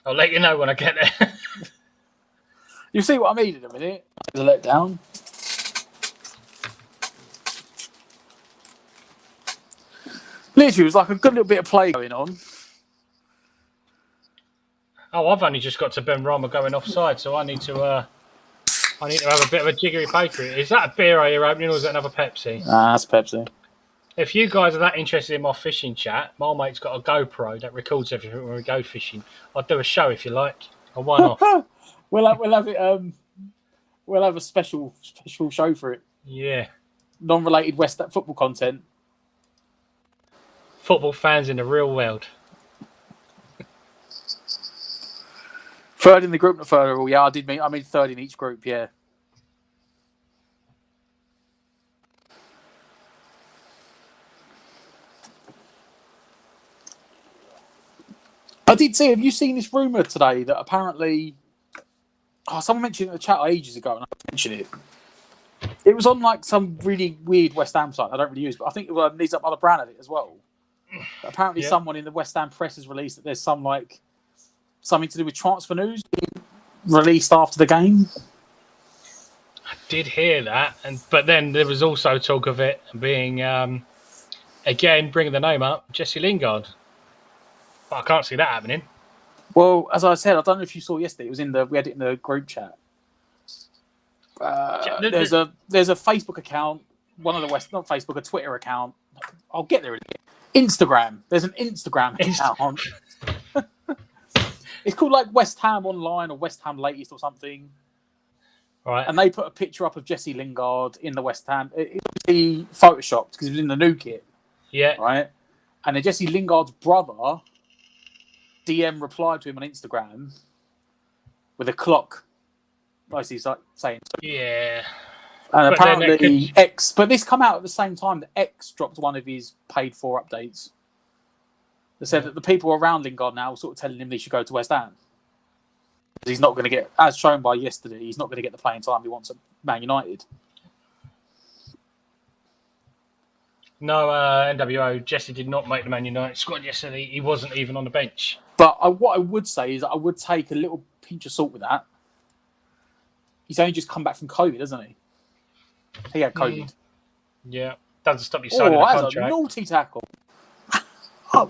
I'll let you know when I get there. You'll see what I mean in a minute. It was a letdown. Literally, it was like a good little bit of play going on. Oh, I've only just got to Ben Rama going offside, so I need to have a bit of a jiggery pokery. Is that a beer you're opening, or is that another Pepsi? Nah, that's Pepsi. If you guys are that interested in my fishing chat, my mate's got a GoPro that records everything when we go fishing. I'll do a show if you like, a one-off. we'll have it. We'll have a special show for it. Yeah. Non-related West Ham football content. Football fans in the real world. Third in the group, not third. Yeah, I mean third in each group. Yeah. I did see. Have you seen this rumor today that apparently? Oh, someone mentioned it in the chat ages ago, and I mentioned it. It was on like some really weird West Ham site I don't really use, but I think it needs up other brand at it as well. But apparently, someone in the West Ham press has released that there's something to do with transfer news being released after the game. I did hear that, but then there was also talk of it being again bringing the name up, Jesse Lingard. But I can't see that happening. Well, as I said, I don't know if you saw yesterday. It was we had it in the group chat. There's a Facebook account, not Facebook, a Twitter account. I'll get there in a minute. Instagram. There's an Instagram account. It's called like West Ham Online or West Ham Latest or something. Right. And they put a picture up of Jesse Lingard in the West Ham. It was photoshopped because he was in the new kit. Yeah. Right. And then Jesse Lingard's brother DM replied to him on Instagram with a clock. Basically, he's like saying. Yeah. And apparently X, but this come out at the same time that X dropped one of his paid for updates. They said that the people around Lingard now are sort of telling him they should go to West Ham. He's not going to get, as shown by yesterday, he's not going to get the playing time he wants at Man United. No, NWO, Jesse did not make the Man United squad yesterday. He wasn't even on the bench. But what I would say is I would take a little pinch of salt with that. He's only just come back from COVID, hasn't he? He had COVID. Yeah. Doesn't stop you signing a contract. That's a naughty tackle.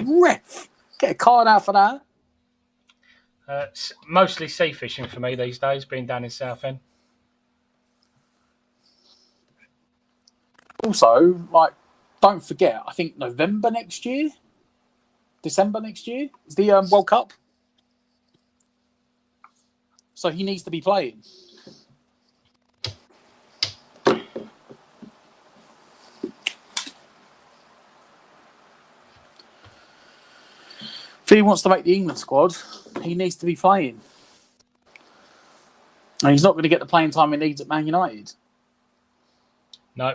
Ref. Get a card out for that. Mostly sea fishing for me these days, being down in Southend. Also, don't forget, I think December next year is the World Cup. So he needs to be playing. If he wants to make the England squad, he needs to be playing. And he's not going to get the playing time he needs at Man United. No.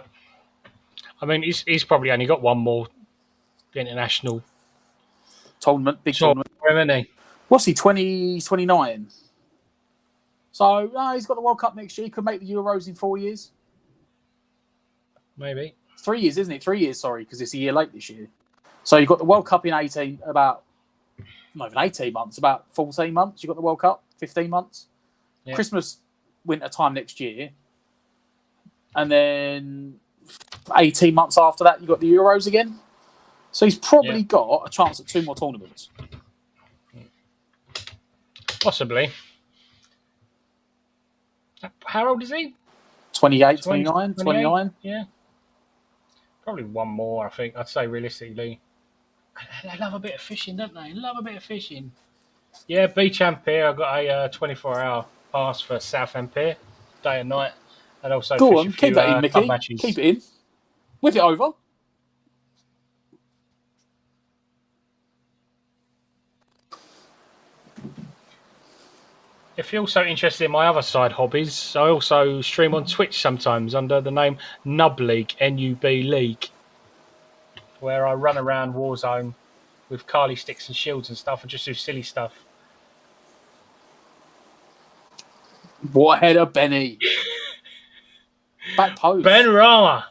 I mean, he's probably only got one more international Tournament, big tournament. isn't he? What's he, 29? So, no, he's got the World Cup next year. He could make the Euros in 4 years. Maybe. 3 years, isn't it? 3 years, sorry, because it's a year late this year. So you've got the World Cup in not even 18 months, about 14 months. You've got the World Cup, 15 months. Yeah. Christmas, winter time next year. And then 18 months after that, you've got the Euros again. So he's probably got a chance at 2 more tournaments. Possibly. How old is he? 28, 29, 29. Yeah. Probably one more, I think. I'd say realistically. They love a bit of fishing, don't they? Love a bit of fishing. Yeah, Beach and Pier. I've got a 24-hour pass for Southend Pier, day and night. And also go fish on, a few, keep that in, Mickey. matches. Keep it in. Whip it over. If you're also interested in my other side hobbies, I also stream on Twitch sometimes under the name Nub League, N-U-B League, where I run around Warzone with Carly sticks and shields and stuff and just do silly stuff. What header, Benny? Back post. Ben Rama.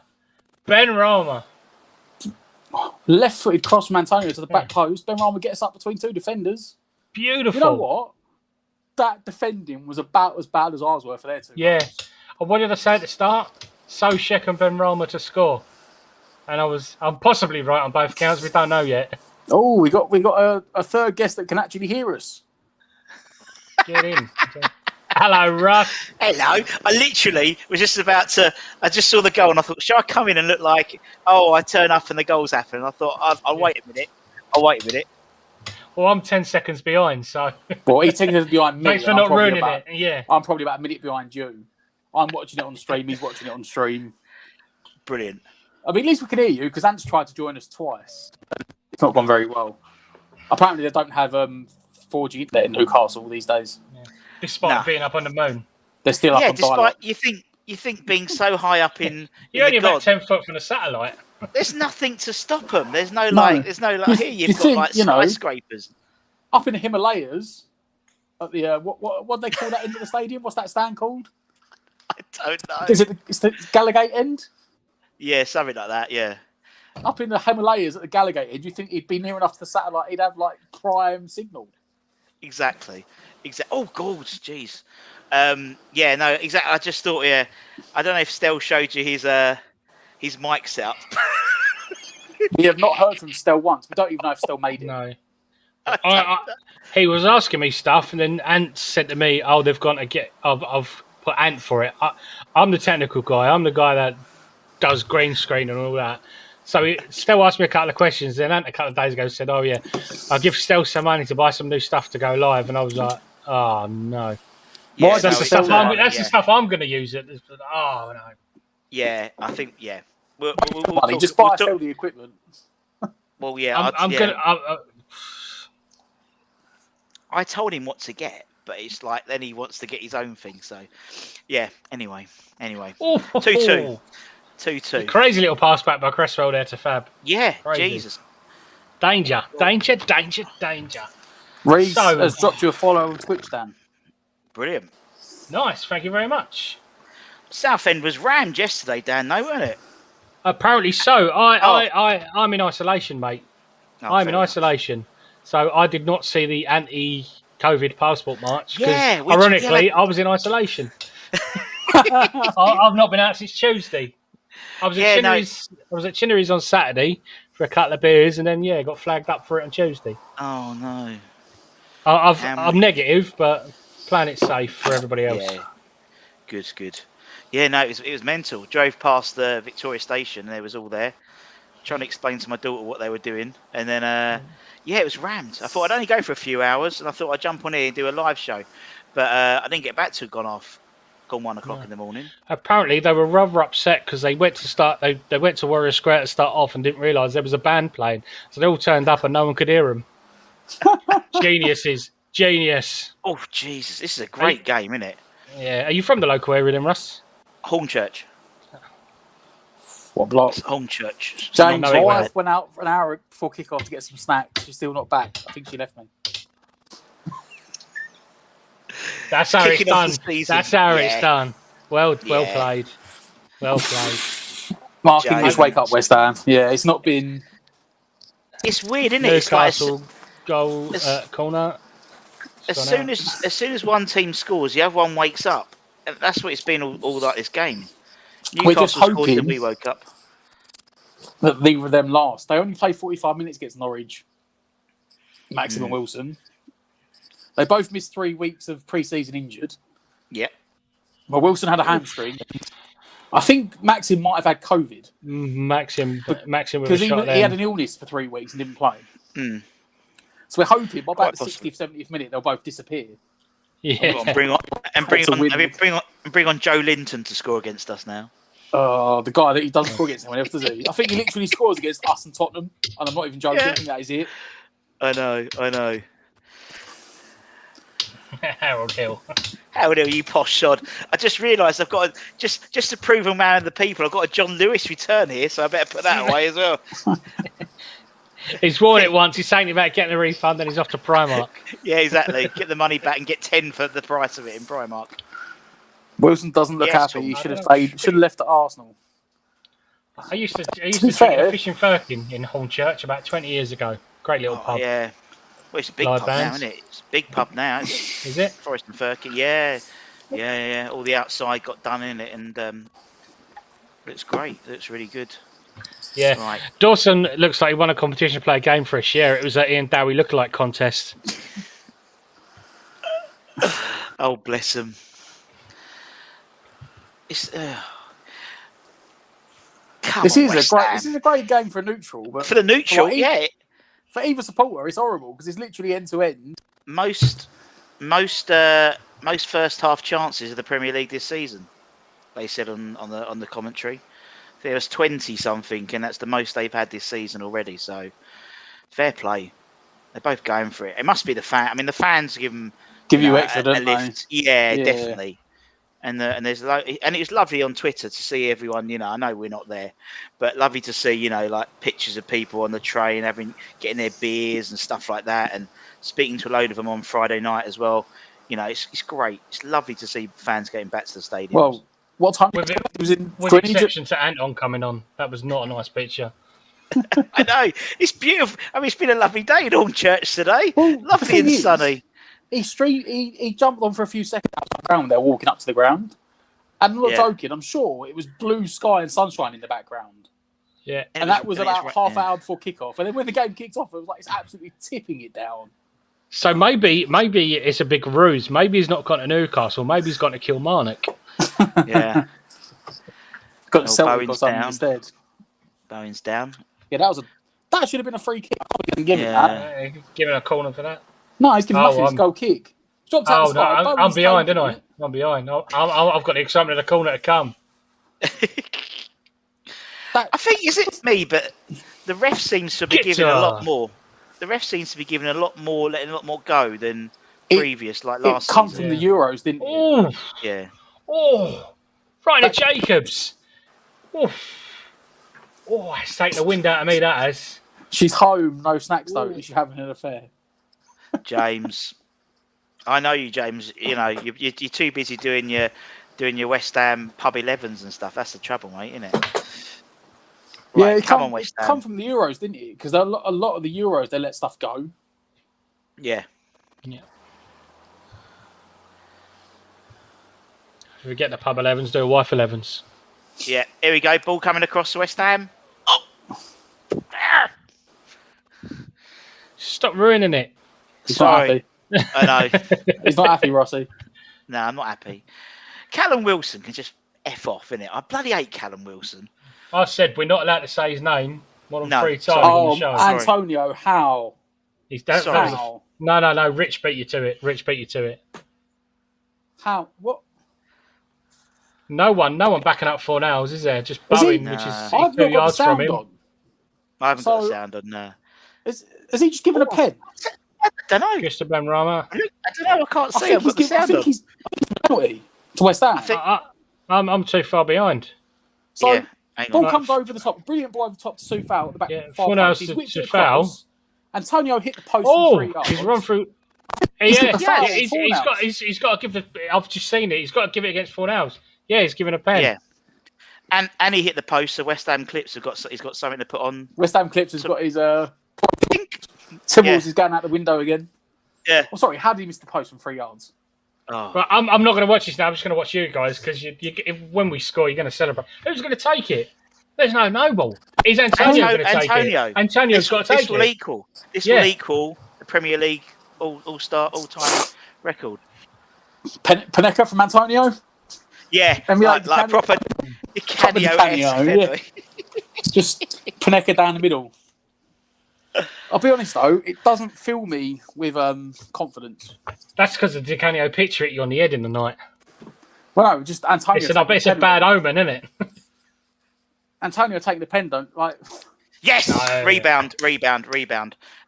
Left-footed cross from Antonio to the back post. Ben Rama gets up between 2 defenders. Beautiful. You know what? That defending was about as bad as ours were for their 2 Yeah. goals. And what did I say at the start? Sochek and Ben Rama to score. And I'm possibly right on both counts. We don't know yet. Oh, we got a third guest that can actually hear us. Get in. Hello, Russ. Hello. I literally was just about to. I just saw the goal and I thought, shall I come in and look like? Oh, I turn up and the goal's happen. And I thought, I'll wait a minute. Well, I'm 10 seconds behind, so. Well, he's 10 seconds behind me. Thanks for not ruining it. Yeah. I'm probably about a minute behind you. I'm watching it on stream. He's watching it on stream. Brilliant. I mean, at least we can hear you because Ant's tried to join us twice. It's not gone very well. Apparently, they don't have 4G internet in Newcastle these days. Yeah. Despite being up on the moon. They're still up on dial-up. You think being so high up in you're only about God, 10 foot from the satellite. There's nothing to stop them. There's no here you've got skyscrapers. Up in the Himalayas, at the what they call that end of the stadium? What's that stand called? I don't know. It's the Gallagate end? Yeah, something like that, yeah. Up in the Himalayas at the Gallagate end, you think he'd be near enough to the satellite, he'd have like prime signal. Exactly. Oh, gorge, jeez. Yeah, no, exactly. I just thought, I don't know if Stel showed you his mic setup. We have not heard from Stel once. We don't even know if Stel made it. No. He was asking me stuff, and then Ant said to me, "Oh, they've gone to get. I've put Ant for it. I'm the technical guy. I'm the guy that does green screen and all that." So Stel asked me a couple of questions. Then Ant a couple of days ago said, "Oh yeah, I'll give Stel some money to buy some new stuff to go live." And I was like, "Oh no." Yeah, that's the stuff I'm going to use it. Oh no. Yeah, I think We'll just buy Stel the equipment. Well, yeah, I told him what to get, but it's like then he wants to get his own thing. So, yeah. Anyway, 2-2. Crazy little pass back by Cresswell there to Fab. Yeah, crazy. Jesus. Danger. Reese has dropped you a follow on Twitch, Dan. Brilliant. Nice. Thank you very much. Southend was rammed yesterday, Dan, though, wasn't it? Apparently so. I'm in isolation, mate. I'm in isolation. So I did not see the anti-COVID passport march because, ironically, I was in isolation. I've not been out since Tuesday. I was at Chinnery's on Saturday for a couple of beers, and then got flagged up for it on Tuesday. Oh no! I'm negative, but playing it safe for everybody else. Yeah. Good. Yeah, no, it was mental. Drove past the Victoria Station, and they was all there, trying to explain to my daughter what they were doing, and then it was rammed. I thought I'd only go for a few hours, and I thought I'd jump on here and do a live show, but I didn't get back till gone 1 o'clock in the morning. Apparently, they were rather upset because they went to start. They went to Warrior Square to start off and didn't realise there was a band playing, so they all turned up and no one could hear them. Geniuses. Genius. Oh, Jesus. This is a great game, isn't it? Yeah. Are you from the local area then, Russ? Hornchurch. What block? It's Hornchurch. James, know my it wife went out for an hour before kickoff to get some snacks. She's still not back. I think she left me. That's how it's Kicking off done. the season. That's how Yeah. it's done. Well Yeah. played. Well played. Marking, James. just wake up, West Ham. Yeah, it's not been. It's weird, isn't it? It's like Newcastle goal corner. as soon as one team scores, the other one wakes up. And that's what it's been all like this game. We're just Newcastle scored and hoping we woke up. that neither of them last. They only played 45 minutes against Norwich. Maxim and Wilson. They both missed 3 weeks of pre-season injured. Yep. Well, Wilson had a hamstring. I think Maxim might have had COVID Maxim with because a he shot had then. an illness for 3 weeks and didn't play. Mm. So we're hoping by Quite about the possibly. 60th, 70th minute they'll both disappear. Yeah. Bring That's a win. on Joe Linton to score against us now. The guy that he doesn't score against anyone else, does he? I think he literally scores against us and Tottenham, and I'm not even joking. Yeah. I think that is it. I know. Harold Hill. How are you, posh sod? I just realised I've got just to prove I'm man of the people. I've got a John Lewis return here, so I better put that away as well. He's worn it once. He's saying about getting a refund, then he's off to Primark. Yeah, exactly. Get the money back and get 10 for the price of it in Primark. Wilson doesn't look Yes, happy. He Tom. should have stayed. Should have left at Arsenal. I used to be drink fair- a fishing firkin in Hornchurch about 20 years ago. Great little pub. Yeah. Well, it's a big Live pub now, bands. isn't it? It's a big pub now. It's Is it? Forest and Firkin. Yeah. All the outside got done in it, and looks great. Looks really good. Yeah. Right. Dawson looks like he won a competition to play a game for us. Yeah, it was at Ian Dowie lookalike contest. Oh, bless him. It's come This on, is West a great. Ham. This is a great game for a neutral, but For the neutral, for yeah. for either supporter, it's horrible because it's literally end to end. Most first half chances of the Premier League this season. They said on the commentary. There was 20 something, and that's the most they've had this season already. So fair play. They're both going for it. It must be the fan. I mean, the fans give them You extra, a don't they? lift. Yeah, Yeah. definitely. And there's and it was lovely on Twitter to see everyone. I know we're not there, but lovely to see like pictures of people on the train getting their beers and stuff like that, and speaking to a load of them on Friday night as well. It's great. It's lovely to see fans getting back to the stadium. Well, what time With it- it was in With Greenwich? exception to Anton coming on. That was not a nice picture. I know it's beautiful. I mean, it's been a lovely day in Hornchurch today. Well, the Lovely thing and is, sunny. He jumped on for a few seconds out on the ground. They're walking up to the ground, and I'm not Yeah. joking. I'm sure it was blue sky and sunshine in the background, Yeah. and that was about half yeah. hour before kickoff. And then when the game kicked off, it was like it's absolutely tipping it down. So maybe it's a big ruse. Maybe he's not gone to Newcastle. Maybe he's gone to Kilmarnock. Yeah, Got to Oh, Celtic or Bowen's something down. instead. Bowen's down. Yeah, that should have been a free kick. I probably didn't give it Yeah. that. Giving a corner for that. No, he's giving Oh, nothing. It's a goal kick. Dropped out Oh, the no, sky. I'm Bowen's behind, taking aren't it. I? I'm behind. I've got the excitement of the corner to come. I think is it me, but the ref seems to be Get giving a lot her. more. The ref seems to be giving a lot more, letting a lot more go than It- previous, like It last come season. from the Euros, didn't it? Oh, Yeah, right at Jacobs. It's taking the wind out of me, that has. She's home, no snacks though. Is she having an affair? James. I know you, James. You're too busy doing your West Ham pub 11s and stuff. That's the trouble, mate, isn't it? Yeah, Right, it come on, West Ham. come from the Euros, didn't it? Because a lot of the Euros they let stuff go. Yeah. If we get the pub 11s, do a wife 11s. Yeah, here we go. Ball coming across to West Ham. Oh! Stop ruining it. He's Sorry. not happy. I know. He's not happy, Rossi. No, I'm not happy. Callum Wilson can just F off, innit? I bloody hate Callum Wilson. I said we're not allowed to say his name more than No, 3 times sorry. on Oh, the show. Antonio, how? He's that, Sorry. that was How? no. Rich beat you to it. How? What? No one backing up 4 nails, is there? Just Was he? Bowen, which is Nah. I've 2 not got the yards from sound him. on. I haven't got So- the sound on. Has he just given a pen? don't know. Just to Benrahma. I don't know. I can't see. I I've got the think sound on. he's penalty to West Ham. I'm too far behind. So Yeah, hang ball on. comes over the top. Brilliant ball over the top to Soufal at the back. Yeah, Far Fornals post. He's to whipped it foul. across. Antonio hit the post from 3 yards. He's run through. He's Yeah, given a foul, he's got to give the. I've just seen it. He's got to give it against Fornals. Yeah, he's given a pen. Yeah, and he hit the post. So West Ham Clips have got. He's got something to put on. West Ham Clips has got his Pink. Tibbles is going out the window again. Yeah. Oh, sorry. How did he miss the post from 3 yards? Oh. But I'm not going to watch this now. I'm just going to watch you guys because when we score, you're going to celebrate. Who's going to take it? There's no ball. Is Antonio going to take it? Antonio's got to take it. This will equal the Premier League all-star all-time record. Panenka from Antonio. Yeah, And we like proper Di Canio. Canio, just Panenka down the middle. I'll be honest though, it doesn't fill me with confidence. That's because of Di Canio picture hit you on the head in the night. Well, no, just Antonio. It's a bad omen, isn't it? Antonio taking the pen, don't like. Yes, No. rebound.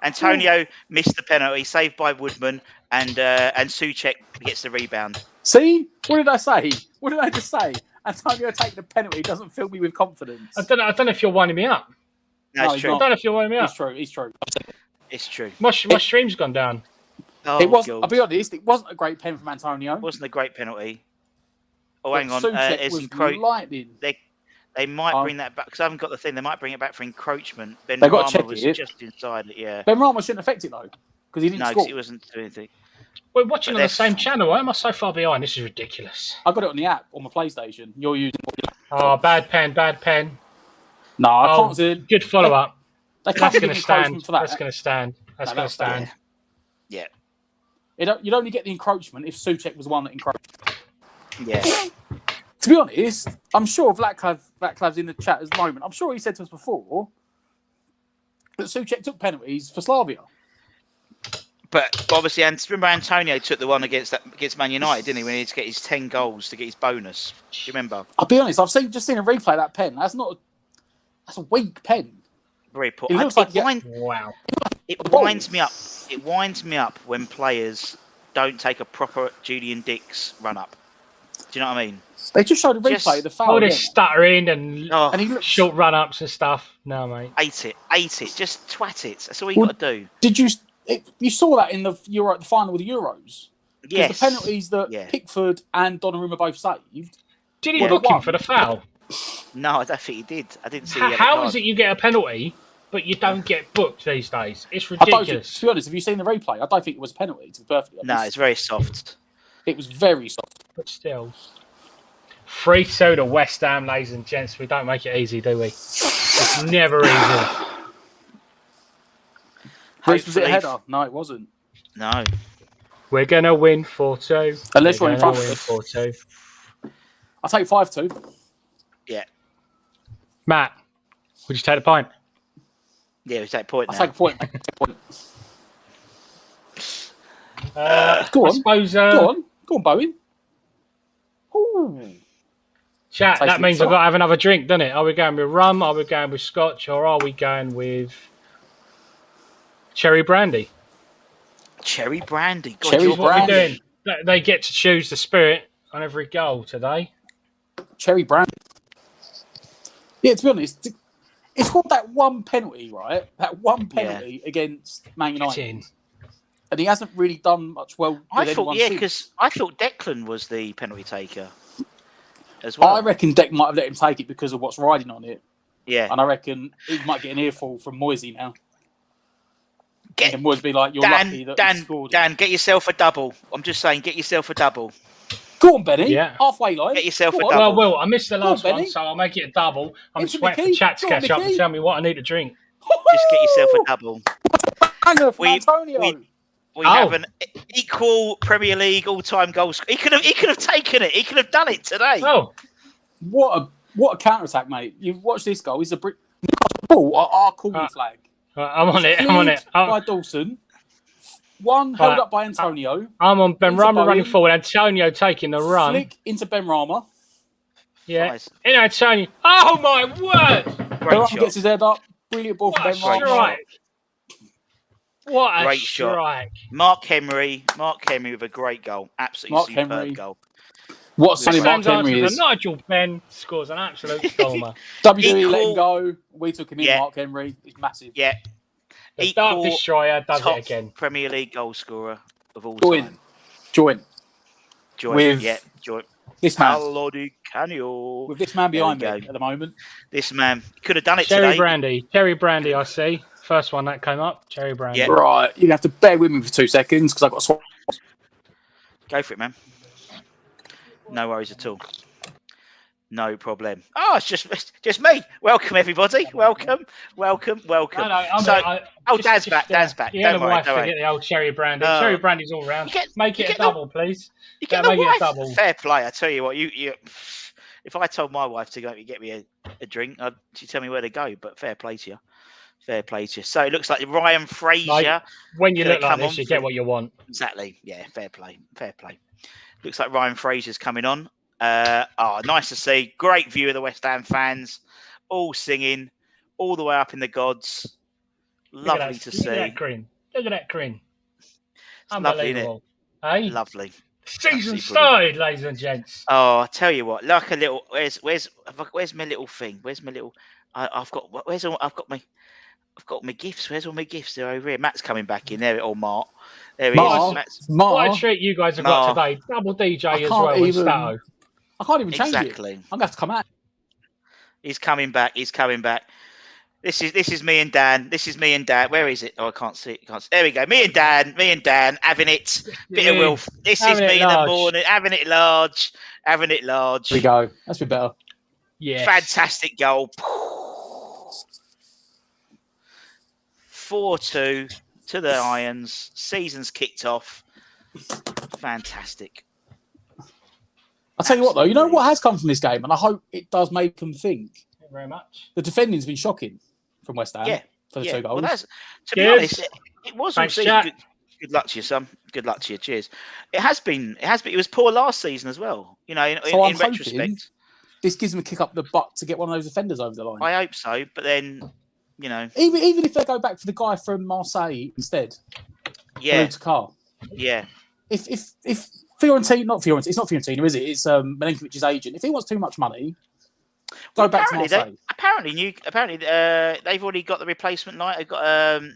Antonio missed the penalty, saved by Woodman, and Souček gets the rebound. See, what did I say? What did I just say? Antonio taking the penalty doesn't fill me with confidence. I don't know if you're winding me up. No, it's he's true. I don't know if you're winding me up. It's true. It's true. My stream's gone down. Oh, It was. God. I'll be honest. It wasn't a great pen from Antonio. It wasn't a great penalty. Oh, but hang on. Souček It's was lightning. They might bring that back because I haven't got the thing. They might bring it back for encroachment. They've got to check was it. just inside it. Yeah. Benrahma shouldn't affect it though, because he didn't No, score. because he wasn't doing anything. We're watching But on the same channel. Why am I so far behind? This is ridiculous. I got it on the app on my PlayStation. You're using. Oh, bad pen. No, I Oh, can't see. good follow up. They can't That's give going to encroachment stand. for that. That's going to stand. That's No, going to stand. Yeah. You'd only get the encroachment if Souček was the one that encroached. Yeah. To be honest, I'm sure Vlatclav's in the chat at the moment. I'm sure he said to us before that Souček took penalties for Slavia. But obviously, remember Antonio took the one against Man United, didn't he? When he had to get his 10 goals to get his bonus. Do you remember? I'll be honest. I've just seen a replay of that pen. That's a weak pen. Very poor. It looks like Wow. It winds me up. It winds me up when players don't take a proper Julian Dix run up. Do you know what I mean? They just showed a replay of the foul. All again. this stuttering and And he looks. short run ups and stuff. No, mate. Ate it. Just twat it. That's all you got to do. Did you saw that in the final of the Euros? Yes. The penalties that Pickford and Donnarumma both saved. Did he Well, book the him one. for the foul? No, I don't think he did. I didn't see. How is it you get a penalty, but you don't get booked these days? It's I don't think, ridiculous. to be honest, have you seen the replay? I don't think it was a penalty, to be perfectly honest. No, it's very soft. It was very soft. But still. 3-2 to West Ham, ladies and gents. We don't make it easy, do we? It's never easy. Bruce, was it a Hopefully- header? No, it wasn't. No. We're going to win 4-2. Unless we're in gonna front of win us. 4-2. I'll take 5-2. Yeah. Matt, would you take the point? Yeah, we take point I'll now. take a point. Take a point. Go on. I suppose, Go on, Bowen. Ooh. Chat, Tasty that means stuff. I've got to have another drink, doesn't it? Are we going with rum? Are we going with scotch? Or are we going with cherry brandy? Cherry brandy. God, Cherry you're- What we're brandy. doing. They get to choose the spirit on every goal today. Cherry brandy. Yeah, to be honest, it's called that one penalty, right? That one penalty against Man Get United. in. And he hasn't really done much well with I thought, anyone yeah, since. because I thought Declan was the penalty taker as well. I reckon Deck might have let him take it because of what's riding on it. Yeah. And I reckon he might get an earful from Moisey now. Get, And Moisey be like, you're lucky that he scored it. Dan, get yourself a double. I'm just saying, get yourself a double. Go on, Benny. Yeah. Halfway line. Get yourself Go a on. double. Well, I missed the Go on, last one, Benny. so I'll make it a double. I'm Into just waiting Mickey. for chat to Go on, catch up and Mickey. tell me what I need to drink. Just get yourself a double. Hanger from We- Antonio. We have an equal Premier League all-time goal scorer. He could have taken it. He could have done it today. Oh, What a counter-attack, mate. You've watched this goal. He's a ball, our corner flag. I'm on it. By Dawson. One held up by Antonio. I'm on Benrahma Bowen. running forward. Antonio taking the run. Flick into Benrahma. Yeah. Nice. In Antonio. Oh, my word. Great Benrahma shot. gets his head up. Brilliant ball from What a Benrahma. strike. What a Great shot. strike. Mark Henry with a great goal. Absolutely Mark superb Henry. goal. What a West sunny West Mark Ham's answer Henry to is. Nigel Benn scores an absolute stormer. WWE let him Equal- go. We took him in. Yeah. Mark Henry. He's massive. Yeah. The Dark Equal Destroyer does top it again. Premier League goal scorer of all Join. time. Joint. With Joint. this man. Paolo Di Canio. With this man There we behind me go. at the moment. This man could have done it Cherry today. Brandy, I see. First one that came up. Cherry Brandy. Yeah. Right. You have to bear with me for 2 seconds because I've got to swap. Go for it, man. No worries at all. No problem. Oh, it's just me. Welcome, everybody. Welcome. No, Dan's back. Dan's back. You Don't had a worry. wife Don't to worry. get the old Cherry Brandy. Oh. Cherry Brandy's all round. Make it a double, please. You get Yeah, the make it a wife. double. Fair play. I tell you what. You. If I told my wife to go get me a drink, she'd tell me where to go. But fair play to you. Fair play to you. So it looks like Ryan Fraser. Like, when you gonna look like come this, on you for- get what you want. Exactly. Yeah. Fair play. Fair play. Looks like Ryan Fraser's coming on. Nice to see. Great view of the West Ham fans, all singing, all the way up in the gods. Lovely to see. Look at that grin. Look at that grin. It's lovely, innit? Unbelievable. Hey? Lovely. Season Absolutely started, ladies and gents. Oh, I tell you what, like a little. Where's my little thing? Where's my little? I've got my gifts. Where's all my gifts? They're over here. Matt's coming back in. There, all Mark. There he is. Matt's, What a treat you guys have got today. Double DJ as well with Stato. I can't even change exactly. it. I'm going to have to come out. He's coming back. He's coming back. This is me and Dan. This is me and Dan. Where is it? Oh, I can't see it. There we go. Me and Dan having it. Bit of Wilf. This is me in the morning. Having it large. There we go. That's been better. Yeah. Fantastic goal. 4-2 to the Irons. Season's kicked off. Fantastic. I'll tell you what, though. You know what has come from this game, and I hope it does make them think. Thank you very much. The defending's been shocking from West Ham for the 2 goals. Well, to be honest, it was all season. Good luck to you, son. Good luck to you. Cheers. It has been. It was poor last season as well. You know, in retrospect, this gives them a kick up the butt to get one of those defenders over the line. I hope so, but then, you know, even if they go back for the guy from Marseille instead, yeah, yeah. If Fiorentina, it's not Fiorentina, is it? It's Milenkovic's agent. If he wants too much money, go back to Marseille. Apparently, they've already got the replacement night. They've got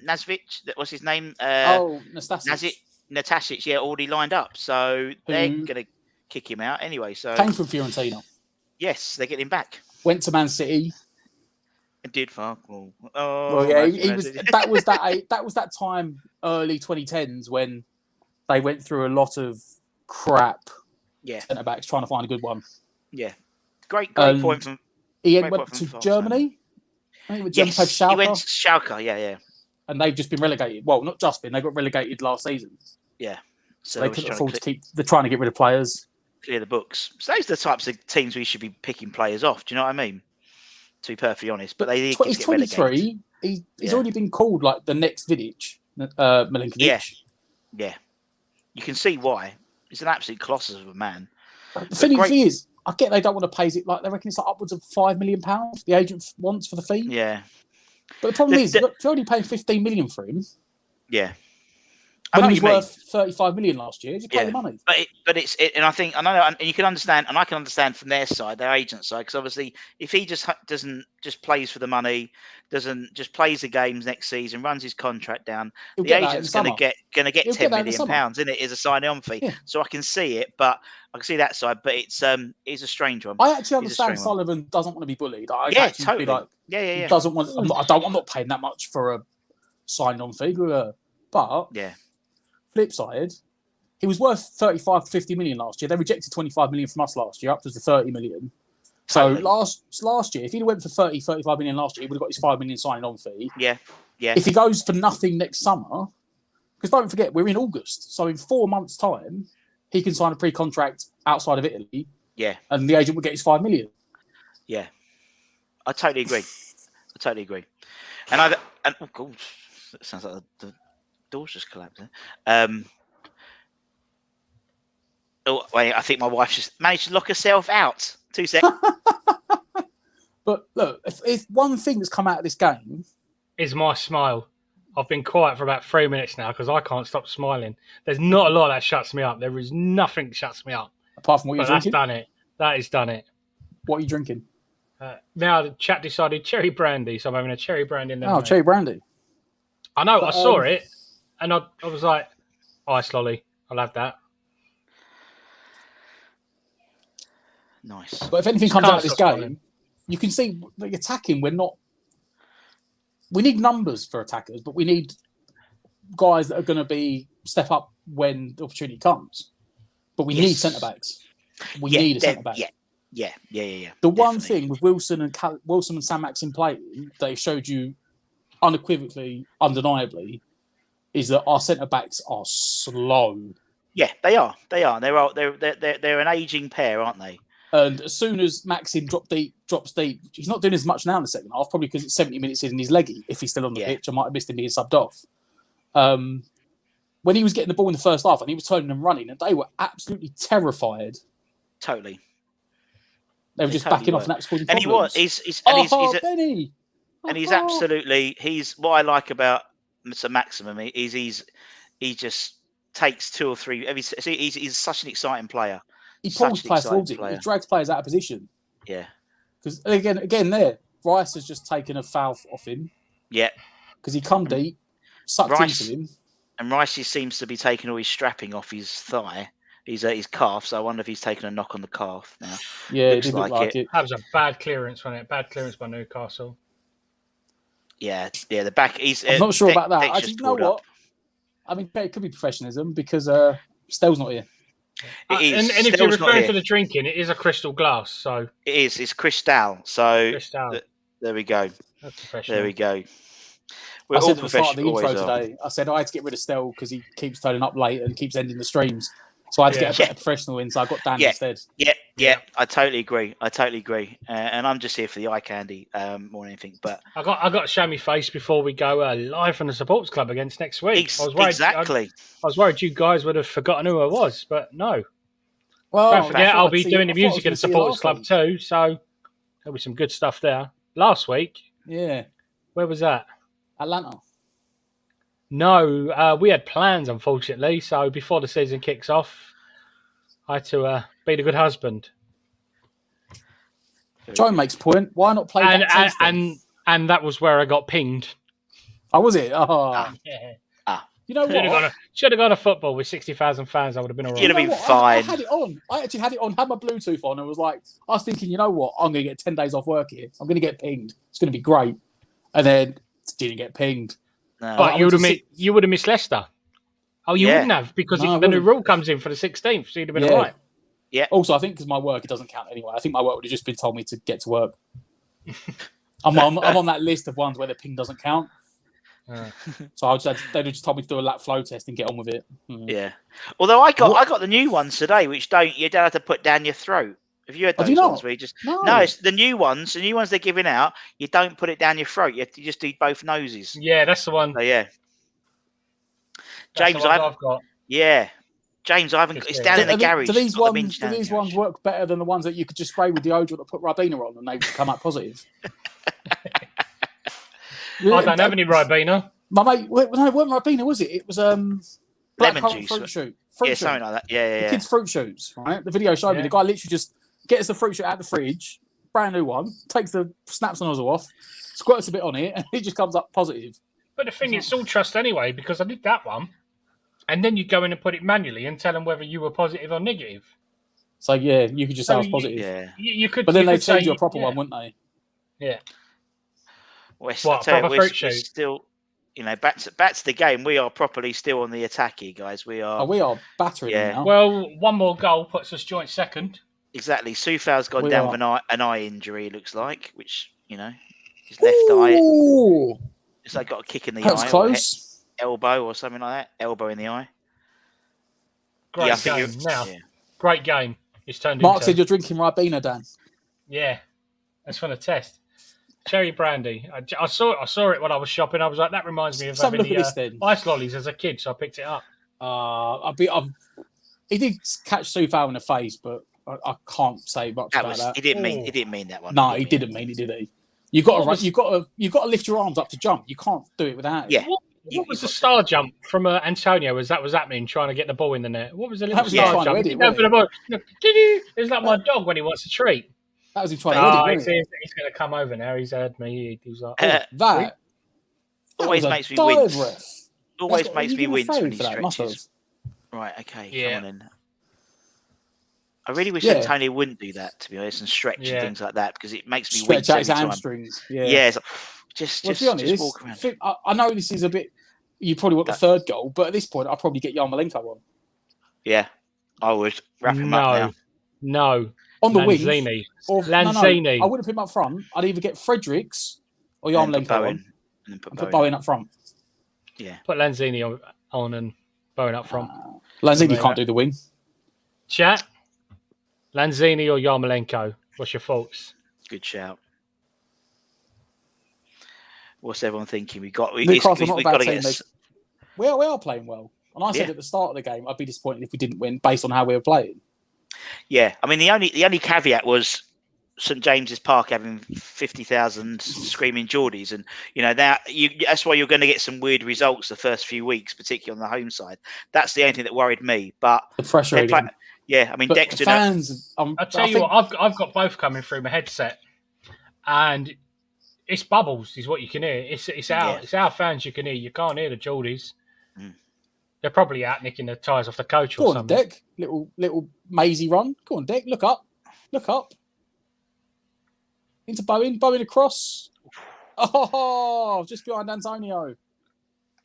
Nazvic. What's his name? Nastasic. Natasic, yeah, already lined up. So they're going to kick him out anyway. So came from Fiorentina. Yes, they get him back. Went to Man City. It did fuck. Oh, well, yeah, he was. That was that time, early 2010s, when they went through a lot of crap. Yeah, centre backs trying to find a good one. Yeah, great point from. He went to Germany. I think yes, Schalke. He went to Schalke. Yeah. And they've just been relegated. Well, not just been. They got relegated last season. Yeah. So they couldn't afford to keep. They're trying to get rid of players. Clear the books. So those are the types of teams we should be picking players off. Do you know what I mean? To be perfectly honest, but they he's 23. He's already been called like the next Vidic, Milenkovic. Yeah. You can see why. He's an absolute colossus of a man. The thing is, I get they don't want to pay it. Like they reckon it's like upwards of £5 million the agent wants for the fee. Yeah. But the problem is, they're only paying 15 million for him. Yeah. When he was worth 35 million last year, just pay the money. But it's and I think I know, and you can understand, and I can understand from their side, their agent side, because obviously, if he doesn't plays for the money, doesn't just plays the games next season, runs his contract down, the agent's going to get £10 million in it as a sign-on fee. Yeah. So I can see it, but I can see that side. But it's a strange one. I actually understand Sullivan doesn't want to be bullied. Totally. Yeah. Doesn't want. I'm not paying that much for a sign-on fee, but yeah. Flip side, he was worth 35 to 50 million last year. They rejected 25 million from us last year, up to the 30 million. So last year, if he'd went for 35 million last year, he would have got his 5 million signing on fee. Yeah. If he goes for nothing next summer, because don't forget, we're in August. So in 4 months' time, he can sign a pre-contract outside of Italy. Yeah. And the agent would get his 5 million. Yeah. I totally agree. And oh god, that sounds like the doors just collapsed. Oh wait, I think my wife just managed to lock herself out. 2 seconds. But look, if one thing that's come out of this game is my smile. I've been quiet for about 3 minutes now because I can't stop smiling. There's not a lot that shuts me up. There is nothing that shuts me up. Apart from what you're But that's drinking? done it. That has done it. What are you drinking? Now the chat decided cherry brandy, so I'm having a cherry brandy in Oh, cherry brandy. I know, But, I saw it, and I was like, ice lolly, I'll have that. Nice. But if anything Just comes out can't of this stop game, smiling. you can see the attacking. We're not. We need numbers for attackers, but we need guys that are going to be step up when the opportunity comes. But we need centre backs. We need a centre back. Yeah. The one thing with Wilson and Sam Maxim playing, they showed you unequivocally, undeniably, is that our centre backs are slow. Yeah, they are. They're an ageing pair, aren't they? And as soon as Maxim drops deep, he's not doing as much now in the second half, probably because it's 70 minutes in and he's leggy. If he's still on the pitch, I might have missed him being subbed off. When he was getting the ball in the first half and he was turning and running, and they were absolutely terrified. Totally. They were just backing off, and that was causing problems. And he was. He's absolutely. He's what I like about Mr. Maximum is he just takes 2 or 3. He's such an exciting player. He pulls players towards it. He drags players out of position. Yeah. Because again, there, Rice has just taken a foul off him. Yeah. Because he come deep, sucked into him. And Rice seems to be taking all his strapping off his thigh. He's at his calf, so I wonder if he's taken a knock on the calf now. Yeah, it did look like it. That was a bad clearance, wasn't it? Bad clearance by Newcastle. Yeah, the back. I'm not sure about that. I just know what. I mean, it could be professionalism because Stell's not here. It is. And if you're referring to the drinking, it is a crystal glass. So it is. It's Cristal. So Cristal. There we go. That's professional. There we go. I said at the start of the intro today, I said I had to get rid of Stell because he keeps turning up late and keeps ending the streams. So I had to get a better professional in, so I got Dan instead. Yeah, I totally agree. And I'm just here for the eye candy more than anything. But I got to show my face before we go live from the supports club against next week. I was worried you guys would have forgotten who I was, but no. Well, don't forget, I'll be doing the music at the supporters club too, so there'll be some good stuff there. Last week, where was that? Atlanta. No, we had plans, unfortunately. So before the season kicks off, I had to be the good husband. Joe makes point. Why not play that and that was where I got pinged. Oh, was it? You know what? Should have gone to football with 60,000 fans. I would have been all right. You'd have been fine. I had it on. I actually had it on. Had my Bluetooth on, and was like, I was thinking, you know what? I'm going to get 10 days off work here. I'm going to get pinged. It's going to be great. And then didn't get pinged. No. But you would have missed Leicester. Oh, you wouldn't have because the new rule comes in for the 16th, so you'd have been all right. Yeah. Also, I think because my work, it doesn't count anyway. I think my work would have just been told me to get to work. I'm on that list of ones where the ping doesn't count. So they'd just told me to do a lap flow test and get on with it. Yeah. Although I got the new ones today, which you don't have to put down your throat. Have you heard those ones where you just no, it's the new ones they're giving out. You don't put it down your throat. You just do both noses. Yeah, that's the one. So, yeah. James, I've got. Yeah. James, I haven't. It's down in the garage. Do these ones work better than the ones that you could just spray with deodorant or put Ribena on and they would come out positive? I don't have any Ribena. My mate, it wasn't Ribena, was it? It was black lemon juice. Fruit shoot. Something like that. Yeah. The kids' fruit shoots, right? The video showed me the guy literally just gets the fruit shoot out of the fridge, brand new one, snaps the nozzle off, squirts a bit on it, and it just comes up positive. But the thing is, it's all trust anyway, because I did that one, and then you go in and put it manually and tell them whether you were positive or negative. So yeah, you could just say I was positive. Yeah, you could. But then they'd change you a proper one, wouldn't they? Yeah. Well, we're still, back to the game. We are properly still on the attack here, guys. We are battering now. Well, one more goal puts us joint second. Exactly. Soufal's gone down with an eye injury, it looks like, which, his left eye. It's like got a kick in the eye. That's close. Or elbow or something like that. Elbow in the eye. Great game. Now, great game. It's turned Mark said you're drinking Ribena, Dan. Yeah. That's from a test. Cherry brandy. I saw it when I was shopping. I was like, that reminds me of having the ice lollies as a kid, so I picked it up. He did catch Soufal in the face, but I can't say much about that. He didn't mean that one. No, he didn't mean it, did he? You got to lift your arms up to jump. You can't do it without it. Yeah. What was the star jump from Antonio as that was happening, trying to get the ball in the net? What was the little was star trying to jump? edit, He didn't wasn't know the ball. It's like my dog when he wants a treat. That was him trying to edit, wasn't it? He's going to come over now. He's heard me. He was like, That always was a makes me dive wince. ref. Always makes me wince when he for that, must have. stretches. Right, okay, Yeah. come on in. I really wish Yeah. Antonio wouldn't do that, to be honest, and stretch Yeah. and things like that, because it makes me Stretch wince out every his time. hamstrings. Yeah. Yeah, it's like, Well, to be honest, just walk around. I know this is a bit. You probably want the third goal, but at this point, I'll probably get Yarmolenko on. Yeah, I would wrap him up now. No. On the wing. Lanzini. Or, Lanzini. No, I wouldn't put him up front. I'd either get Fredericks or And then Yarmolenko put on. Bowen. And then Put Bowen up front. Yeah. Put Lanzini on and Bowen up front. Lanzini can't do the wing. Chat. Lanzini or Yarmolenko? What's your thoughts? Good shout. What's everyone thinking? Newcastle We've not a got bad to team. get. We are playing well. And I said at the start of the game, I'd be disappointed if we didn't win based on how we were playing. Yeah, I mean the only caveat was St James's Park having 50,000 screaming Geordies, and that's why you're going to get some weird results the first few weeks, particularly on the home side. That's the only thing that worried me. But the pressure again. Yeah, I mean, but Dexter. Fans, I'll tell you what, I've got both coming through my headset, and it's bubbles, is what you can hear. It's our fans you can hear. You can't hear the Geordies. Mm. They're probably out nicking the tyres off the coach Go or on, something. Dick. Little mazy run. Go on, Dick. Look up. Into Bowen. Bowen across. Oh, just behind Antonio.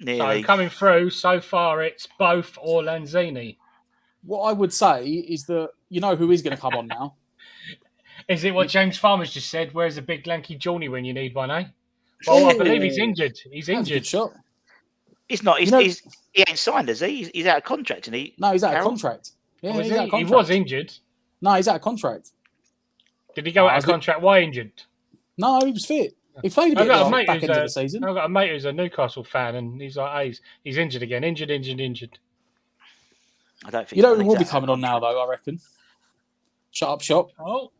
Nearly. So coming through, so far it's both or Lanzini. What I would say is that you know who is going to come on now. Is it what James Farmer's just said? Where's the big lanky Johnny when you need one, eh? Well, I believe he's injured. He's That's a injured. good shot. He's not. He ain't signed, is he? He's out of contract, isn't he? No, he's out of Carroll? contract. Yeah, Was he's out of he contract. was injured. No, he's out of contract. Did he go out of contract? Why injured? No, he was fit. He played a bit back end of the season. I've got a mate who's a Newcastle fan, and he's like, hey, he's injured again. Injured. I don't think. You know who will be coming on now, though, I reckon? Shut up shop. Oh.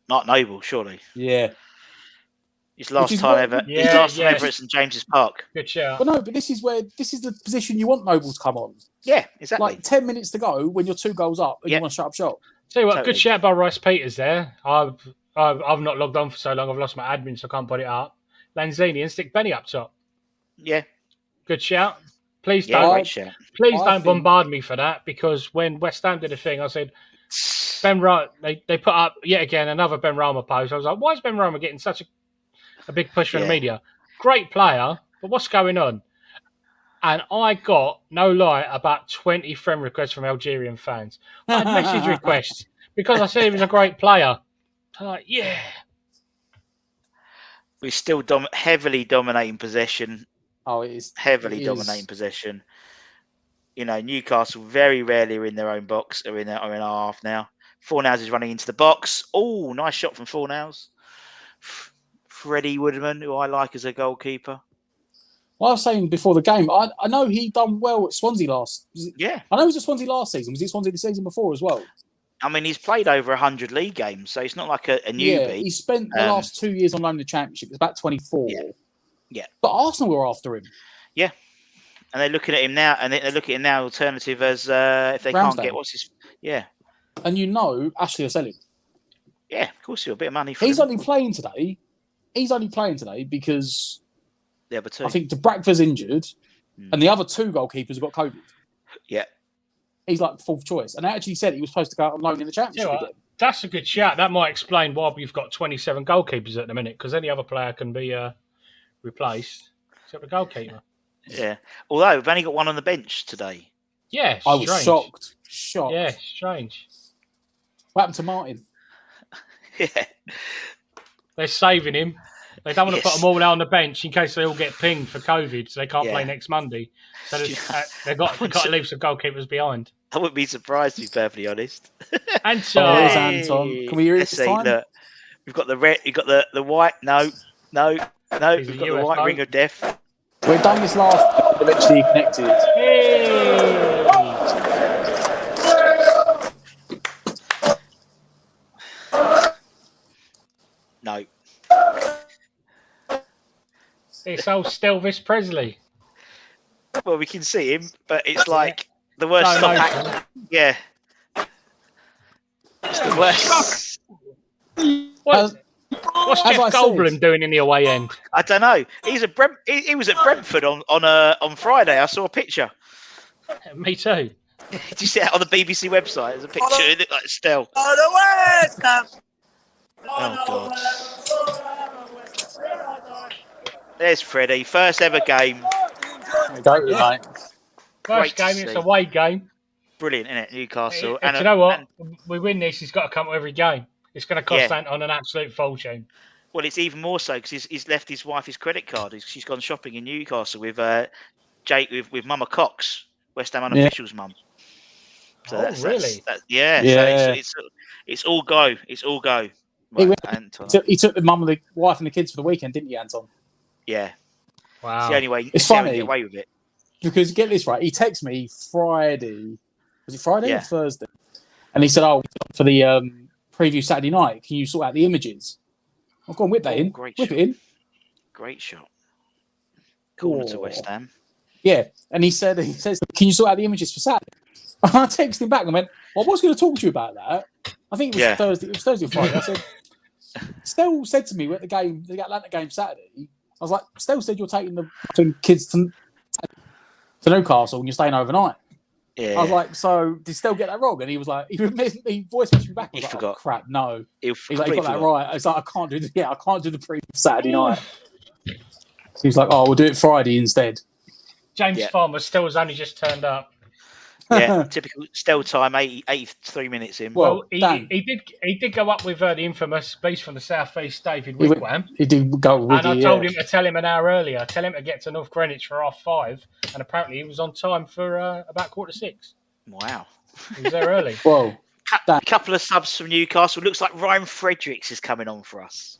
Mark Noble, surely. Yeah. His last time ever. His last time ever at St James's Park. Good shout. But no, but this is the position you want Noble to come on. Yeah, exactly. Like 10 minutes to go when you're 2 goals up and you want to shut up shop. Tell you what, good shout by Rice Peters there. I've not logged on for so long. I've lost my admin, so I can't put it up. Lanzini and stick Benny up top. Yeah. Good shout. Please don't bombard me for that, because when West Ham did a thing, I said they put up yet again another Ben Rama post. I was like, why is Ben Rama getting such a big push from the media? Great player, but what's going on? And I got, no lie, about 20 friend requests from Algerian fans. I had message requests because I said he was a great player. I'm like, yeah. We're still heavily dominating possession. Oh, it is. Heavily dominating possession. You know, Newcastle very rarely are in their own box, are in our half now. Fornals is running into the box. Oh, nice shot from Fornals. Freddie Woodman, who I like as a goalkeeper. Well, I was saying before the game, I know he done well at Swansea last. Yeah. I know it was at Swansea last season. Was it Swansea the season before as well? I mean, he's played over 100 league games, so it's not like a newbie. Yeah, he spent the last 2 years on loan in the Championship. It's about 24. Yeah. But Arsenal were after him. Yeah. And they're looking at him now, and they're looking at him now alternative as if they can't get Yeah. And you know Ashley will sell him. Yeah, of course he'll. A bit of money for He's him. only playing today. He's only playing today because the other two. I think De Brakva's injured and the other 2 goalkeepers have got COVID. Yeah. He's like the 4th choice. And they actually said he was supposed to go out on loan in the Championship again. That's a good shout. That might explain why we've got 27 goalkeepers at the minute, because any other player can be replaced except the goalkeeper. Yeah. Although we've only got one on the bench today. Yeah, I was shocked. Yeah, strange. What happened to Martin? Yeah. They're saving him. They don't want to put them all out on the bench in case they all get pinged for COVID, so they can't play next Monday. So they've got to leave some goalkeepers behind. I wouldn't be surprised, to be perfectly honest. Anton. There's Anton. Can we hear it this time? Look, we've got the red. You've got the white. No. We've got the white ring of death. We've done this last. Eventually connected. Hey. No. It's old Stelvis Presley. Well, we can see him, but it's like the worst No, stop. Yeah. It's the worst. What's As Jeff I Goldblum said- doing in the away end? I don't know. He was at Brentford on Friday. I saw a picture. Me too. Did you see that on the BBC website? There's a picture. It looked like Stell. Oh God. There's Freddie. First ever game. Don't we, mate? First Great to game, see. it's a away game. Brilliant, isn't it? Newcastle. And do you know what? We win this, he's got to come to every game. It's going to cost Anton an absolute fortune. Well, it's even more so because he's left his wife his credit card. She's gone shopping in Newcastle with Jake with Mama Cox, West Ham unofficial's mum. So really? Yeah. So it's all go. It's all go. He Right, went- Anton. He took the mum and the wife and the kids for the weekend, didn't you, Anton? Yeah. Wow. It's the only way. It's the only way funny. to get away with it. Because get this right, he texted me Friday. Was it Friday Yeah. or Thursday? And he said, "Oh, for the preview Saturday night, can you sort out the images?" I'll go and whip that in. Great Whip shot. it in. Great shot. Corner to Oh. West Ham. Yeah. And he says, "Can you sort out the images for Saturday?" And I texted him back and went, "Well, I was going to talk to you about that. I think it was Yeah. Thursday. It was Thursday or Friday." I said, "Stell said to me we're at the Atlanta game Saturday. I was like, Stell said you're taking the kids to Newcastle and you're staying overnight." Yeah. I was like, "So did Stell get that wrong?" And he was like, he voice messaged me back. I He was like, forgot. "Oh, crap, no." He'll He's like, "You got that completely right." I was like, I can't do the preview Saturday night." So he was like, "Oh, we'll do it Friday instead." James Yeah. Farmer still has only just turned up. Yeah, typical Stell time, 83 minutes in. Well, He Dan. did go up with the infamous beast from the southeast, David He, Wigwam. he did go with And I you, told yeah. him to tell him an hour earlier. Tell him to get to North Greenwich for 5:30. And apparently he was on time for about 5:45. Wow. He was there early. Whoa. A couple of subs from Newcastle. Looks like Ryan Fredericks is coming on for us.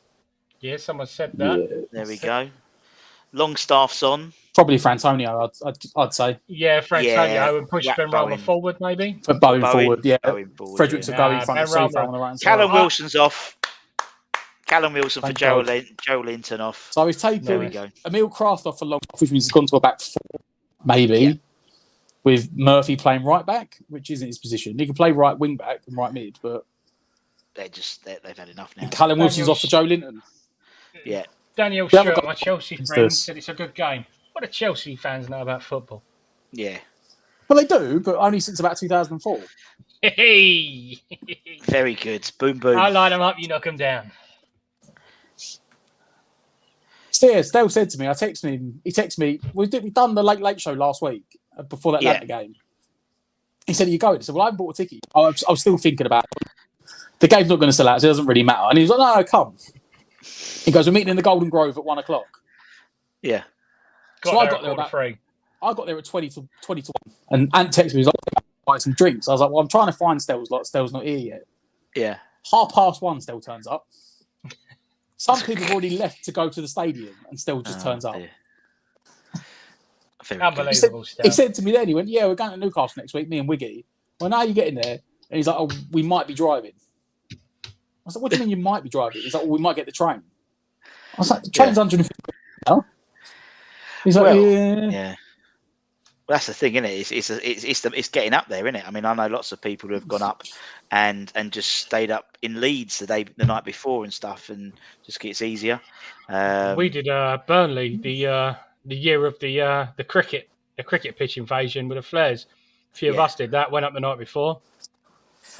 Yeah, someone said that. Yeah. There we go. Longstaff's on. Probably Frantonio, I'd say. Yeah, Frantonio Yeah, and push Jack Ben Rama Bowen. forward, maybe. For Bowen Bowen forward, yeah. Bowen forward, Fredericks yeah. will go in Nah, front of Ben Seafoam Rama. on the right side. Callum Wilson's off. Callum Wilson for Thank Joe, God. Joe Linton off. So he's There we taken go. Emil Kraft off for long, which means he's gone to a back four, maybe, Yeah. with Murphy playing right back, which isn't his position. He can play right wing back and right mid, but They've had enough now. and Callum Wilson's Daniel off for Joe Linton. Yeah. Daniel We haven't Stewart, got- my Chelsea Who's friend, this? said it's a good game. What do Chelsea fans know about football? Yeah. Well, they do, but only since about 2004. Hey! Very good. Boom, boom. I line them up, you knock them down. Stell said to me, he texted me, we've done the late show last week before that Yeah. Atlanta game. He said, "Are you going?" I said, "Well, I haven't bought a ticket. I was still thinking about it. The game's not going to sell out, so it doesn't really matter." And he was like, "No, come." He goes, "We're meeting in the Golden Grove at 1:00. Yeah. Got So I there got at there about 3. I got there at 20 to 1. And Ant texted me, he was like, "Buy some drinks." I was like, "Well, I'm trying to find Stell's. Like, Stell's not here yet." Yeah. 1:30 Stell turns up. Some people have already left to go to the stadium, and Stell just turns up. Dear. Very good. Unbelievable He stuff. said to me then, he went, "Yeah, we're going to Newcastle next week, me and Wiggy." Well, now are you getting there? And he's like, "Oh, we might be driving." I was like, "What do you mean you might be driving?" He's like, "Well, we might get the train." I was like, "The train's 150 now." He's like, Well, "Yeah." Yeah. Well, that's the thing, isn't it? It's getting up there, isn't it? I mean, I know lots of people who have gone up and just stayed up in Leeds the night before and stuff, and just gets easier. We did Burnley the year of the cricket pitch invasion with the flares. A few of Yeah. us did that. Went up the night before.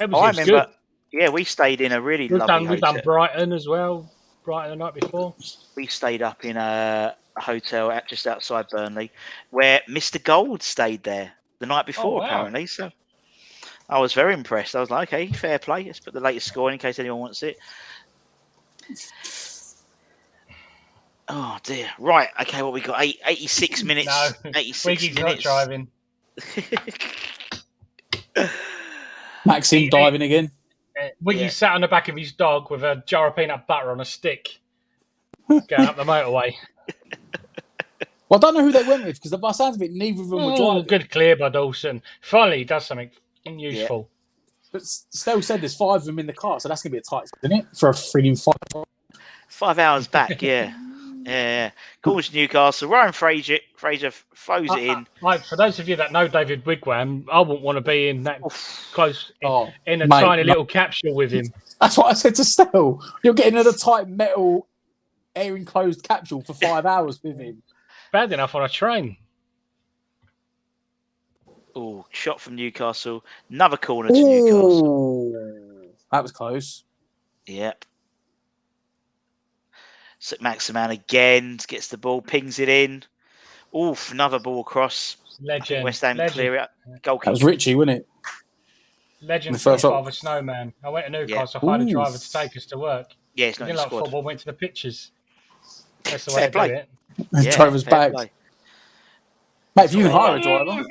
It I was remember. good. Yeah, we stayed in a really We've lovely done hotel. Brighton as well. Brighton the night before. We stayed up in a hotel just outside Burnley, where Mr. Gold stayed there the night before, wow. apparently. So I was very impressed. I was like, okay, fair play. Let's put the latest score in case anyone wants it. Oh dear. Right. Okay. What we got? 86 minutes. No, 86 Wiggy's not minutes. driving. Maxim diving again. Wiggy Yeah. sat on the back of his dog with a jar of peanut butter on a stick, going up the motorway. Well, I don't know who they went with because by the sounds of it, neither of them were Oh, driving. good clear by Dawson. Finally, he does something useful. But Stell said there's 5 of them in the car, so that's going to be a tight, isn't it? For a frigging fight. 5 hours back. Yeah. Yeah. Corners Newcastle. Ryan Fraser throws it in. Like, for those of you that know David Wigwam, I wouldn't want to be in that close Oh, in a mate, tiny no. little capsule with him. That's what I said to Stell. You're getting in a tight metal, air enclosed capsule for 5 hours with him. Bad enough on a train. Oh, shot from Newcastle. Another corner to Newcastle. Ooh, that was close. Yep. St. Maximan again gets the ball, pings it in. Oof, another ball across. Legend. West Ham Legend. clear it. Goal That was kick. Richie, wasn't it? Legend The first from shot. Father Snowman. I went to Newcastle, Yeah. hired a Ooh. driver to take us to work. Yeah, it's He not in didn't the like squad. football, went to the pitches. That's the Fair way to play. do it. And drove us fair back. play. Mate, if you can hire a driver.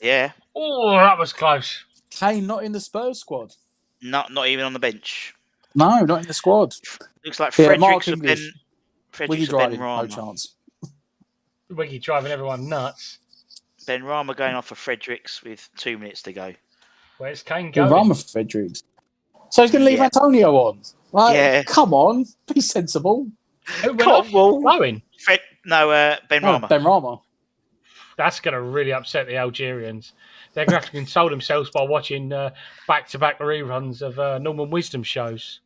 Yeah. Oh, that was close. Kane not in the Spurs squad. Not even on the bench. No, not in the squad. Looks like Yeah, Mark Fredericks or Ben English. Wiggy driving, no Rama. chance. Wiggy driving everyone nuts. Ben Rama going off for Fredericks with 2 minutes to go. Where's Kane Good going? Rama for Fredericks. So he's going to leave Yeah. Antonio on. Like, Yeah. come on, be sensible. Who went off? Bowen. Ben Oh, Rama. Ben Rama. That's going to really upset the Algerians. They're going to have to console themselves by watching back-to-back reruns of Norman Wisdom shows.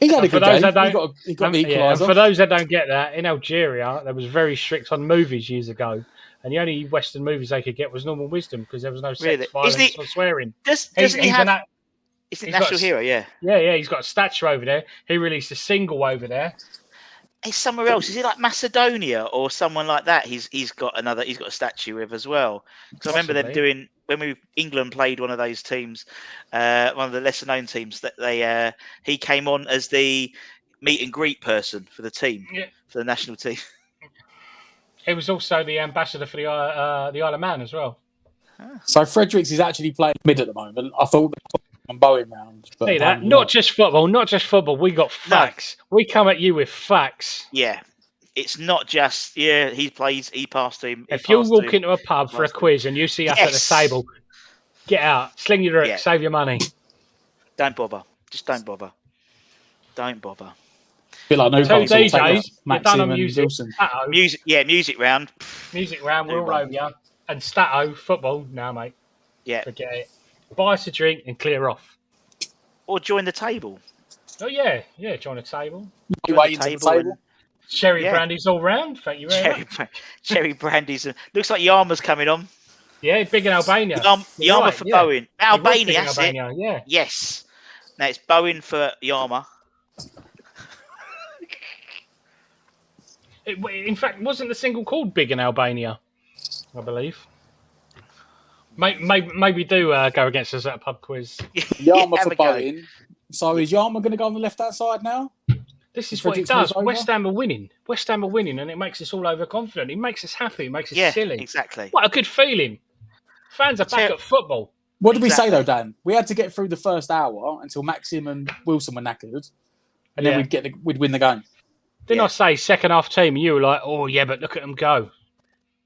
He had a And for good those game. that He got the Yeah, and equaliser. for those that don't get that, in Algeria, there was very strict on movies years ago. And the only Western movies they could get was Normal Wisdom because there was no sex, Really? violence, Isn't he- or swearing. Doesn't he have... He's he's national got a- hero, yeah. Yeah, he's got a statue over there. He released a single over there. It's somewhere else. Is it like Macedonia or someone like that? He's got a statue with as well. Because I remember them Possibly. doing when England played one of those teams, one of the lesser known teams that he came on as the meet and greet person for the team, Yeah. for the national team. He was also the ambassador for the Isle of Man as well. So Fredericks is actually playing mid at the moment. I thought they put him on Bowen round. But See that? apparently Not just football. We got facts. We come at you with facts. Yeah, it's not just he passed to him. If you walk into a pub for a quiz and you see us at the Yes. table, get out, sling your drink, Yeah. save your money. Don't bother. Just don't bother. Don't bother. Bit like Newcastle. Two take DJs, off you're done Maxim on and music. Wilson. Stato, Music round. music round, we're all over you. And Stato, football, no, mate. Yeah. Forget it. Buy us a drink and clear off. Or join the table. Oh, yeah, join a table. You waiting to the table? Cherry Yeah. brandy's all round. Thank you very much. Cherry brandies. Looks like Yarma's coming on. Yeah, big in Albania. You're Yarma right, for yeah. Bowen. He was big Albania, in that's Albania, it. yeah. Yes. Now it's Bowen for Yarma. In fact, wasn't the single called Big in Albania? I believe. Maybe do go against us at a pub quiz. Yarma Have for a go. Bowen. So is Yarma going to go on the left-hand side now? This is If what it Fredericks does. moves over? West Ham are winning. West Ham are winning, and it makes us all overconfident. It makes us happy. It makes us Yeah, silly. exactly. What a good feeling. Fans are back at football. What did we say, Exactly. though, Dan? We had to get through the first hour until Maxim and Wilson were knackered, and Yeah. then we'd win the game. Didn't Yeah. I say second half team? And you were like, oh, yeah, but look at them go.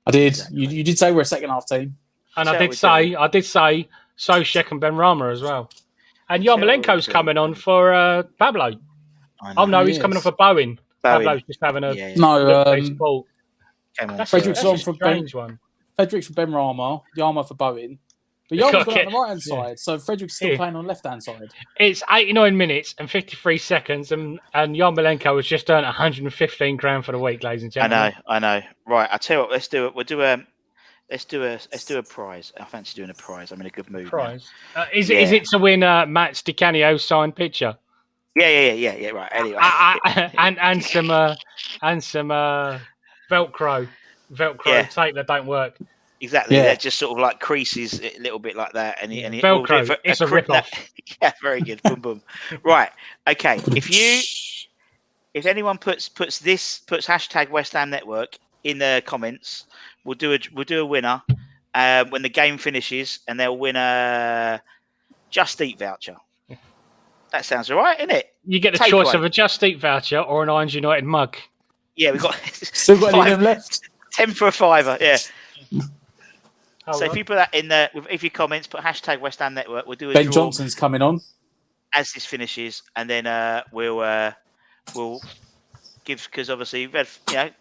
I did. Exactly. You did say we're a second-half team. And So I we did say Sojek and Ben Rama as well. And Yarmolenko's we do. coming on for Pablo. I Oh, know. no, he's coming on for Bowen. Pablo's just having a Yeah, No, look at his ball. Come on. That's, Fredericks that's on a for strange one. Fredericks for Ben Rama, Yarma for Bowen. But You've Yarma's got got to on the right-hand yeah. side, so Fredericks still Yeah. playing on the left-hand side. It's 89 minutes and 53 seconds, and Yarmolenko has just earned 115 grand for the week, ladies and gentlemen. I know. Right, I tell you what. Let's do it. Let's do a prize. I fancy doing a prize. I'm in a good mood. now. Prize. Is it to win Matt Sticanio's signed picture? Yeah. Right. Anyway. and some Velcro Yeah. tape that don't work. Exactly. Yeah. They're just sort of like creases a little bit like that, and Velcro. It's a rip-off. Yeah, very good. Boom, boom. Right. Okay. If anyone puts hashtag West Ham Network in the comments, we'll do a winner when the game finishes, and they'll win a Just Eat voucher. That sounds all right, isn't it? You get the Take choice one. of a Just Eat voucher or an Irons United mug. Yeah, we've got Still got any of them left? 10 for a fiver. Yeah. Hold So on. if you put that in there, if you comments, put hashtag West Ham Network, we'll do a Ben draw Johnson's coming on. as this finishes, and then we'll because obviously we've had a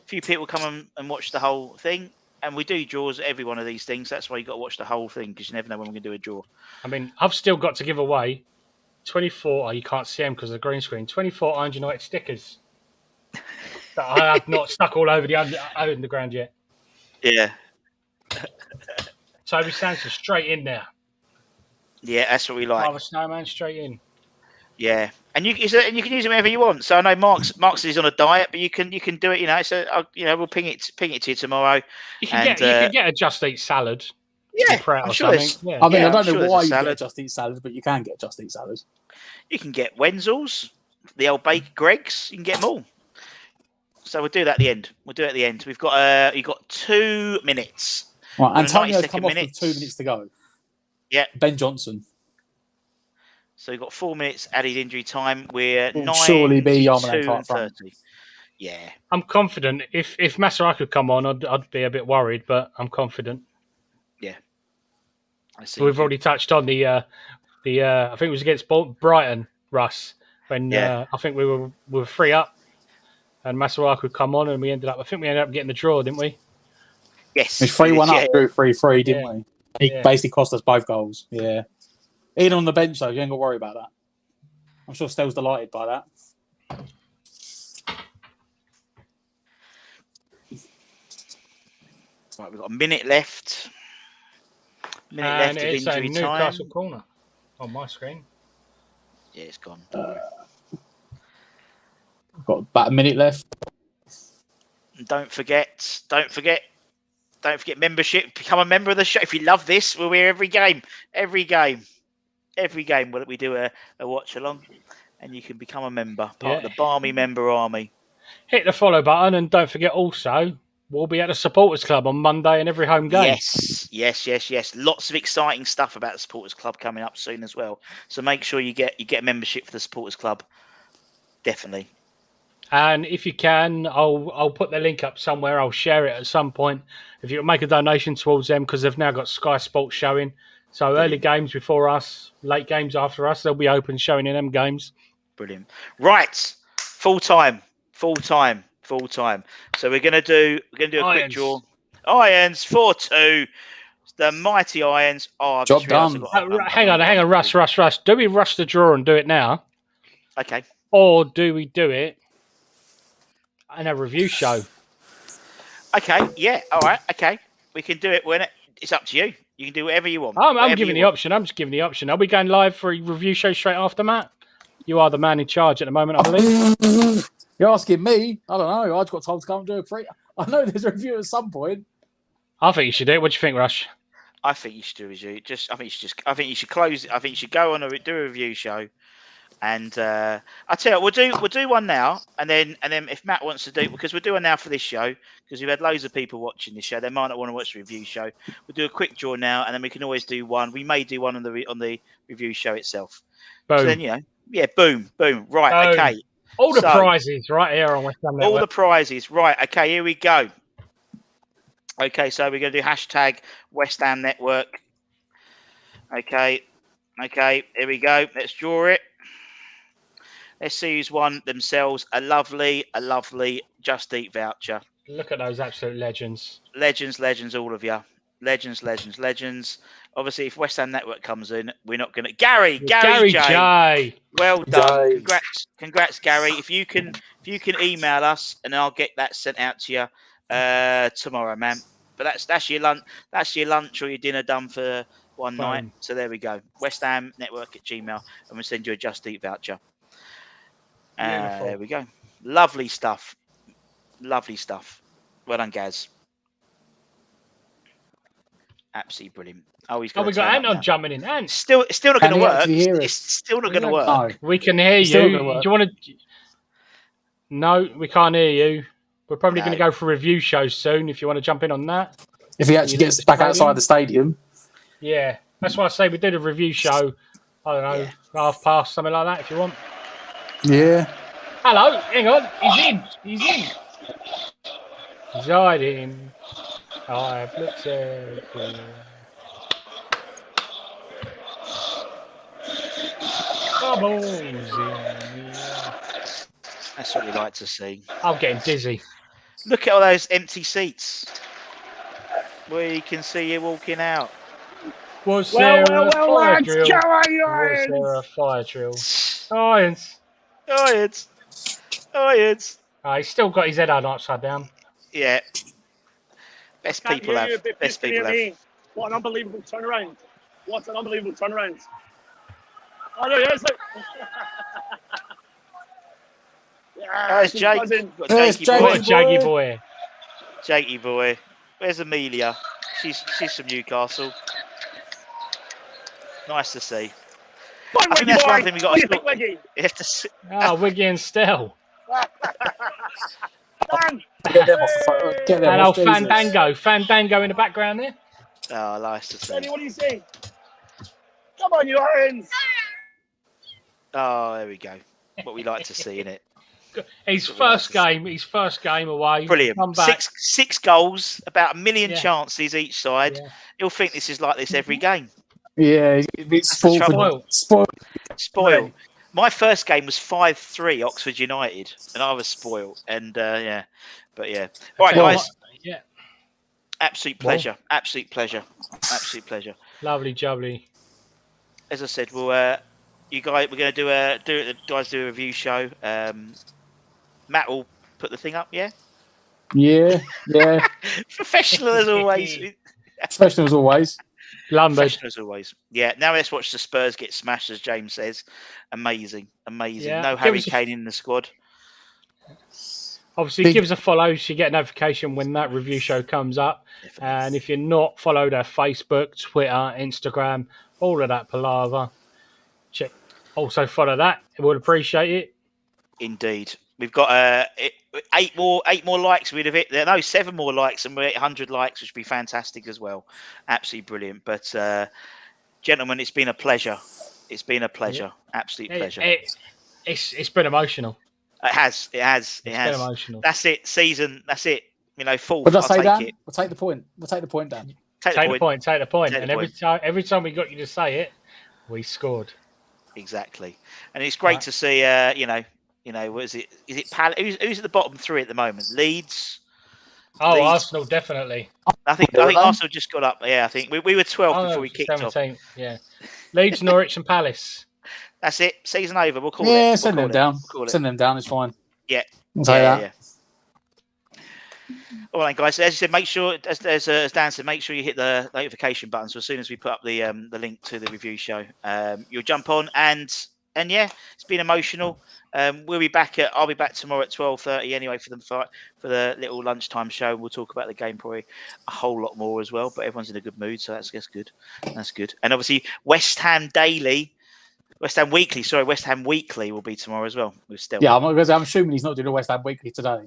few people come and watch the whole thing, and we do draws at every one of these things. That's why you got to watch the whole thing because you never know when we're going to do a draw. I mean, I've still got to give away 24. Oh, you can't see them because of the green screen. 24 Iron United stickers that I have not stuck all over the underground yet. Yeah. Toby Sanson straight in there. Yeah, that's what we like. Father Snowman straight in. Yeah, and you can use it whenever you want. So I know Mark's is on a diet, but you can do it. So we'll ping it to you tomorrow. You can get a Just Eat salad. Yeah, I'm sure. Yeah. I mean, I don't I'm know sure why there's you a get a salad. Just Eat salad, but you can get a Just Eat salad. You can get Wenzel's, the old baked Greg's. You can get them all. So we'll do that at the end. We've got you got 2 minutes. Right, Antonio's 90-second come off with minutes. 2 minutes to go. Yeah. Ben Johnson. So you've got 4 minutes added injury time. We're Will 9, surely be Yarmolenko 2, up and front. 30. Yeah. I'm confident. If Masaraka could come on, I'd be a bit worried, but I'm confident. Yeah. I see. We've already touched on the I think it was against Brighton, Russ, when I think we were 3 up, and Masaraka would come on, and we ended up getting the draw, didn't we? Yes. It's 3-1 up, drew 3-3, didn't we? It basically cost us both goals. Yeah. Even on the bench, though, you ain't got to worry about that. I'm sure Stell's delighted by that. Right, we've got a minute left. And of it's a injury Newcastle time. corner on my screen. Yeah, it's gone. We've got about a minute left. And don't forget membership. Become a member of the show. If you love this, we're here every game. Every game we do a watch along, and you can become a member, part of the Barmy member army. Hit the follow button, and don't forget also, we'll be at the Supporters Club on Monday and every home game. Yes. Lots of exciting stuff about the Supporters Club coming up soon as well. So make sure you get a membership for the Supporters Club. Definitely. And if you can, I'll put the link up somewhere. I'll share it at some point. If you make a donation towards them, because they've now got Sky Sports showing. So early games before us, late games after us, they'll be open showing in them games. Brilliant. Right, full time. So we're gonna do a quick draw. Irons 4-2. The mighty Irons. Oh, Job done. Hang on, Russ. Do we rush the draw and do it now? Okay. Or do we do it in a review show? Okay. Yeah. All right. Okay. We can do it when it's up to you. You can do whatever you want. I'm giving the option. I'm just giving the option. Are we going live for a review show straight after, Matt? You are the man in charge at the moment, I believe. You're asking me? I don't know. I just got told to come and do a free. I know there's a review at some point. I think you should do it. What do you think, Rush? I think you should do a review. I think you should close. I think you should go on do a review show. And I tell you, we'll do one now, and then if Matt wants to do, because we'll do one now for this show, because we've had loads of people watching this show, they might not want to watch the review show. We'll do a quick draw now, and then we can always do one. We may do one on the review show itself. Boom. So then boom. Right, Boom. okay. All the prizes right here on WESTHAM Network. All the prizes, right? Okay, here we go. Okay, so we're going to do hashtag WESTHAM Network. Okay, here we go. Let's draw it. Let's see who's won themselves a lovely Just Eat voucher. Look at those absolute legends. Legends, all of you. Legends. Obviously, if WESTHAM Network comes in, we're not going to... Gary J. Well done. Jay. Congrats, Gary. If you can email us, and I'll get that sent out to you tomorrow, man. But that's your lunch. That's your lunch or your dinner done for one night. So there we go. WESTHAM Network at Gmail, and we'll send you a Just Eat voucher. There we go. Lovely stuff. Well done, Gaz. Absolutely brilliant. Oh, he's got. We got Anton jumping in. Ant. Still not going to work. It's still not going to work. No. We can hear you. Do you want to? No, we can't hear you. We're probably going to go for review shows soon. If you want to jump in on that. If he actually gets back outside the stadium. Yeah, that's why I say we did a review show. I don't know, past, something like that. If you want. Yeah. Hello, hang on. He's in. He's hiding. I've looked everywhere. Bubbles in the air. That's what we like to see. I'm getting dizzy. Look at all those empty seats. We can see you walking out. Was Well, there a fire lads, drill? go on, Was there a Irons! fire drill? Irons. Irons. He's still got his head on upside down. Yeah. Best Can't people hear you, have. but Best please can people hear have. me. What an unbelievable turnaround. What an unbelievable turnaround. Oh, no, yes, look. Yeah, There's she's Jake. buzzing. Got There's Jakey Jakey boy. What a jaggy boy. Jakey boy. Where's Amelia? She's from Newcastle. Nice to see. Come on, I think Wiggy that's boy. one thing we got What to do you think, sort. Wiggy? You have to. Wiggy and Stell. Dan. Get them off the phone. Get them And off. old Jesus. Fandango. Fandango in the background there. Oh, nice to Teddy, see. what do you say? Come on, you Irons. Oh, there we go. What we like to see in it. His That's what we like first game away. Brilliant. Come back. Six goals, about 1 million Yeah. chances each side. Yeah. He'll think this is like this every game. Yeah, he's a bit That's the spoiled. trouble. Spoiled. Spoiled. My first game was 5-3 Oxford United, and I was spoiled. And yeah, but yeah. All right, Well, guys. Yeah. Absolute pleasure. Absolute pleasure. Absolute pleasure. Lovely jubbly. As I said, we're going to do a review show. Matt will put the thing up. Yeah. Yeah. Professional as always. Professional as always. Lumbered. Professional as always. Yeah. Now let's watch the Spurs get smashed, as James says. Amazing. Yeah. No Harry Kane in the squad. Obviously, give us a follow so you get a notification when that review show comes up. Definitely. And if you're not, followed our Facebook, Twitter, Instagram, all of that palaver. Check. Also follow that. We'll appreciate it. Indeed. We've got 8 more likes. We'd have it. No, 7 more likes, and we're at 100 likes, which would be fantastic as well. Absolutely brilliant. But gentlemen, it's been a pleasure. It's been a pleasure. Yeah. Absolute pleasure. It's been emotional. It has. It's been emotional. That's it. Season. That's it. Fourth. But just say, Dan, it. we'll take the point. We'll take the point, Dan. Take the point. And every time we got you to say it, we scored. Exactly. And it's great to see. What is it? Is it who's at the bottom 3 at the moment? Leeds. Leeds. Arsenal definitely. I think Arsenal just got up. Yeah, I think we were 12 before we kicked 17, off. Yeah. Leeds, Norwich, and Palace. That's it. Season over. We'll call it. Yeah, send them down. Send them down. It's fine. Yeah. I'll say that. Yeah. All right, guys. As you said, make sure, as Dan said, make sure you hit the notification button. So as soon as we put up the link to the review show, you'll jump on. And yeah, it's been emotional. I'll be back tomorrow at 12:30 anyway for the little lunchtime show. We'll talk about the game probably a whole lot more as well. But everyone's in a good mood, so that's good. That's good. And obviously West Ham Weekly will be tomorrow as well. With Stell. Yeah, I'm assuming he's not doing a West Ham Weekly today.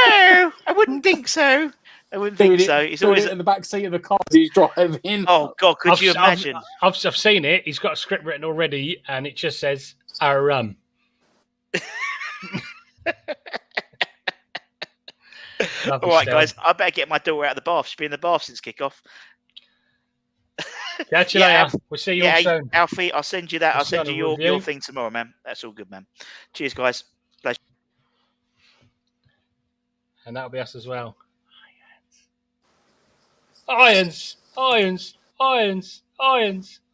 No, I wouldn't think so. He's always in the back seat of the car as he's driving. Oh God, could you imagine? I've seen it. He's got a script written already, and it just says "Aram." All right, guys. I better get my daughter out of the bath. She's been in the bath since kickoff. Catch you later. We'll see you all soon. Alfie, I'll send you that. I'll send you your thing tomorrow, man. That's all good, man. Cheers, guys. Pleasure. And that'll be us as well. Irons.